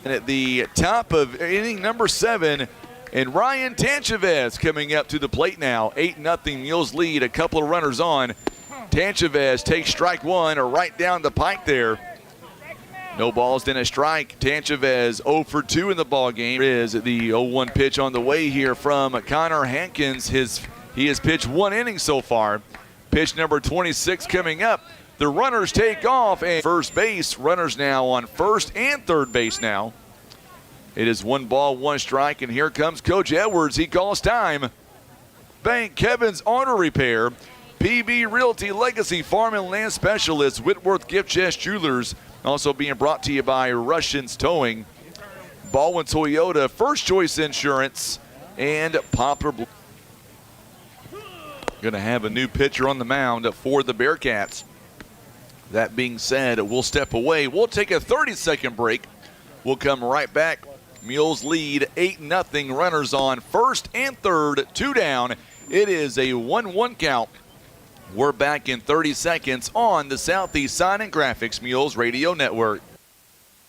And at the top of inning number 7, and Ryan Tanchavez coming up to the plate now. 8-0 Mules lead, a couple of runners on. Tanchavez takes strike 1 right down the pike there. No balls, then a strike. Tanchavez 0 for 2 in the ball game. Here is the 0-1 pitch on the way here from Connor Hankins. He has pitched 1 inning so far. Pitch number 26 coming up. The runners take off, and first base, runners now on first and third base now. It is 1 ball, 1 strike, and here comes Coach Edwards. He calls time. Bank, Kevin's Auto Repair, PB Realty, Legacy Farm and Land Specialists, Whitworth Gift Chest Jewelers, also being brought to you by Russians Towing, Baldwin Toyota, First Choice Insurance, and Poplar Bluff. Going to have a new pitcher on the mound for the Bearcats. That being said, we'll step away. We'll take a 30-second break. We'll come right back. Mules lead 8-0. Runners on first and third, 2 down. It is a 1-1 count. We're back in 30 seconds on the Southeast Sign and Graphics Mules Radio Network.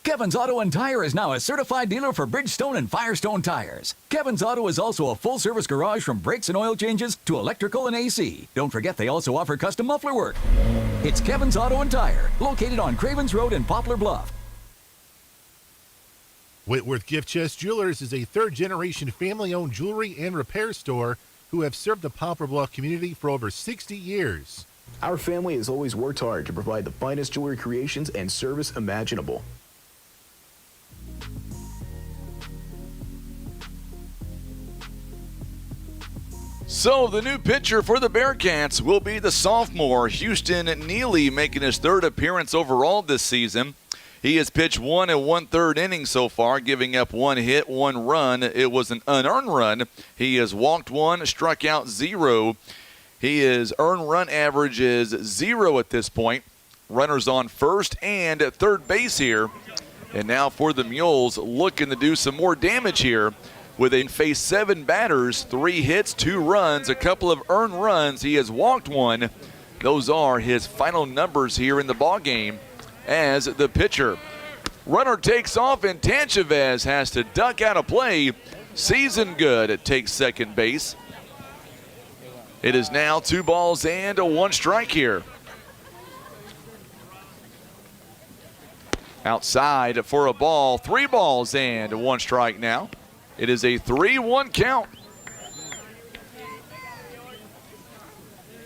Kevin's Auto and Tire is now a certified dealer for Bridgestone and Firestone tires. Kevin's Auto is also a full-service garage from brakes and oil changes to electrical and AC. Don't forget they also offer custom muffler work. It's Kevin's Auto and Tire, located on Cravens Road in Poplar Bluff. Whitworth Gift Chest Jewelers is a third-generation family-owned jewelry and repair store who have served the Poplar Bluff community for over 60 years. Our family has always worked hard to provide the finest jewelry creations and service imaginable. So the new pitcher for the Bearcats will be the sophomore Houston Neely, making his third appearance overall this season. He has pitched 1 1/3 innings so far, giving up 1 hit, 1 run. It was an unearned run. He has walked 1, struck out 0. His earned run average is 0 at this point. Runners on first and at third base here. And now for the Mules, looking to do some more damage here. With a face 7 batters, 3 hits, 2 runs, a couple of earned runs. He has walked 1. Those are his final numbers here in the ballgame as the pitcher. Runner takes off, and Tanchavez has to duck out of play. Season Good takes second base. It is now 2 balls and 1 strike here. Outside for a ball, 3 balls and 1 strike now. It is a 3-1 count.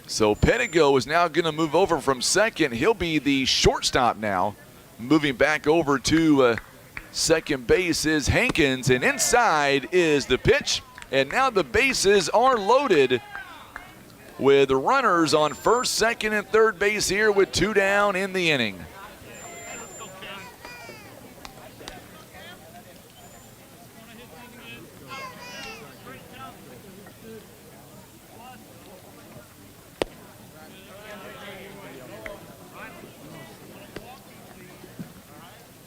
So Pedigo is now going to move over from second. He'll be the shortstop now. Moving back over to second base is Hankins, and inside is the pitch. And now the bases are loaded with runners on first, second, and third base here with 2 down in the inning.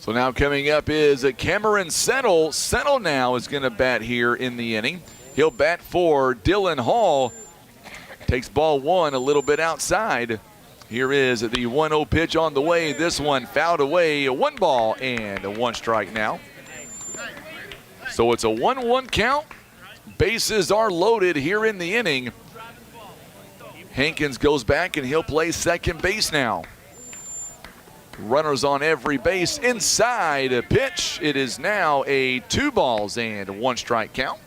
So now coming up is Cameron Settle. Settle now is going to bat here in the inning. He'll bat for Dylan Hall. Takes ball 1 a little bit outside. Here is the 1-0 pitch on the way. This one fouled away. 1 ball and 1 strike now. So it's a 1-1 count. Bases are loaded here in the inning. Hankins goes back and he'll play second base now. Runners on every base. Inside a pitch. It is now a 2 balls and 1 strike count.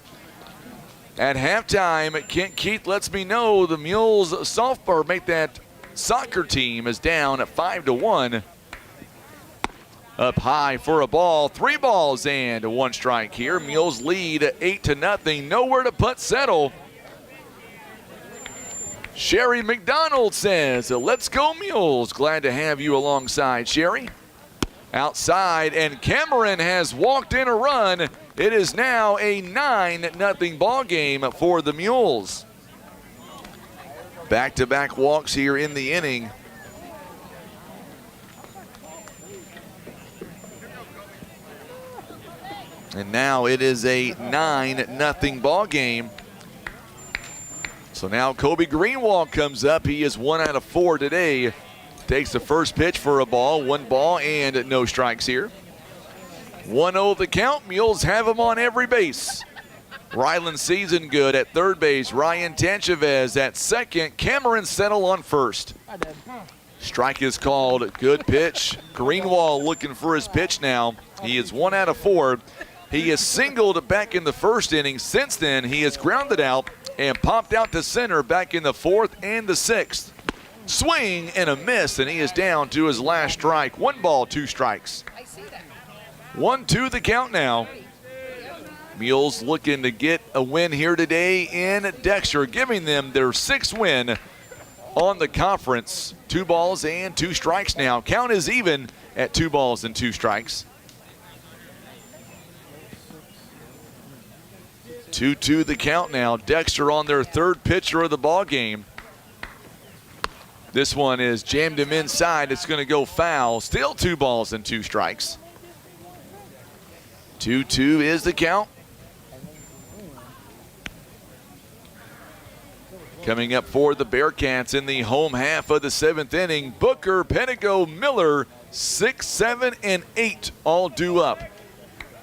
At halftime, Kent Keith lets me know the Mules softball make that soccer team is down at 5-1. Up high for a ball. 3 balls and 1 strike here. Mules lead 8-0. Nowhere to put Settle. Sherry McDonald says, let's go Mules. Glad to have you alongside, Sherry. Outside, and Cameron has walked in a run. It is now a 9-0 ball game for the Mules. Back-to-back walks here in the inning. And now it is a 9-0 ball game. So now Kobe Greenwald comes up. He is 1 out of 4 today. Takes the first pitch for a ball. 1 ball and no strikes here. 1-0 the count. Mules have him on every base. Rylan Season Good at third base. Ryan Tanchavez at second. Cameron Settle on first. Strike is called. Good pitch. Greenwald looking for his pitch now. He is 1 out of 4. He is singled back in the first inning. Since then, he has grounded out and popped out to center back in the 4th and the 6th. Swing and a miss, and he is down to his last strike. 1 ball, 2 strikes. 1-2 the count now. Mules looking to get a win here today in Dexter, giving them their 6th win on the conference. 2 balls and 2 strikes now. Count is even at 2 balls and 2 strikes. 2-2 the count now. Dexter on their 3rd pitcher of the ball game. This one is jammed him inside. It's going to go foul. Still 2 balls and 2 strikes. 2-2 is the count. Coming up for the Bearcats in the home half of the 7th inning, Booker, Pedigo, Miller, 6, 7, and 8 all due up.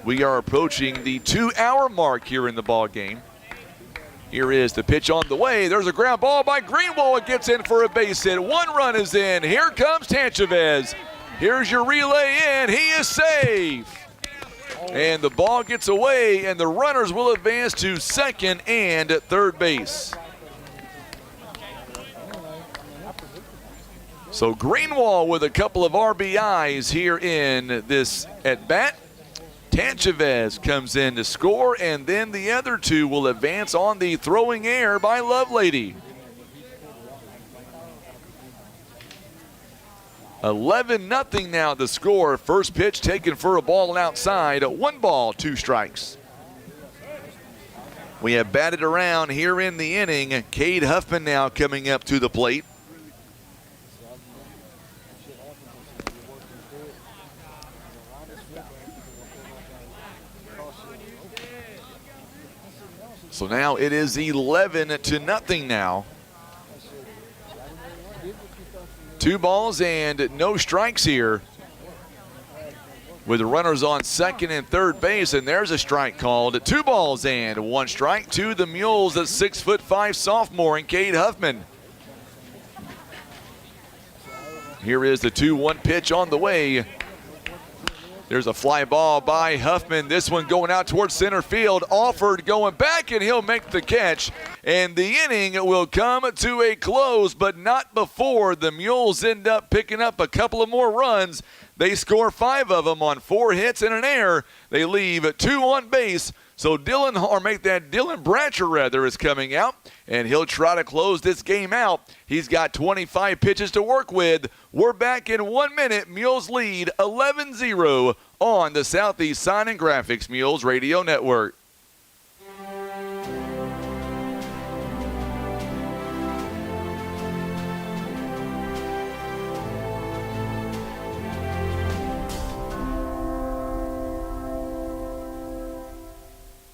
We are approaching the 2-hour mark here in the ball game. Here is the pitch on the way. There's a ground ball by Greenwald. It gets in for a base hit. 1 run is in. Here comes Tanchavez. Here's your relay in. He is safe. And the ball gets away, and the runners will advance to second and third base. So Greenwald with a couple of RBIs here in this at-bat. Tanchavez comes in to score, and then the other 2 will advance on the throwing error by Lovelady. 11-0 now the score. First pitch taken for a ball outside. 1 ball, 2 strikes. We have batted around here in the inning. Cade Huffman now coming up to the plate. So now it is 11-0 now. 2 balls and no strikes here with the runners on second and third base, and there's a strike called. 2 balls and 1 strike to the Mules, a 6'5" sophomore in Cade Huffman. Here is the 2-1 pitch on the way. There's a fly ball by Huffman. This one going out towards center field. Alford going back, and he'll make the catch. And the inning will come to a close, but not before the Mules end up picking up a couple of more runs. They score 5 of them on 4 hits and an error. They leave 2 on base. So Dylan Bratcher is coming out, and he'll try to close this game out. He's got 25 pitches to work with. We're back in 1 minute. Mules lead 11-0 on the Southeast Sign and Graphics Mules Radio Network.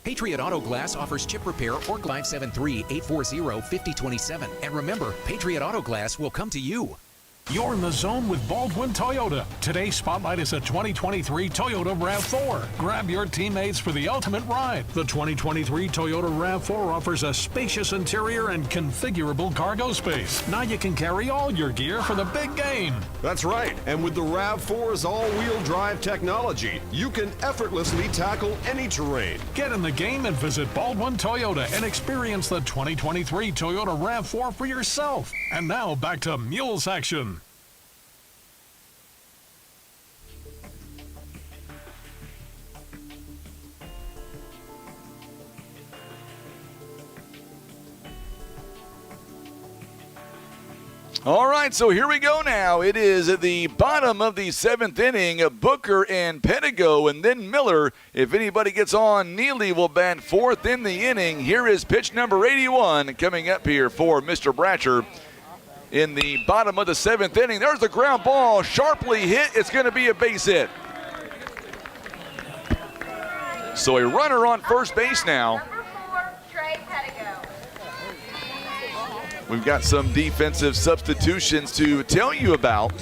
Patriot Auto Glass offers chip repair or 573-840-5027. And remember, Patriot Auto Glass will come to you. You're in the zone with Baldwin Toyota. Today's spotlight is a 2023 Toyota RAV4. Grab your teammates for the ultimate ride. The 2023 Toyota RAV4 offers a spacious interior and configurable cargo space. Now you can carry all your gear for the big game. That's right. And with the RAV4's all-wheel drive technology, you can effortlessly tackle any terrain. Get in the game and visit Baldwin Toyota and experience the 2023 Toyota RAV4 for yourself. And now back to Mules action. All right, so here we go now. It is at the bottom of the 7th inning. Booker and Pedigo, and then Miller. If anybody gets on, Neely will bat 4th in the inning. Here is pitch number 81 coming up here for Mr. Bratcher. In the bottom of the 7th inning, there's the ground ball, sharply hit. It's going to be a base hit. So a runner on first base now. We've got some defensive substitutions to tell you about.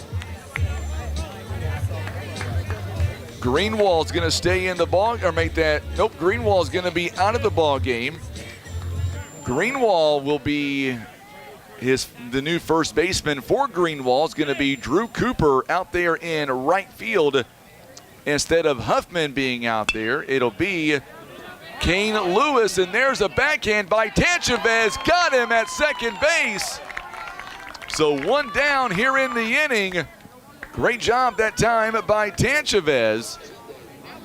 Greenwald's going to stay in the ball, or make that. Nope, Greenwald's going to be out of the ball game. Greenwald will be the new first baseman for Greenwald. Is going to be Drew Cooper out there in right field instead of Huffman being out there. It'll be Kane Lewis, and there's a backhand by Tanchavez. Got him at second base. So 1 down here in the inning. Great job that time by Tanchavez.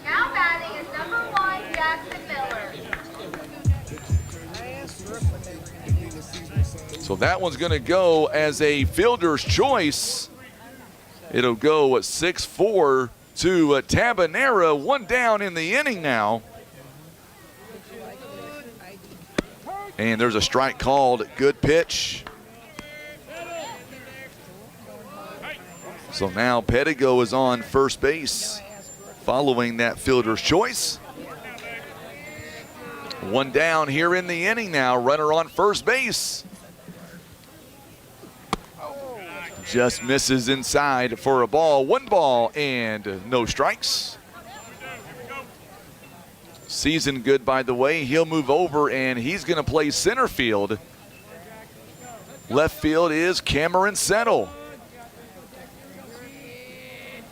Now batting is number 1, Jackson Miller. So that one's going to go as a fielder's choice. It'll go 6-4 to Tabanera. 1 down in the inning now. And there's a strike called. Good pitch. So now Pedigo is on first base following that fielder's choice. One down here in the inning now. Runner on first base. Just misses inside for a ball. 1 ball and no strikes. Season good, by the way. He'll move over and he's going to play center field. Left field is Cameron Settle.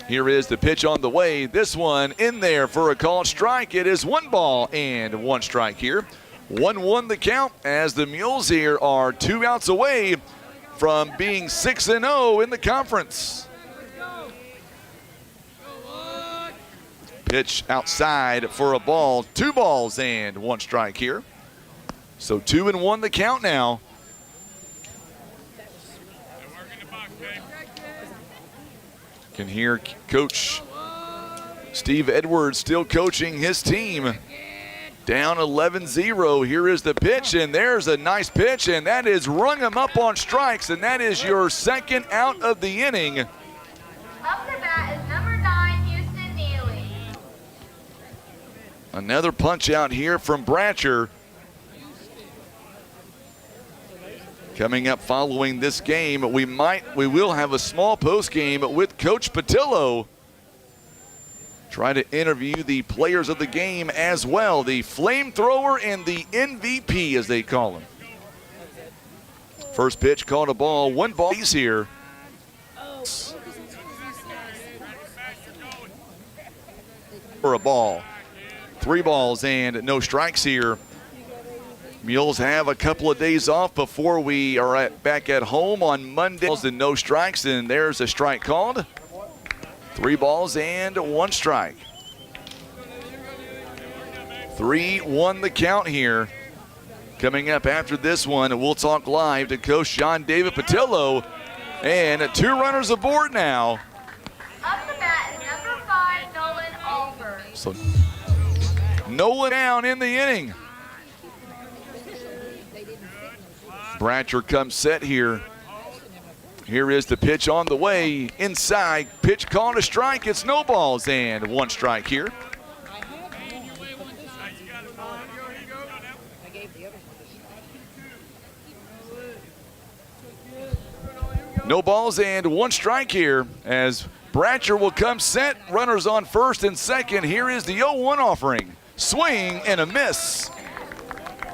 Here is the pitch on the way. This one in there for a called strike. It is 1 ball and 1 strike here. 1-1 the count as the Mules here are 2 outs away from being 6-0 in the conference. Pitch outside for a ball. 2 balls and 1 strike here. So 2-1 the count now. Can hear Coach Steve Edwards still coaching his team. Down 11-0. Here is the pitch, and there's a nice pitch, and that is rung him up on strikes, and that is your second out of the inning. Up the bat is number 9, Houston Neely. Another punch out here from Bratcher. Coming up following this game, we will have a small post game with Coach Patillo. Try to interview the players of the game as well, the flamethrower and the MVP as they call him. First pitch called a ball, 1 ball. He's here. For a ball. 3 balls and no strikes here. Mules have a couple of days off before we are back at home on Monday. And no strikes, and there's a strike called. 3 balls and 1 strike. 3-1 the count here. Coming up after this one, we'll talk live to Coach John David Patillo. And 2 runners aboard now. Up the bat is number 5, Nolan Alford. So Nolan down in the inning. Bratcher comes set here. Here is the pitch on the way. Inside, pitch called a strike. It's no balls and 1 strike here. No balls and 1 strike here as Bratcher will come set. Runners on first and second. Here is the 0-1 offering. Swing and a miss.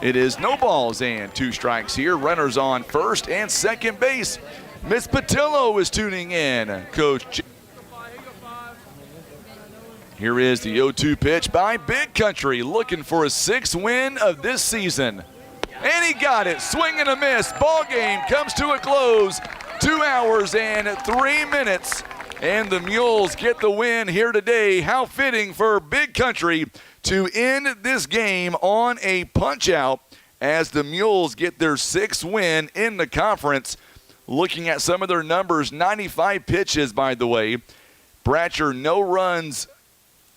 It is no balls and 2 strikes here. Runners on first and second base. Miss Patillo is tuning in. Coach. Here is the 0-2 pitch by Big Country, looking for a 6th win of this season. And he got it. Swing and a miss. Ball game comes to a close. 2 hours and 3 minutes. And the Mules get the win here today. How fitting for Big Country to end this game on a punch-out as the Mules get their 6th win in the conference. Looking at some of their numbers, 95 pitches, by the way. Bratcher, no runs.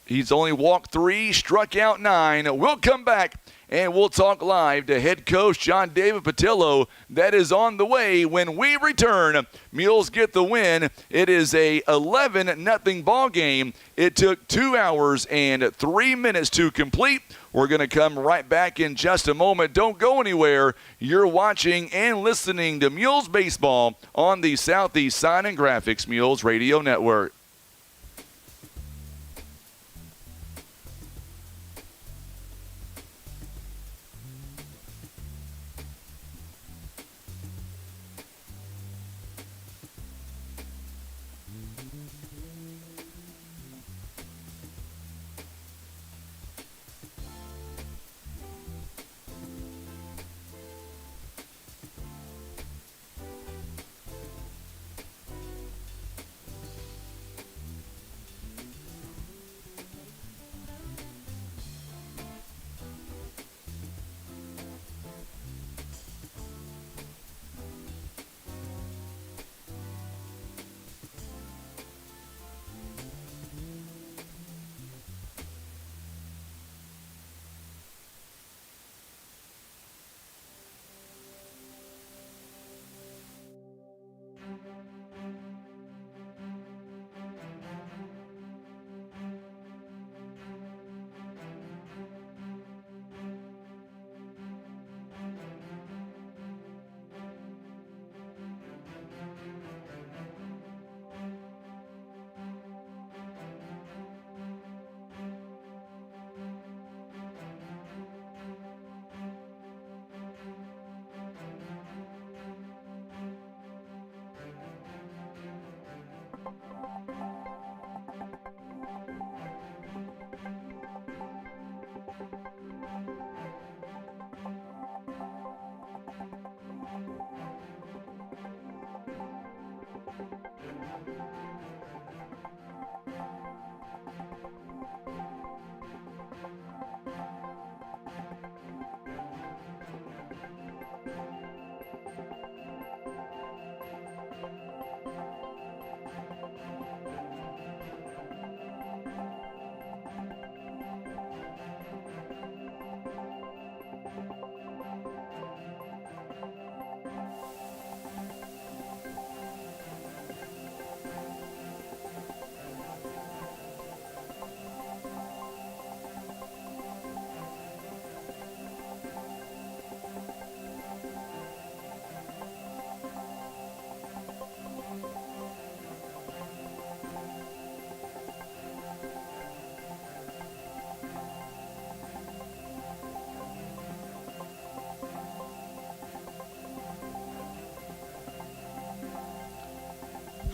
He's only walked 3, struck out 9. We'll come back and we'll talk live to head coach John David Patillo. That is on the way when we return. Mules get the win. It is a 11-0 ball game. It took 2 hours and 3 minutes to complete. We're going to come right back in just a moment. Don't go anywhere. You're watching and listening to Mules Baseball on the Southeast Sign and Graphics Mules Radio Network.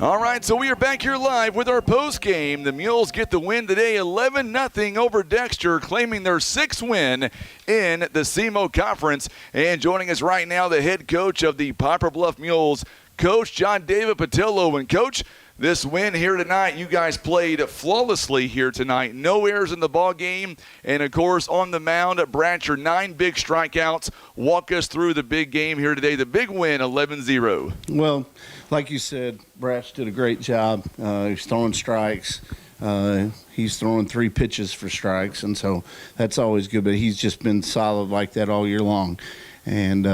All right, so we are back here live with our post game. The Mules get the win today, 11-0 over Dexter, claiming their 6th win in the SEMO Conference. And joining us right now, the head coach of the Poplar Bluff Mules, Coach John David Patillo. And Coach, this win here tonight, you guys played flawlessly here tonight. No errors in the ball game. And, of course, on the mound, Bratcher, 9 big strikeouts. Walk us through the big game here today, the big win, 11-0. Well, like you said, Bratch did a great job. He's throwing strikes. He's throwing 3 pitches for strikes, and so that's always good. But he's just been solid like that all year long, and,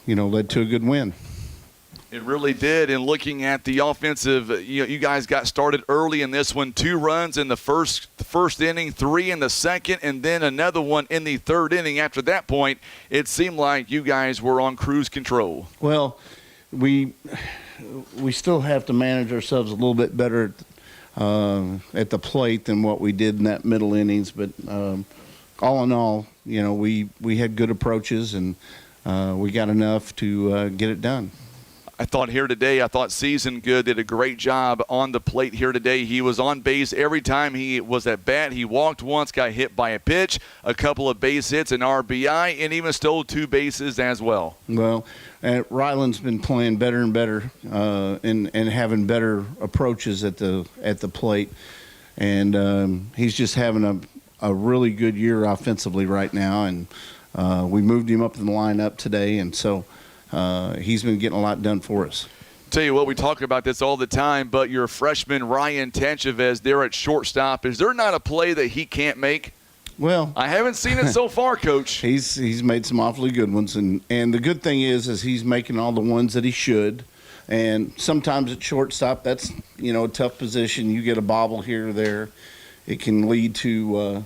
led to a good win. It really did. And looking at the offensive, you guys got started early in this one. 2 runs in the first inning, 3 in the second, and then another one in the 3rd inning. After that point, it seemed like you guys were on cruise control. Well, we still have to manage ourselves a little bit better at the plate than what we did in that middle innings. But all in all, we had good approaches, and we got enough to get it done. I thought Season Good did a great job on the plate here today. He was on base every time he was at bat. He walked once, got hit by a pitch, a couple of base hits, an RBI, and even stole 2 bases as well. Well, Ryland's been playing better and better and having better approaches at the plate. And he's just having a really good year offensively right now. And we moved him up in the lineup today, and so he's been getting a lot done for us. Tell you what, we talk about this all the time, but your freshman Ryan Tanchavez there at shortstop, is there not a play that he can't make? Well, I haven't seen it so far, Coach. He's made some awfully good ones, and the good thing is he's making all the ones that he should. And sometimes at shortstop, that's a tough position. You get a bobble here or there, it can lead to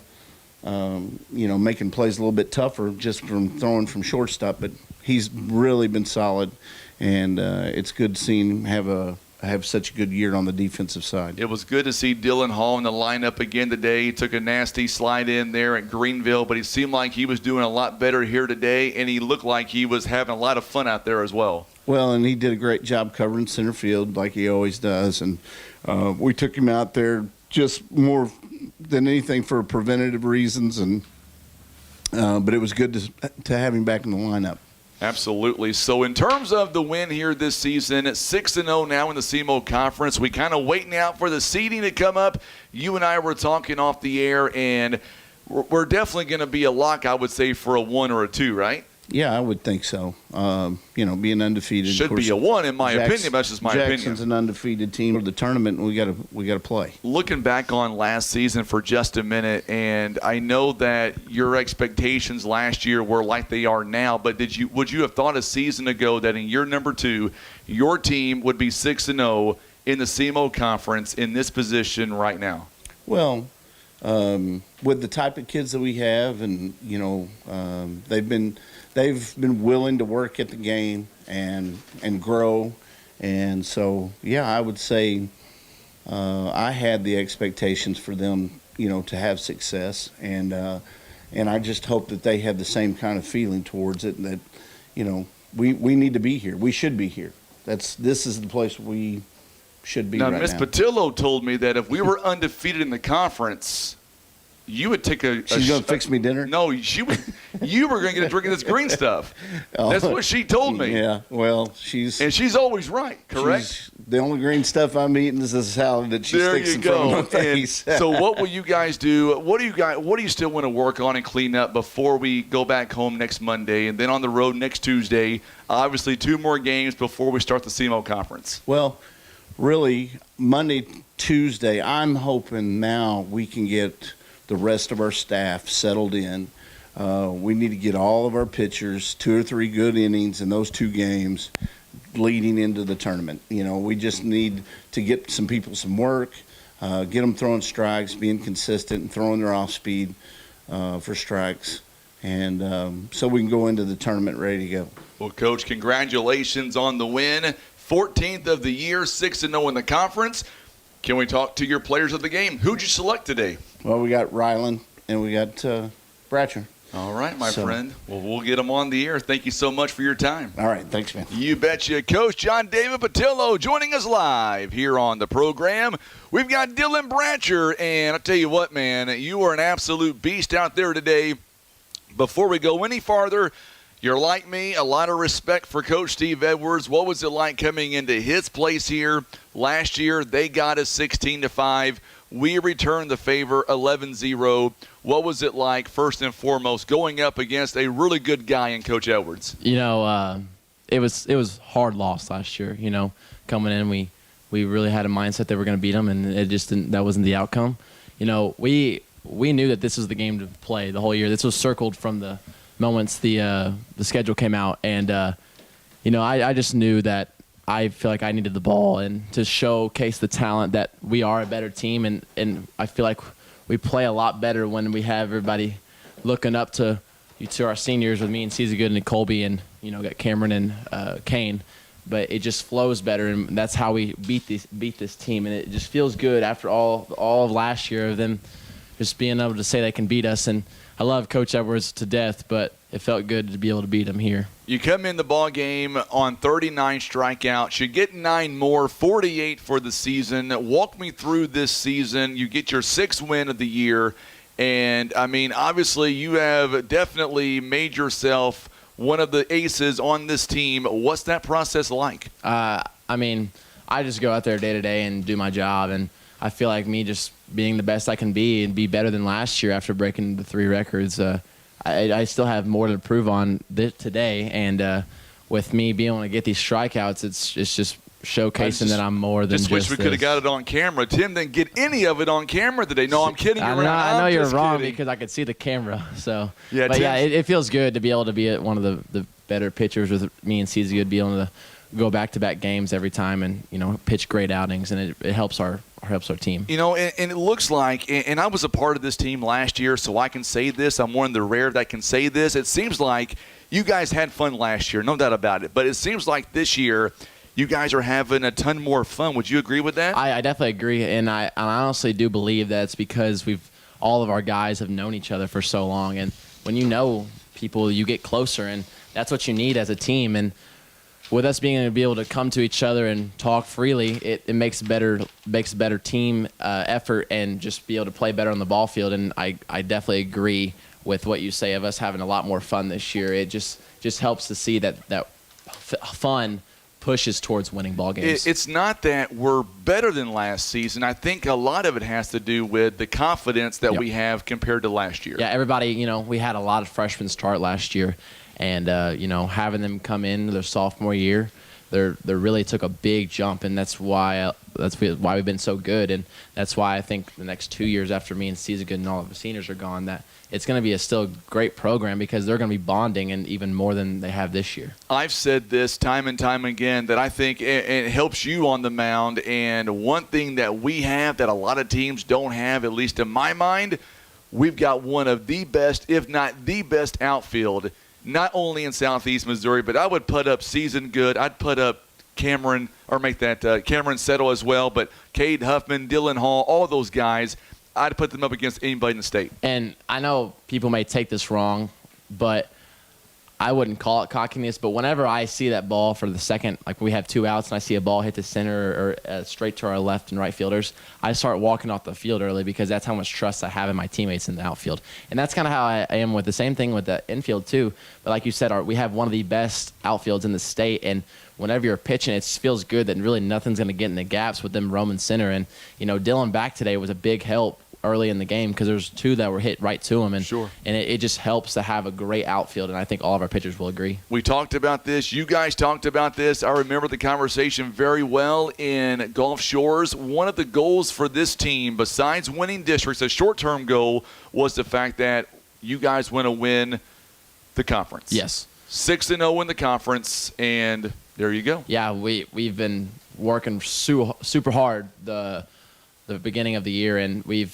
making plays a little bit tougher just from throwing from shortstop. But he's really been solid, and it's good to see him have such a good year on the defensive side. It was good to see Dylan Hall in the lineup again today. He took a nasty slide in there at Greenville, but he seemed like he was doing a lot better here today, and he looked like he was having a lot of fun out there as well. Well, and he did a great job covering center field like he always does, and we took him out there just more than anything for preventative reasons, and but it was good to have him back in the lineup. Absolutely. So in terms of the win here this season, it's 6-0 now in the SEMO Conference. We kind of waiting out for the seeding to come up. You and I were talking off the air, and we're definitely going to be a lock, I would say, for a 1 or a 2, right? Yeah, I would think so. Being undefeated should be a 1 in my opinion. That's just my opinion. Jackson's an undefeated team of the tournament, and we got to play. Looking back on last season for just a minute, and I know that your expectations last year were like they are now. But would you have thought a season ago that in year number 2, your team would be 6-0 in the SEMO Conference in this position right now? Well, with the type of kids that we have, and they've been willing to work at the game and grow, and so I would say I had the expectations for them, to have success, and I just hope that they have the same kind of feeling towards it, and that we need to be here, we should be here. This is the place we should be. Now, Miss Patillo told me that if we were undefeated in the conference, you would take She's going to fix me dinner? No, you were going to get a drink of this green stuff. That's what she told me. Yeah, well, she's always right, correct? The only green stuff I'm eating is the salad that she sticks in front of my face. So what will you guys do? What do you still want to work on and clean up before we go back home next Monday and then on the road next Tuesday? Obviously, 2 more games before we start the SEMO Conference. Well, really, Monday, Tuesday, I'm hoping now we can get the rest of our staff settled in. We need to get all of our pitchers 2 or 3 good innings in those 2 games leading into the tournament. We just need to get some people some work, get them throwing strikes, being consistent, and throwing their off speed for strikes, and so we can go into the tournament ready to go. Well, Coach, congratulations on the win. 14th of the year, 6-0 in the conference. Can we talk to your players of the game? Who'd you select today? Well, we got Ryland and we got Bratcher. All right, my friend. Well, we'll get them on the air. Thank you so much for your time. All right. Thanks, man. You betcha. Coach John David Patillo joining us live here on the program. We've got Dylan Bratcher, and I'll tell you what, man, you are an absolute beast out there today. Before we go any farther, you're like me, a lot of respect for Coach Steve Edwards. What was it like coming into his place here last year? They got us 16-5. We returned the favor 11-0. What was it like, first and foremost, going up against a really good guy in Coach Edwards? You know, it was hard loss last year. You know, coming in, we really had a mindset that we're going to beat them, and it just didn't. That wasn't the outcome. You know, we knew that this was the game to play the whole year. This was circled from the moments the schedule came out, and you know, I just knew that I feel like I needed the ball and to showcase the talent that we are a better team, and I feel like we play a lot better when we have everybody looking up to our seniors with me and Caesar Good and Colby, and you know, got Cameron and Kane. But it just flows better, and that's how we beat this team. And it just feels good after all of last year of them just being able to say they can beat us. And I love Coach Edwards to death, but it felt good to be able to beat him here. You come in the ball game on 39 strikeouts. You get 9 more, 48 for the season. Walk me through this season. You get your 6th win of the year. And, I mean, obviously you have definitely made yourself one of the aces on this team. What's that process like? I mean, I just go out there day to day and do my job, and I feel like me just being the best I can be and be better than last year after breaking the 3 records. I still have more to prove on today, and with me being able to get these strikeouts, it's just showcasing that I'm more than just wish we could have got it on camera. Tim didn't get any of it on camera today. No, I'm kidding. I know you're wrong because I could see the camera. So, yeah, but yeah, it feels good to be able to be at one of the better pitchers with me and Caesar Good, be able to go back-to-back games every time and, you know, pitch great outings, and it helps our team. You know, and it looks like, and I was a part of this team last year, so I can say this. I'm one of the rare that can say this. It seems like you guys had fun last year, no doubt about it. But it seems like this year you guys are having a ton more fun. Would you agree with that? I definitely agree, and I honestly do believe that it's because all of our guys have known each other for so long, and when you know people, you get closer, and that's what you need as a team. And with us being able to come to each other and talk freely, it makes a better team effort and just be able to play better on the ball field. And I definitely agree with what you say of us having a lot more fun this year. It just helps to see that fun pushes towards winning ball games. It's not that we're better than last season. I think a lot of it has to do with the confidence that we have compared to last year. Yeah, everybody, you know, we had a lot of freshmen start last year. And, you know, having them come in their sophomore year, they really took a big jump, and that's why we've been so good. And that's why I think the next 2 years after me and Caesar Good and all of the seniors are gone, that it's going to be a still great program because they're going to be bonding and even more than they have this year. I've said this time and time again that I think it helps you on the mound. And one thing that we have that a lot of teams don't have, at least in my mind, we've got one of the best, if not the best outfield, not only in Southeast Missouri, but I would put up Season Good. I'd put up Cameron, or make that Cameron Settle as well. But Cade Huffman, Dylan Hall, all those guys, I'd put them up against anybody in the state. And I know people may take this wrong, but I wouldn't call it cockiness. But whenever I see that ball for the second, like we have 2 outs, and I see a ball hit the center or straight to our left and right fielders, I start walking off the field early because that's how much trust I have in my teammates in the outfield. And that's kind of how I am with the same thing with the infield too. But like you said, we have one of the best outfields in the state, and whenever you're pitching, it feels good that really nothing's going to get in the gaps with them roaming center. And, you know, Dylan back today was a big help early in the game because there's 2 that were hit right to him, and it just helps to have a great outfield, and I think all of our pitchers will agree. We talked about this. You guys talked about this. I remember the conversation very well in Gulf Shores. One of the goals for this team, besides winning districts, a short-term goal, was the fact that you guys want to win the conference. Yes. 6-0 in the conference, and there you go. Yeah, we've been working super hard. the beginning of the year, and we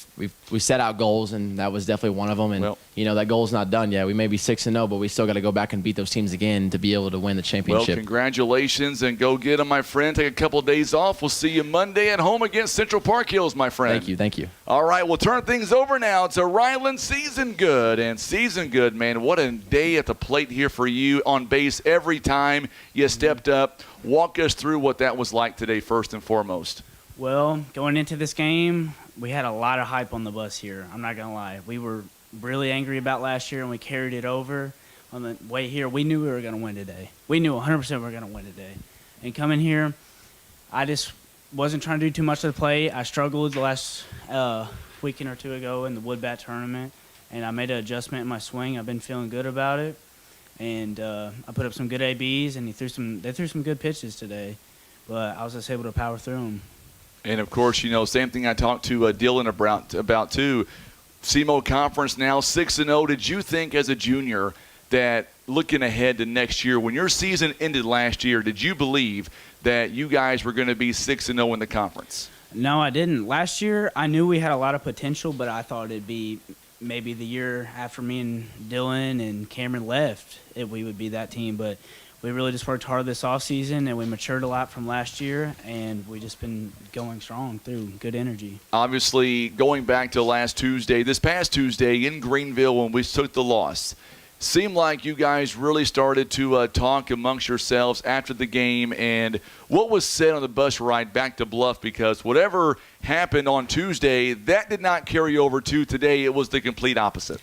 set out goals, and that was definitely one of them. And that goal's not done yet. We may be 6-0, but we still got to go back and beat those teams again to be able to win the championship. Well, congratulations, and go get them, my friend. Take a couple of days off. We'll see you Monday at home against Central Park Hills, my friend. Thank you. All right, we'll turn things over now to Ryland Season Good. And Season Good, man, what a day at the plate here for you on base every time you stepped up. Walk us through what that was like today, first and foremost. Well, going into this game, we had a lot of hype on the bus here. I'm not going to lie. We were really angry about last year, and we carried it over. On the way here, we knew we were going to win today. We knew 100% we were going to win today. And coming here, I just wasn't trying to do too much of the play. I struggled the last weekend or two ago in the wood bat tournament, and I made an adjustment in my swing. I've been feeling good about it. And I put up some good ABs, and they threw some good pitches today. But I was just able to power through them. And, of course, same thing I talked to Dylan about too. SEMO Conference now 6-0. Did you think as a junior that looking ahead to next year, when your season ended last year, did you believe that you guys were going to be 6-0 in the conference? No, I didn't. Last year, I knew we had a lot of potential, but I thought it'd be maybe the year after me and Dylan and Cameron left, we would be that team. But we really just worked hard this offseason, and we matured a lot from last year, and we just been going strong through good energy. Obviously, going back to this past Tuesday in Greenville when we took the loss, seemed like you guys really started to talk amongst yourselves after the game. And what was said on the bus ride back to Bluff? Because whatever happened on Tuesday, that did not carry over to today. It was the complete opposite.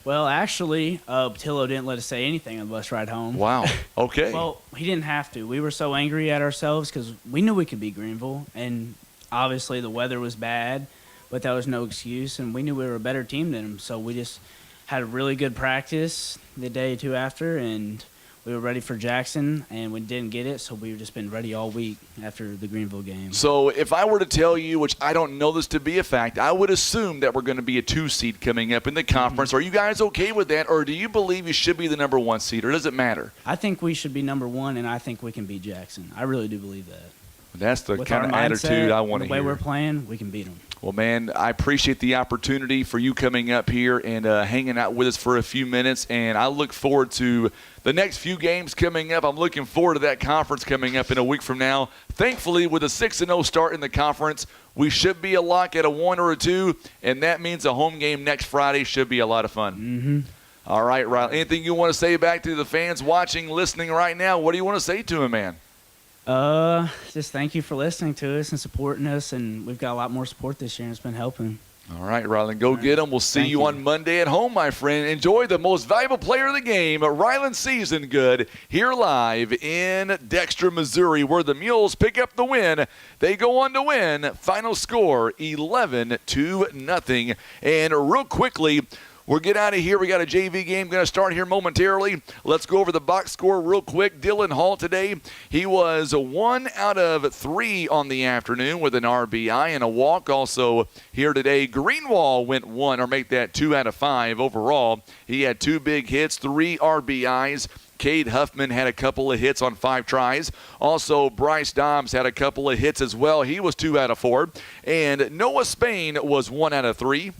Well, actually, Patillo didn't let us say anything on the bus ride home. Wow. Okay. Well, he didn't have to. We were so angry at ourselves because we knew we could beat Greenville, and obviously the weather was bad, but that was no excuse, and we knew we were a better team than them. So we just had a really good practice the day or two after, and we were ready for Jackson, and we didn't get it, so we've just been ready all week after the Greenville game. So if I were to tell you, which I don't know this to be a fact, I would assume that we're going to be a 2 seed coming up in the conference. Mm-hmm. Are you guys okay with that, or do you believe you should be the number 1 seed, or does it matter? I think we should be number 1, and I think we can beat Jackson. I really do believe that. That's the kind of attitude I want to hear. The way we're playing, we can beat them. Well, man, I appreciate the opportunity for you coming up here and hanging out with us for a few minutes, and I look forward to the next few games coming up. I'm looking forward to that conference coming up in a week from now. Thankfully, with a 6-0 start in the conference, we should be a lock at a 1 or a 2, and that means a home game next Friday should be a lot of fun. Mm-hmm. All right, Riley. Anything you want to say back to the fans watching, listening right now? What do you want to say to them, man? Just thank you for listening to us and supporting us, and we've got a lot more support this year, and it's been helping. All right, Ryland, go get them. We'll see you on Monday at home, my friend. Enjoy the most valuable player of the game, Ryland Season Good, here live in Dexter, Missouri, where the Mules pick up the win. They go on to win. Final score, 11-0. And real quickly, we'll get out of here. We got a JV game going to start here momentarily. Let's go over the box score real quick. Dylan Hall today, he was 1 out of 3 on the afternoon with an RBI and a walk. Also here today, Greenwall went 1, or make that 2 out of 5 overall. He had 2 big hits, 3 RBIs. Cade Huffman had a couple of hits on 5 tries. Also, Bryce Dobbs had a couple of hits as well. He was 2 out of 4. And Noah Spain was 1 out of 3.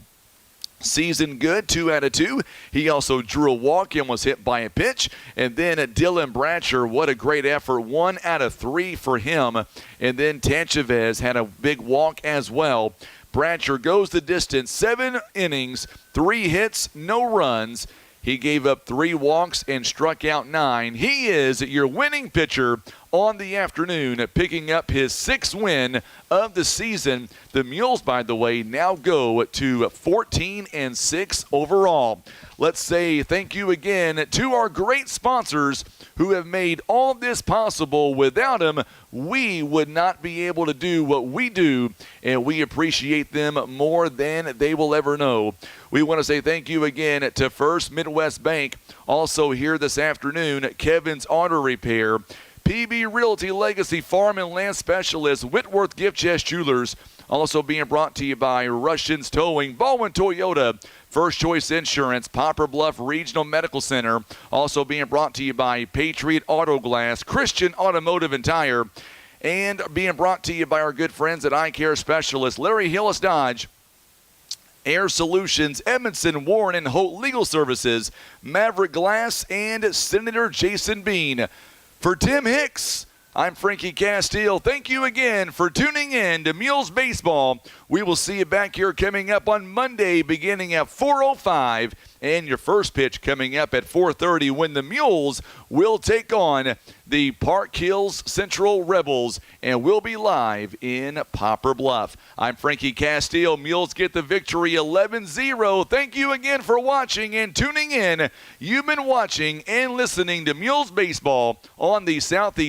Season Good, 2 out of 2. He also drew a walk and was hit by a pitch. And then Dylan Bratcher, what a great effort, 1 out of 3 for him. And then Tanchavez had a big walk as well. Bratcher goes the distance, 7 innings, 3 hits, no runs. He gave up 3 walks and struck out 9. He is your winning pitcher on the afternoon, picking up his 6th win of the season. The Mules, by the way, now go to 14-6 overall. Let's say thank you again to our great sponsors who have made all of this possible. Without them, we would not be able to do what we do, and we appreciate them more than they will ever know. We want to say thank you again to First Midwest Bank. Also here this afternoon, Kevin's Auto Repair, PB Realty Legacy Farm and Land Specialist, Whitworth Gift Chest Jewelers. Also being brought to you by Russians Towing, Baldwin Toyota, First Choice Insurance, Poplar Bluff Regional Medical Center. Also being brought to you by Patriot Auto Glass, Christian Automotive and Tire. and being brought to you by our good friends at Eye Care Specialists, Larry Hillis Dodge, Air Solutions, Edmondson, Warren, and Holt Legal Services, Maverick Glass, and Senator Jason Bean. For Tim Hicks, I'm Frankie Castile. Thank you again for tuning in to Mules Baseball. We will see you back here coming up on Monday beginning at 4:05, and your first pitch coming up at 4:30 when the Mules will take on the Park Hills Central Rebels, and we'll be live in Poplar Bluff. I'm Frankie Castile. Mules get the victory 11-0. Thank you again for watching and tuning in. You've been watching and listening to Mules Baseball on the Southeast